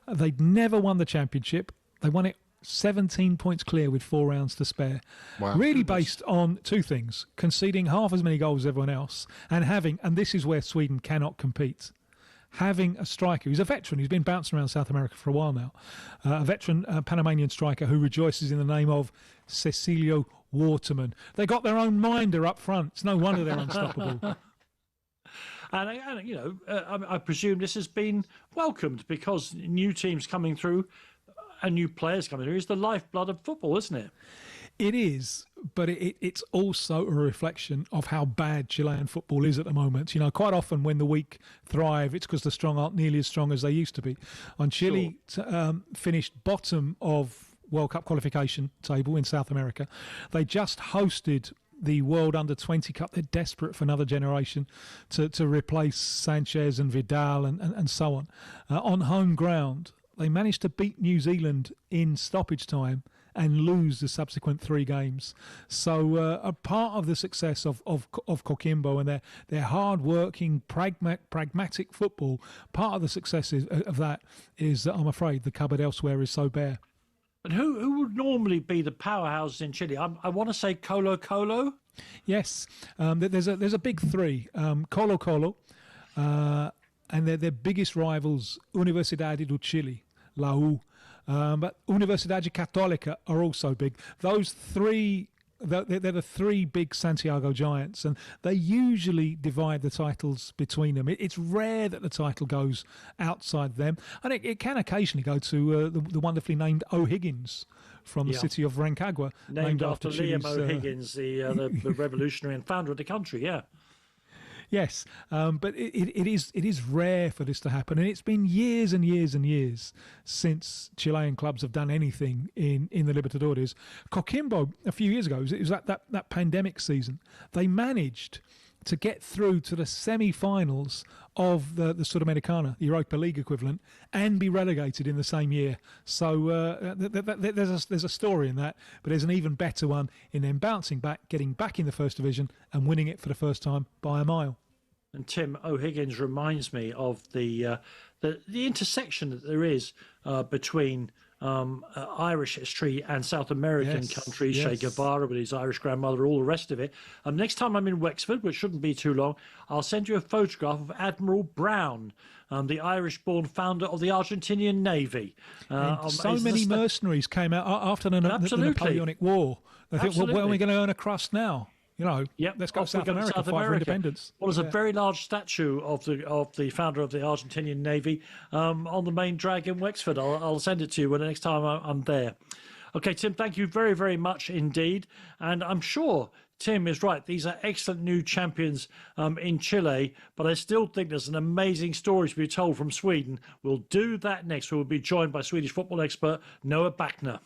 S13: They'd never won the championship. They won it 17 points clear with 4 rounds to spare.
S4: Wow.
S13: Really based on two things: conceding half as many goals as everyone else, and this is where Sweden cannot compete, having a striker who's a veteran, who's been bouncing around South America for a while now, a veteran Panamanian striker who rejoices in the name of Cecilio Waterman. They got their own minder up front. It's no wonder they're unstoppable.
S2: And I presume this has been welcomed, because new teams coming through and new players coming through is the lifeblood of football, isn't it?
S13: It is, but it's also a reflection of how bad Chilean football is at the moment. Quite often when the weak thrive, it's because the strong aren't nearly as strong as they used to be. Chile finished bottom of World Cup qualification table in South America. They just hosted the World Under-20 Cup. They're desperate for another generation to replace Sanchez and Vidal and so on. On home ground, they managed to beat New Zealand in stoppage time and lose the subsequent 3 games. So a part of the success of Coquimbo and their hard-working, pragmatic football, part of the success of that is that I'm afraid the cupboard elsewhere is so bare.
S2: But who would normally be the powerhouses in Chile? I want to say Colo-Colo?
S13: Yes. There's a big 3. Colo-Colo, and their biggest rivals, Universidad de Chile, La U. But Universidad Católica are also big. Those 3, they're the 3 big Santiago giants, and they usually divide the titles between them. It's rare that the title goes outside them, and it can occasionally go to the wonderfully named O'Higgins from the city of Rancagua,
S2: named after Liam O'Higgins, the revolutionary and founder of the country. Yeah.
S13: Yes, but it is rare for this to happen, and it's been years and years and years since Chilean clubs have done anything in the Libertadores. Coquimbo, a few years ago, it was that pandemic season, they managed to get through to the semi-finals of the Sudamericana, the Europa League equivalent, and be relegated in the same year. So there's a story in that, but there's an even better one in them bouncing back, getting back in the first division and winning it for the first time by a mile.
S2: And Tim, O'Higgins reminds me of the intersection that there is between Irish history and South American countries, Che Guevara with his Irish grandmother, all the rest of it. Next time I'm in Wexford, which shouldn't be too long, I'll send you a photograph of Admiral Brown, the Irish-born founder of the Argentinian Navy.
S13: So many mercenaries came out after the Napoleonic War. They think, well, where are we going to earn a crust now? Let's go to South America, fight for independence.
S2: Well, there's a very large statue of the founder of the Argentinian Navy on the main drag in Wexford. I'll send it to you when the next time I'm there. Okay, Tim, thank you very, very much indeed. And I'm sure Tim is right. These are excellent new champions in Chile, but I still think there's an amazing story to be told from Sweden. We'll do that next. We'll be joined by Swedish football expert Noah Bachner.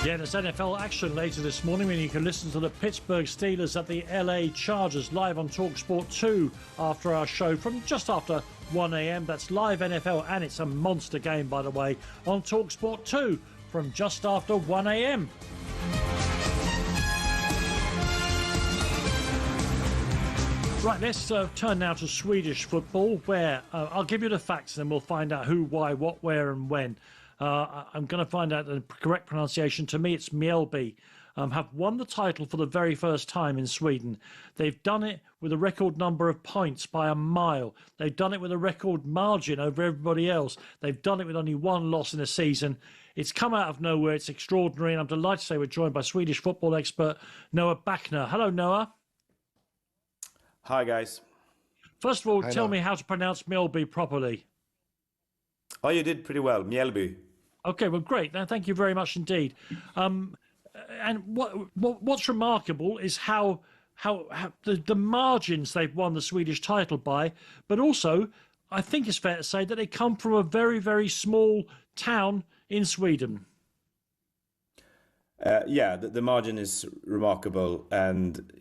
S2: Yeah, there's NFL action later this morning when you can listen to the Pittsburgh Steelers at the LA Chargers live on talkSPORT 2 after our show from just after 1 a.m. That's live NFL, and it's a monster game, by the way, on talkSPORT 2 from just after 1 a.m. Right, let's turn now to Swedish football, where I'll give you the facts and then we'll find out who, why, what, where and when. I'm going to find out the correct pronunciation. To me, it's Mjällby. Have won the title for the very first time in Sweden. They've done it with a record number of points by a mile. They've done it with a record margin over everybody else. They've done it with only one loss in a season. It's come out of nowhere. It's extraordinary. And I'm delighted to say we're joined by Swedish football expert Noah Bachner. Hello, Noah.
S14: Hi, guys.
S2: First of all, tell me how to pronounce Mjällby properly.
S14: Oh, you did pretty well. Mjällby.
S2: Okay, well, great. Now, thank you very much indeed. And what's remarkable is how the margins they've won the Swedish title by, but also I think it's fair to say that they come from a very, very small town in Sweden.
S14: Yeah, the margin is remarkable, and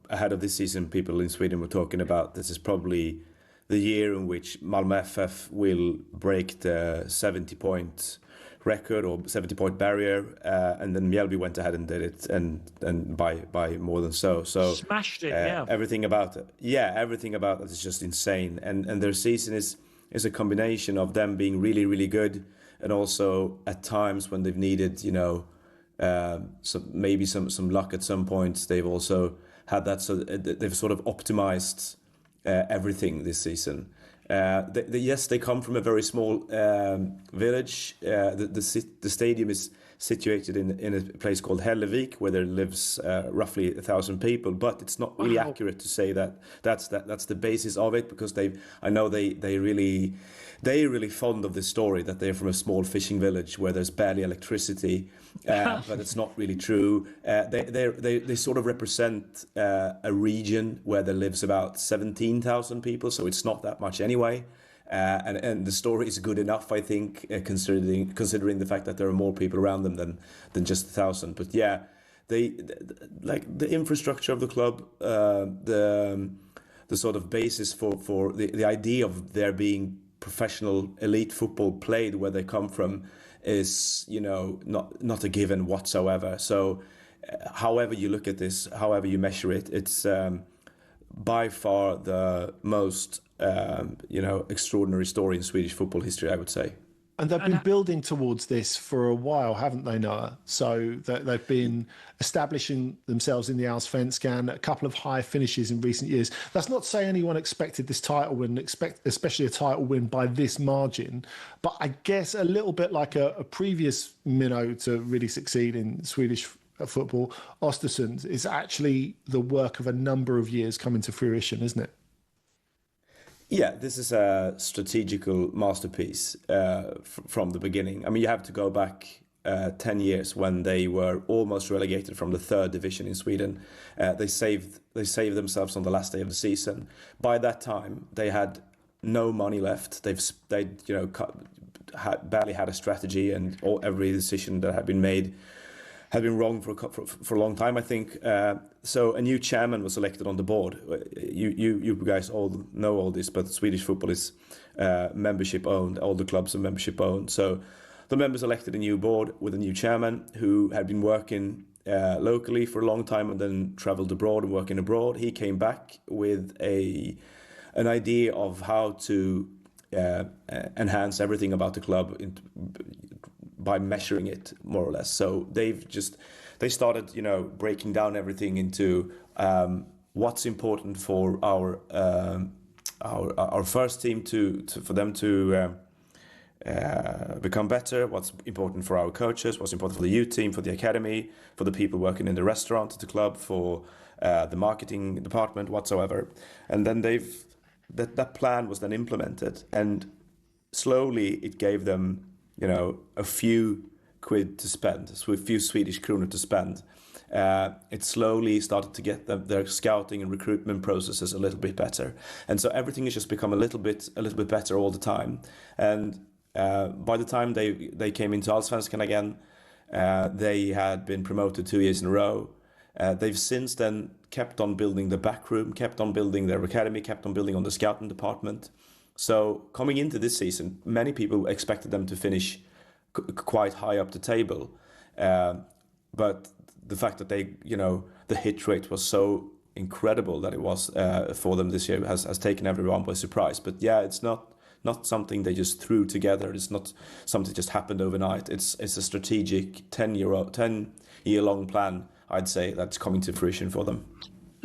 S14: ahead of this season, people in Sweden were talking about this is probably the year in which Malmö FF will break the 70-point record or 70-point barrier, and then Mjällby went ahead and did it, and by more than so. So
S2: smashed it. Yeah.
S14: Everything about it. Yeah, everything about it is just insane, and their season is a combination of them being really, really good, and also at times when they've needed, maybe some luck at some points. They've also had that, so they've sort of optimized everything this season. Yes, they come from a very small village. The stadium is situated in a place called Hällevik, where there lives roughly 1,000 people. But it's not really accurate to say that's the basis of it, because I know they're really fond of this story that they're from a small fishing village where there's barely electricity, but it's not really true. They sort of represent a region where there lives about 17,000 people, so it's not that much anyway. And the story is good enough, I think, considering the fact that there are more people around them than just 1,000. But yeah, like the infrastructure of the club, the sort of basis for the idea of there being professional elite football played where they come from is not a given whatsoever. So however you look at this, however you measure it, it's by far the most extraordinary story in Swedish football history, I would say.
S4: And they've been building towards this for a while, haven't they, Noah? So they've been establishing themselves in the Allsvenskan, a couple of high finishes in recent years. That's not to say anyone expected this title win, especially a title win by this margin. But I guess a little bit like a previous minnow to really succeed in Swedish football, Östersund, is actually the work of a number of years coming to fruition, isn't it?
S14: Yeah, this is a strategical masterpiece from the beginning. I mean, you have to go back 10 years when they were almost relegated from the third division in Sweden. They saved themselves on the last day of the season. By that time, they had no money left. They barely had a strategy, and every decision that had been made had been wrong for a long time, I think. So a new chairman was elected on the board. You guys all know all this, but Swedish football is membership owned. All the clubs are membership owned. So the members elected a new board with a new chairman who had been working locally for a long time and then travelled abroad and working abroad. He came back with an idea of how to enhance everything about the club by measuring it, more or less. So they started, breaking down everything into what's important for our first team for them to become better, what's important for our coaches, what's important for the youth team, for the academy, for the people working in the restaurant at the club, for the marketing department, whatsoever. And then that plan was then implemented, and slowly it gave them a few quid to spend, so a few Swedish kronor to spend. It slowly started to get their scouting and recruitment processes a little bit better, and so everything has just become a little bit better all the time. And by the time they came into Allsvenskan again, They had been promoted 2 years in a row. They've since then kept on building the back room, kept on building their academy, kept on building on the scouting department. So coming into this season, many people expected them to finish quite high up the table. But the fact that they, the hit rate was so incredible that it was for them this year has taken everyone by surprise. But yeah, it's not something they just threw together. It's not something that just happened overnight. It's a strategic 10-year-long plan, I'd say, that's coming to fruition for them.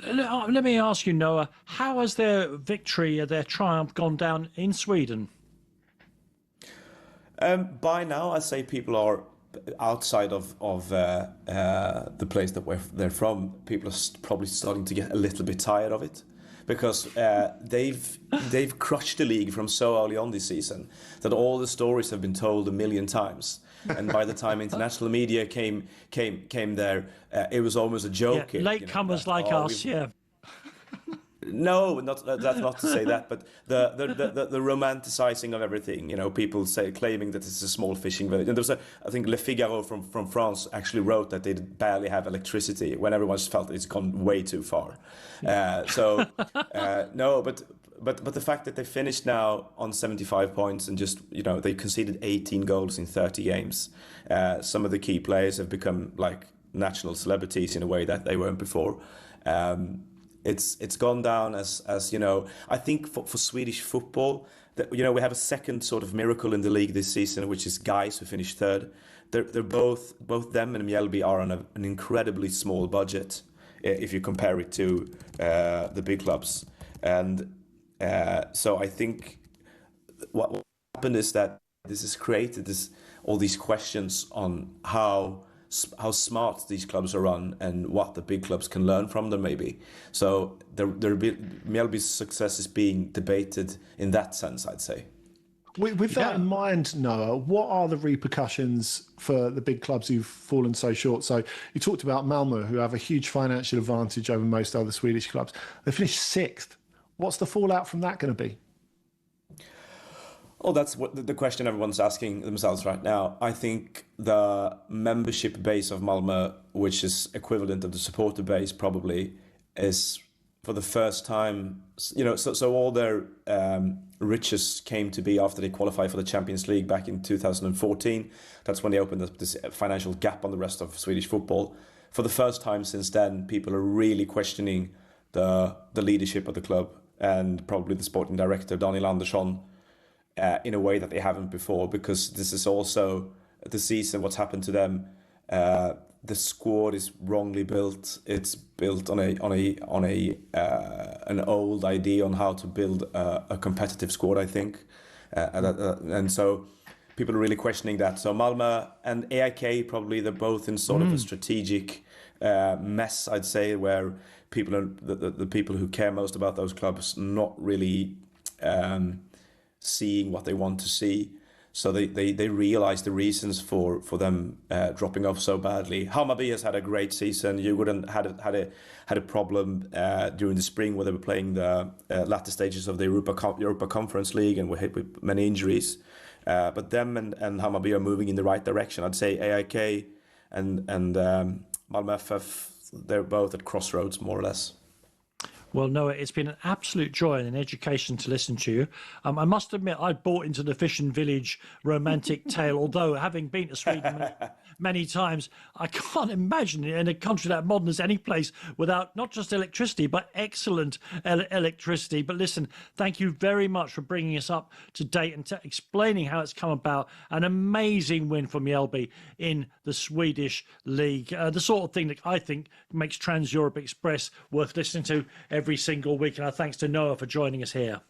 S2: Let me ask you, Noah, how has their victory, their triumph gone down in Sweden?
S14: By now, I'd say people are outside of the place that they're from. People are probably starting to get a little bit tired of it, because they've crushed the league from so early on this season that all the stories have been told a million times. And by the time international media came there, it was almost a joke.
S2: Yeah, latecomers like us, yeah.
S14: No, that's not to say that, but the romanticizing of everything. People claiming that it's a small fishing village. And I think Le Figaro from France actually wrote that they barely have electricity when everyone felt it's gone way too far. No, but the fact that they finished now on 75 points and just they conceded 18 goals in 30 games. Some of the key players have become like national celebrities in a way that they weren't before. It's gone down as I think for Swedish football that we have a second sort of miracle in the league this season, which is Gais, who finished third. They're both them and Mjällby are on an incredibly small budget if you compare it to the big clubs. And so I think what happened is that this has created all these questions on how smart these clubs are run and what the big clubs can learn from them, maybe. So Mjällby's success is being debated in that sense, I'd say.
S4: With that in mind, Noah, what are the repercussions for the big clubs who've fallen so short? So you talked about Malmö, who have a huge financial advantage over most other Swedish clubs. They finished 6th. What's the fallout from that going to be?
S14: Oh, that's the question everyone's asking themselves right now. I think the membership base of Malmö, which is equivalent of the supporter base probably, is for the first time, so all their riches came to be after they qualified for the Champions League back in 2014. That's when they opened up this financial gap on the rest of Swedish football. For the first time since then, people are really questioning the leadership of the club and probably the sporting director, Daniel Andersson, in a way that they haven't before, because this is also the season. What's happened to them? The squad is wrongly built. It's built on an old idea on how to build a competitive squad, I think, and so people are really questioning that. So Malmö and AIK probably, they're both in sort of a strategic mess, I'd say, where people are the people who care most about those clubs not really seeing what they want to see. So they realize the reasons for them dropping off so badly. Hammarby has had a great season. Djurgården had a problem during the spring where they were playing the latter stages of the Europa Conference League and were hit with many injuries. But them and Hammarby are moving in the right direction. I'd say AIK and Malmö FF, they're both at crossroads, more or less.
S2: Well, Noah, it's been an absolute joy and an education to listen to you. I must admit, I bought into the fishing village romantic tale, although having been to Sweden many times, I can't imagine in a country that modern as any place without not just electricity, but excellent electricity. But listen, thank you very much for bringing us up to date and explaining how it's come about. An amazing win for Mjällby in the Swedish League. The sort of thing that I think makes Trans Europe Express worth listening to every single week. And our thanks to Noah for joining us here.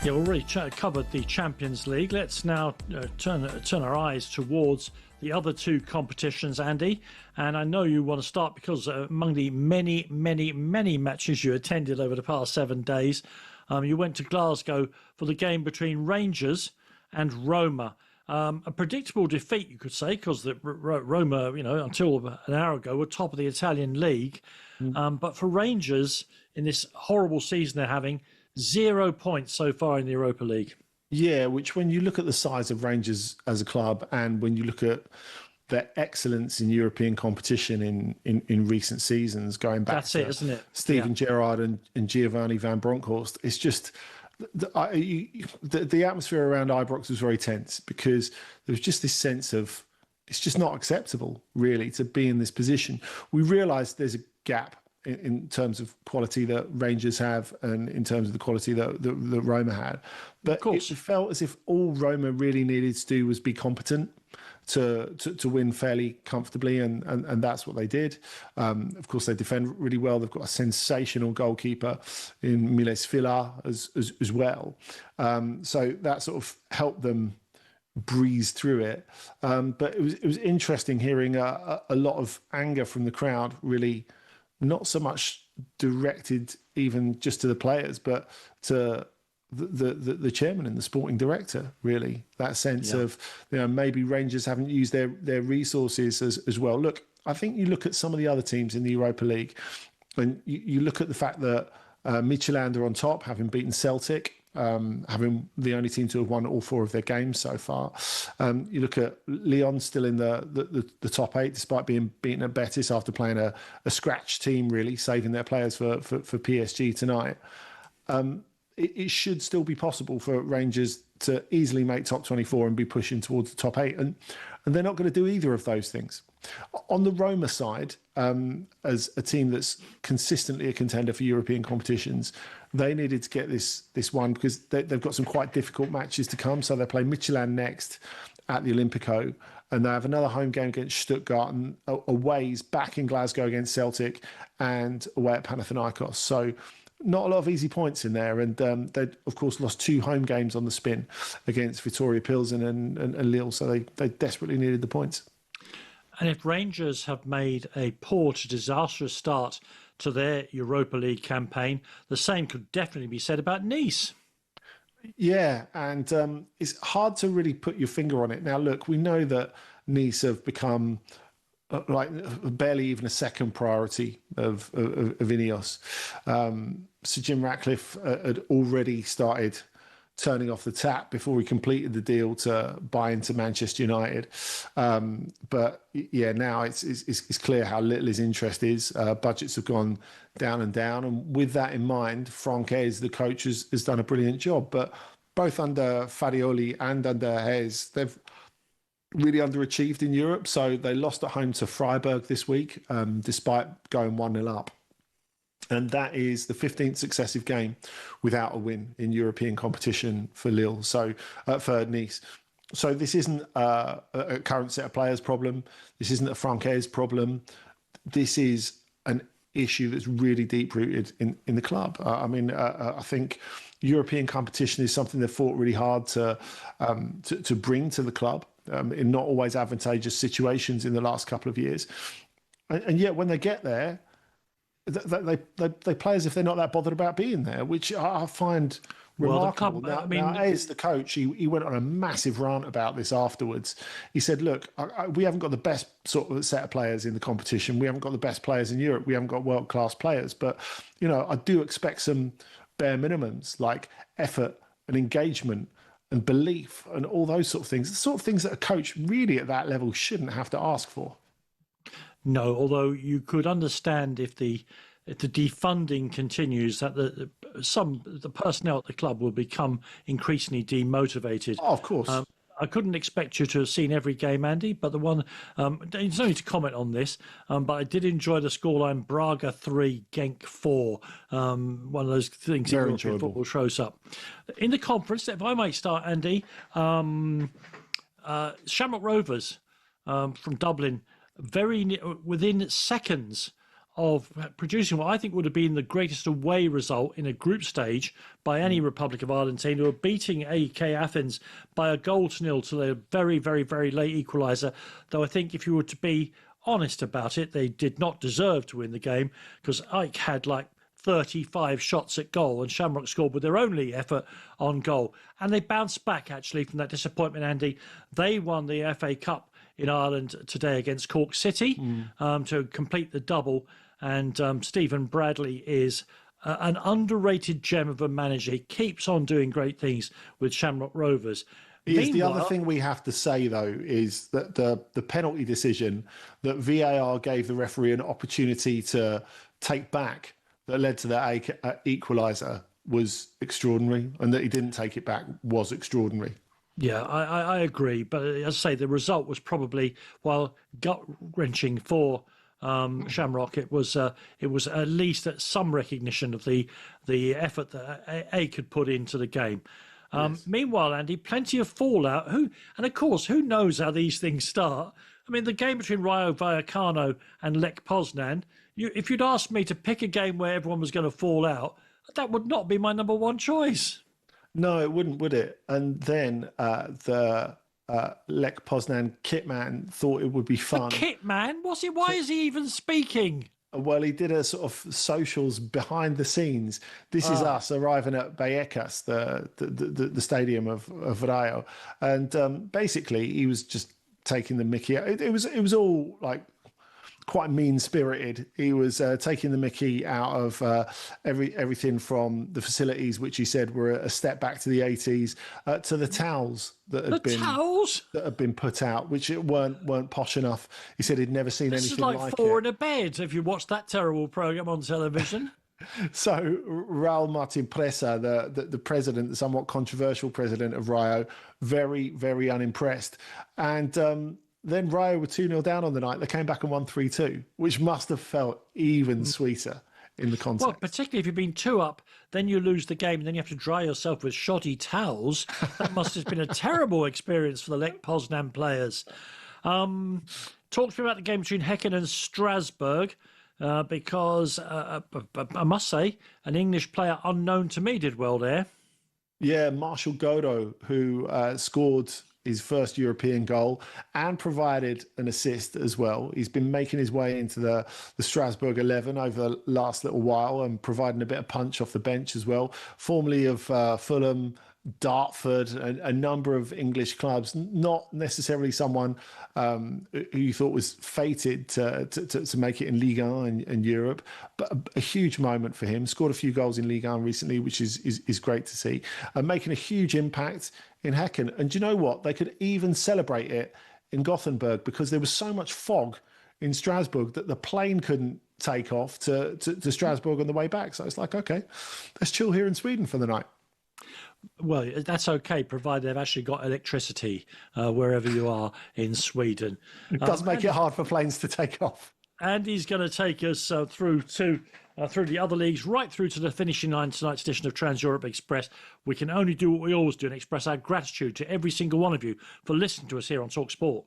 S2: Yeah, we already covered the Champions League. Let's now turn our eyes towards the other two competitions, Andy. And I know you want to start because among the many, many, many matches you attended over the past 7 days, you went to Glasgow for the game between Rangers and Roma. A predictable defeat, you could say, because Roma, until an hour ago, were top of the Italian league. But for Rangers, in this horrible season they're having, 0 points so far in the Europa League.
S4: Yeah, which when you look at the size of Rangers as a club and when you look at their excellence in European competition in recent seasons, going back
S2: That's
S4: to
S2: it, isn't it?
S4: Steven Gerrard and Giovanni van Bronckhorst, it's just the atmosphere around Ibrox was very tense because there was just this sense of it's just not acceptable, really, to be in this position. We realised there's a gap in terms of quality that Rangers have and in terms of the quality that Roma had. But it felt as if all Roma really needed to do was be competent to win fairly comfortably, and that's what they did. Of course, they defend really well. They've got a sensational goalkeeper in Miles Villa as well. So that sort of helped them breeze through it. But it was interesting hearing a lot of anger from the crowd, really not so much directed even just to the players, but to the chairman and the sporting director, really. That sense of, maybe Rangers haven't used their resources as well. Look, I think you look at some of the other teams in the Europa League and you look at the fact that Midtjylland are on top, having beaten Celtic, having the only team to have won all 4 of their games so far. You look at Lyon still in the top 8, despite being beaten at Betis after playing a scratch team, really, saving their players for PSG tonight. It should still be possible for Rangers to easily make top 24 and be pushing towards the top 8. And they're not going to do either of those things. On the Roma side, as a team that's consistently a contender for European competitions, they needed to get this one because they've got some quite difficult matches to come. So they play Midtjylland next at the Olympico, and they have another home game against Stuttgart, and aways back in Glasgow against Celtic, and away at Panathinaikos. So not a lot of easy points in there. And they, of course, lost 2 home games on the spin against Vitória Pilsen and Lille. So they desperately needed the points.
S2: And if Rangers have made a poor to disastrous start to their Europa League campaign, the same could definitely be said about Nice.
S4: Yeah, and it's hard to really put your finger on it. Now, look, we know that Nice have become like barely even a second priority of Ineos. Sir Jim Ratcliffe had already started turning off the tap before he completed the deal to buy into Manchester United. But yeah, now it's clear how little his interest is. Budgets have gone down and down. And with that in mind, Francaise, the coach, has done a brilliant job. But both under Farioli and under Hayes, they've really underachieved in Europe. So they lost at home to Freiburg this week, despite going 1-0 up. And that is the 15th successive game without a win in European competition for Lille. So for Nice. So this isn't a current set of players problem. This isn't a Francaise problem. This is an issue that's really deep rooted in the club. I think European competition is something they've fought really hard to bring to the club in not always advantageous situations in the last couple of years. And yet when they get there, they play as if they're not that bothered about being there, which I find remarkable. Now, as the coach, he went on a massive rant about this afterwards. He said, look, we haven't got the best sort of set of players in the competition. We haven't got the best players in Europe. We haven't got world-class players. But, I do expect some bare minimums like effort and engagement and belief and all those sort of things. The sort of things that a coach really at that level shouldn't have to ask for.
S2: No, although you could understand if the defunding continues, that the personnel at the club will become increasingly demotivated.
S4: Oh, of course.
S2: I couldn't expect you to have seen every game, Andy, but the one, there's no need to comment on this, but I did enjoy the scoreline, Braga 3, Genk 4. One of those things that European football shows up. In the conference, if I might start, Andy, Shamrock Rovers from Dublin, within seconds of producing what I think would have been the greatest away result in a group stage by any Republic of Ireland team, who were beating AEK Athens by 1-0 to their very, very, very late equaliser. Though I think if you were to be honest about it, they did not deserve to win the game, because AEK had like 35 shots at goal and Shamrock scored with their only effort on goal. And they bounced back, actually, from that disappointment, Andy. They won the FA Cup in Ireland today against Cork City to complete the double. And Stephen Bradley is an underrated gem of a manager. He keeps on doing great things with Shamrock Rovers.
S4: The other thing we have to say, though, is that the penalty decision that VAR gave the referee an opportunity to take back that led to that equaliser was extraordinary, and that he didn't take it back was extraordinary.
S2: Yeah, I agree. But as I say, the result was probably, while gut-wrenching for Shamrock, it was at least some recognition of the effort that AEK could put into the game. Yes. Meanwhile, Andy, plenty of fallout. Who knows how these things start? I mean, the game between Rayo Vallecano and Lech Poznan, if you'd asked me to pick a game where everyone was going to fall out, that would not be my number one choice.
S4: No, it wouldn't, would it? And then the Lech Poznan kitman thought it would be fun.
S2: The kitman? Why is he even speaking?
S4: Well, he did a sort of socials behind the scenes. This is us arriving at Vallecas, the stadium of Rayo, and basically he was just taking the mickey. It was all like quite mean-spirited. He was taking the mickey out of everything from the facilities, which he said were a step back to the 80s, to the towels that had been put out, which weren't posh enough. He said he'd never seen anything like it.
S2: This is like Four in a Bed, if you watched that terrible programme on television.
S4: So Raul Martin Presa, the president, the somewhat controversial president of Rayo, very, very unimpressed. And then Rayo were 2-0 down on the night. They came back and won 3-2, which must have felt even sweeter in the context.
S2: Well, particularly if you've been 2 up, then you lose the game, and then you have to dry yourself with shoddy towels. That must have been a terrible experience for the Lech Poznan players. Talk to me about the game between Häcken and Strasbourg, because I must say, an English player unknown to me did well there.
S4: Yeah, Marshall Godo, who scored his first European goal and provided an assist as well. He's been making his way into the Strasbourg 11 over the last little while and providing a bit of punch off the bench as well. Formerly of Fulham, Dartford, a number of English clubs, not necessarily someone who you thought was fated to make it in Liga and Europe, but a huge moment for him. Scored a few goals in Liga recently, which is great to see. Making a huge impact in Häcken. And do you know what? They could even celebrate it in Gothenburg because there was so much fog in Strasbourg that the plane couldn't take off to Strasbourg on the way back. So it's like, okay, let's chill here in Sweden for the night.
S2: Well, that's okay, provided they've actually got electricity wherever you are in Sweden.
S4: It does make it hard for planes to take off.
S2: Andy's going to take us through the other leagues, right through to the finishing line tonight's edition of Trans-Europe Express. We can only do what we always do and express our gratitude to every single one of you for listening to us here on talkSPORT.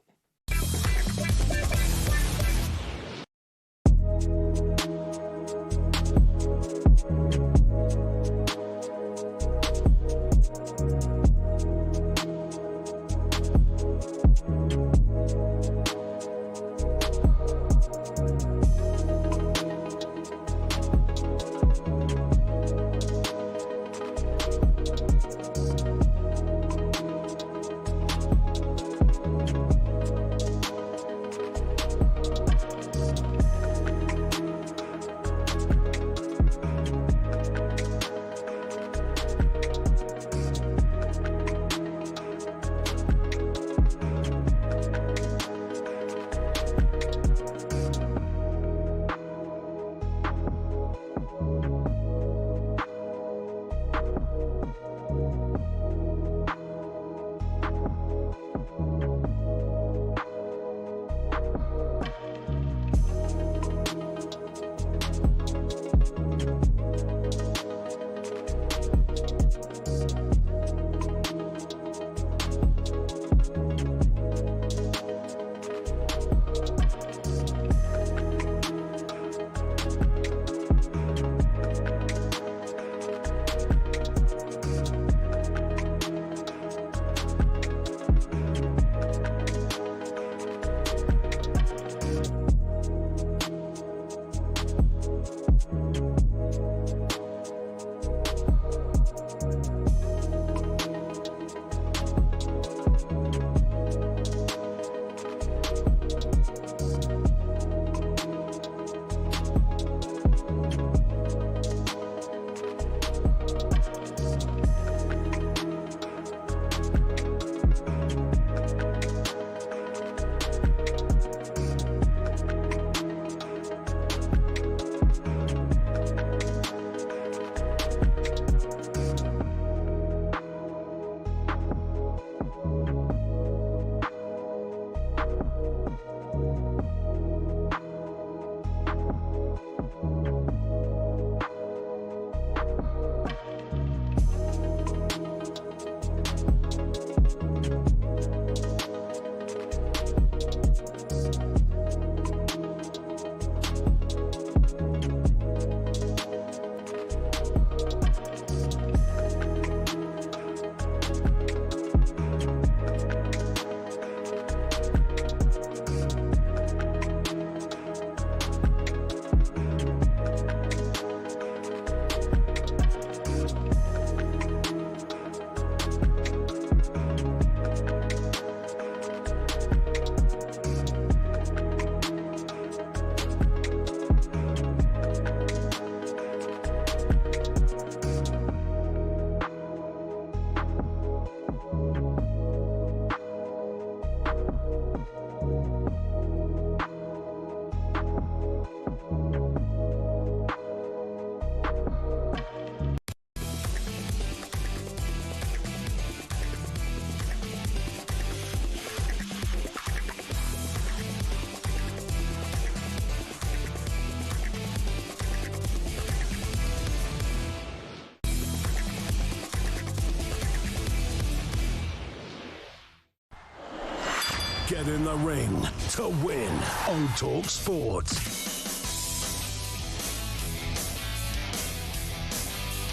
S12: Get in the ring to win on talkSPORT.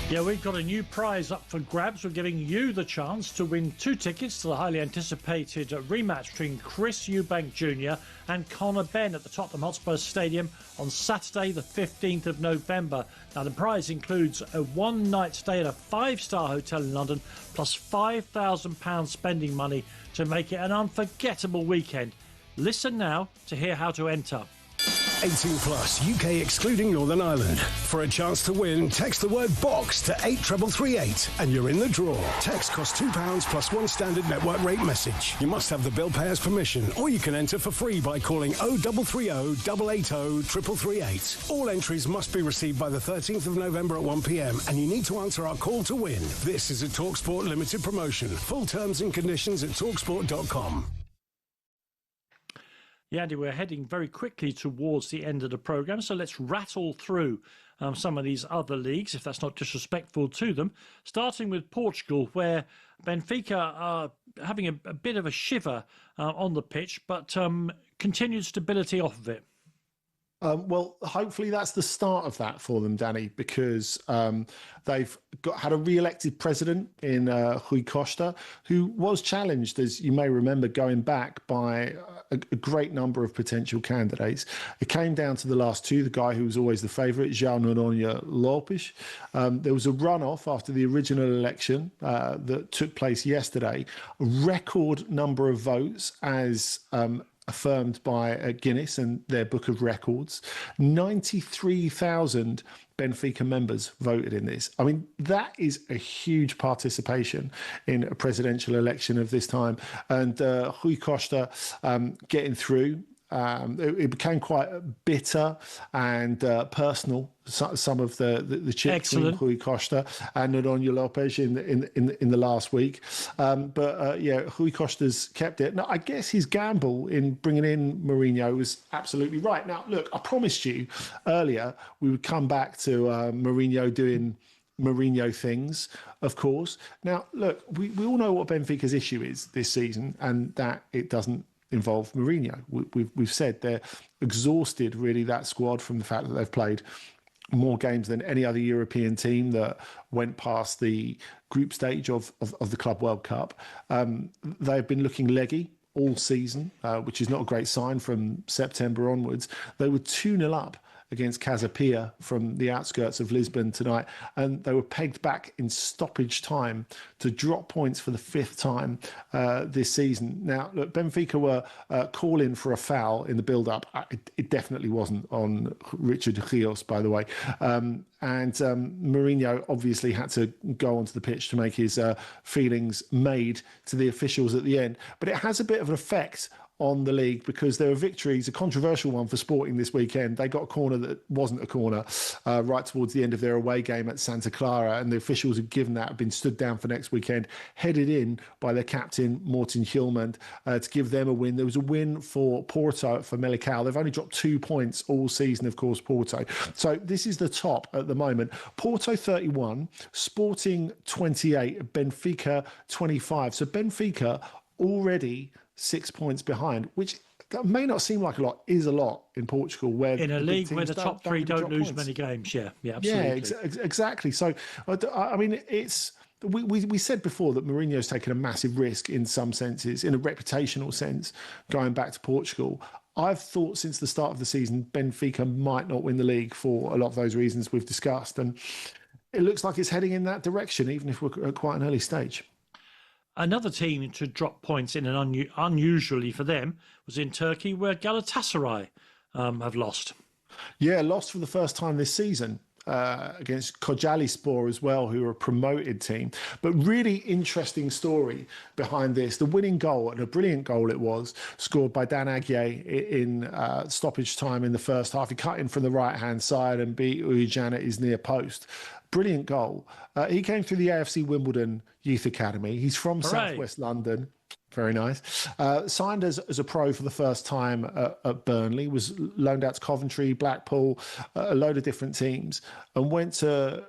S2: Yeah, we've got a new prize up for grabs. We're giving you the chance to win 2 tickets to the highly anticipated rematch between Chris Eubank Jr. and Conor Benn at the Tottenham Hotspur Stadium on Saturday the 15th of November. Now, the prize includes a one-night stay at a 5-star hotel in London, plus £5,000 spending money to make it an unforgettable weekend. Listen now to hear how to enter.
S12: 18 plus, UK excluding Northern Ireland. For a chance to win, text the word BOX to 83338 and you're in the draw. Text costs £2 plus 1 standard network rate message. You must have the bill payer's permission, or you can enter for free by calling 0330 880 3338. All entries must be received by the 13th of November at 1 p.m. and you need to answer our call to win. This is a talkSPORT limited promotion. Full terms and conditions at talksport.com.
S2: Yeah, Andy, we're heading very quickly towards the end of the programme, so let's rattle through some of these other leagues, if that's not disrespectful to them, starting with Portugal, where Benfica are having a bit of a shiver on the pitch, but continued stability off of it.
S4: Well, hopefully that's the start of that for them, Danny, because they've had a re-elected president in Rui Costa, who was challenged, as you may remember, going back by a great number of potential candidates. It came down to the last 2, the guy who was always the favourite, João Noronha Lopes. There was a runoff after the original election that took place yesterday. A record number of votes as affirmed by Guinness and their book of records. 93,000 Benfica members voted in this. I mean, that is a huge participation in a presidential election of this time. And Rui Costa getting through. It became quite bitter and personal. Some of the chips between Rui Costa and Noronha Lopes in the last week, but Rui Costa's kept it. Now, I guess his gamble in bringing in Mourinho was absolutely right. Now, look, I promised you earlier we would come back to Mourinho doing Mourinho things, of course. Now, look, we all know what Benfica's issue is this season, and that it doesn't involve Mourinho. We've said they're exhausted, really, that squad, from the fact that they've played more games than any other European team that went past the group stage of the Club World Cup. They've been looking leggy all season, which is not a great sign from September onwards. They were 2-0 up against Casa Pia from the outskirts of Lisbon tonight, and they were pegged back in stoppage time to drop points for the 5th time this season. Now, look, Benfica were calling for a foul in the build-up. It definitely wasn't on Richard Rios, by the way. And Mourinho obviously had to go onto the pitch to make his feelings made to the officials at the end. But it has a bit of an effect on the league, because there were victories, a controversial one for Sporting this weekend. They got a corner that wasn't a corner right towards the end of their away game at Santa Clara, and the officials had given that, have been stood down for next weekend, headed in by their captain, Morten Hjulmand, to give them a win. There was a win for Porto, for Melicao. They've only dropped 2 points all season, of course, Porto. So this is the top at the moment. Porto 31, Sporting 28, Benfica 25. So Benfica already 6 points behind, which may not seem like a lot, is a lot in Portugal, where
S2: in a league where the top 3 don't lose many games. Yeah, absolutely.
S4: Yeah, exactly. So, I mean, it's we said before that Mourinho's taken a massive risk in some senses, in a reputational sense, going back to Portugal. I've thought since the start of the season, Benfica might not win the league for a lot of those reasons we've discussed, and it looks like it's heading in that direction, even if we're at quite an early stage.
S2: Another team to drop points in an unusually for them was in Turkey, where Galatasaray have lost.
S4: Yeah, lost for the first time this season against Kocaelispor as well, who are a promoted team. But really interesting story behind this. The winning goal, and a brilliant goal it was, scored by Dan Agyei in stoppage time in the first half. He cut in from the right-hand side and beat Ujan at his near post. Brilliant goal. He came through the AFC Wimbledon Youth Academy. He's from Southwest London. Very nice. Signed as a pro for the first time at Burnley, was loaned out to Coventry, Blackpool, a load of different teams, and went to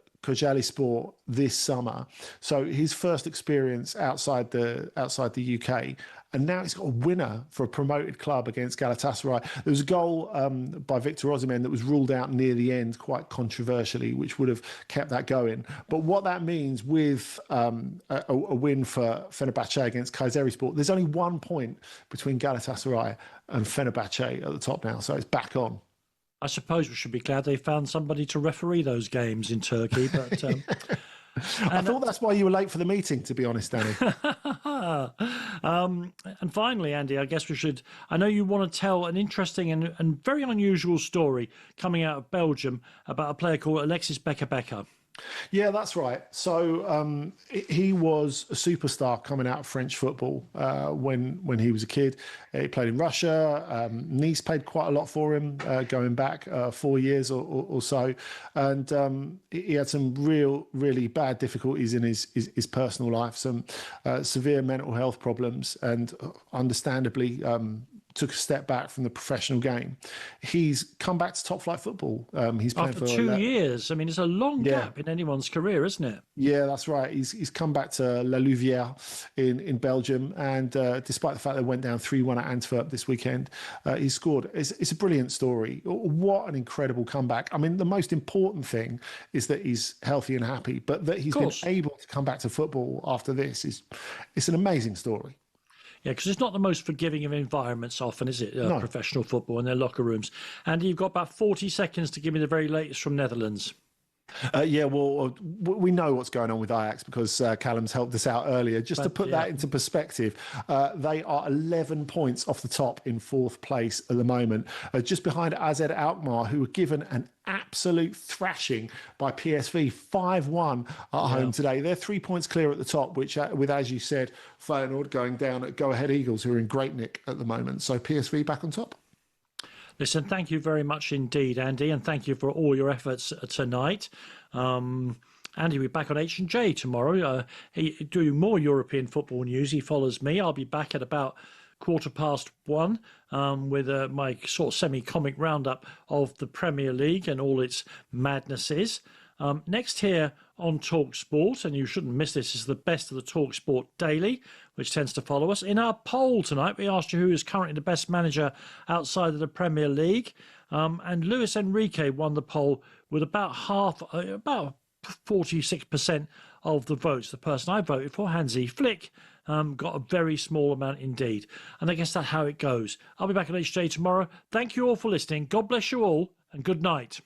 S4: Sport this summer. So his first experience outside the UK, and now he's got a winner for a promoted club against Galatasaray. There was a goal by Victor Osimhen that was ruled out near the end, quite controversially, which would have kept that going. But what that means with a win for Fenerbahce against Kayserispor, there's only 1 point between Galatasaray and Fenerbahce at the top now, so it's back on.
S2: I suppose we should be glad they found somebody to referee those games in Turkey. But
S4: I thought that's why you were late for the meeting, to be honest, Danny.
S2: And finally, Andy, I guess we should... I know you want to tell an interesting and very unusual story coming out of Belgium about a player called Alexis Becker.
S4: Yeah, that's right. So he was a superstar coming out of French football when he was a kid. He played in Russia. Nice played quite a lot for him going back 4 years or so. And he had some really bad difficulties in his personal life, some severe mental health problems, and understandably took a step back from the professional game. He's come back to top flight football. He's playing
S2: after 2 years. I mean, it's a long gap in anyone's career, isn't it?
S4: Yeah, that's right. He's come back to La Louvière in Belgium, and despite the fact they went down 3-1 at Antwerp this weekend, he scored. It's a brilliant story. What an incredible comeback. I mean, the most important thing is that he's healthy and happy, but that he's been able to come back to football after this it's an amazing story.
S2: Yeah, because it's not the most forgiving of environments often, is it? No. Professional football and their locker rooms. And you've got about 40 seconds to give me the very latest from Netherlands.
S4: Yeah, well, we know what's going on with Ajax because Callum's helped us out earlier. Just to put that into perspective, they are 11 points off the top in fourth place at the moment, just behind AZ Alkmaar, who were given an absolute thrashing by PSV 5-1 at home today. They're 3 points clear at the top, which with, as you said, Feyenoord going down at Go Ahead Eagles, who are in great nick at the moment. So PSV back on top.
S2: Listen, thank you very much indeed, Andy, and thank you for all your efforts tonight. Andy will be back on H&J tomorrow. Doing more European football news. He follows me. I'll be back at about 1:15 with my sort of semi-comic roundup of the Premier League and all its madnesses. Next here on talkSPORT, and you shouldn't miss this, is the best of the talkSPORT Daily, which tends to follow us. In our poll tonight, we asked you who is currently the best manager outside of the Premier League, and Luis Enrique won the poll with about 46% of the votes. The person I voted for, Hansi Flick, got a very small amount indeed. And I guess that's how it goes. I'll be back on HJ tomorrow. Thank you all for listening. God bless you all, and good night.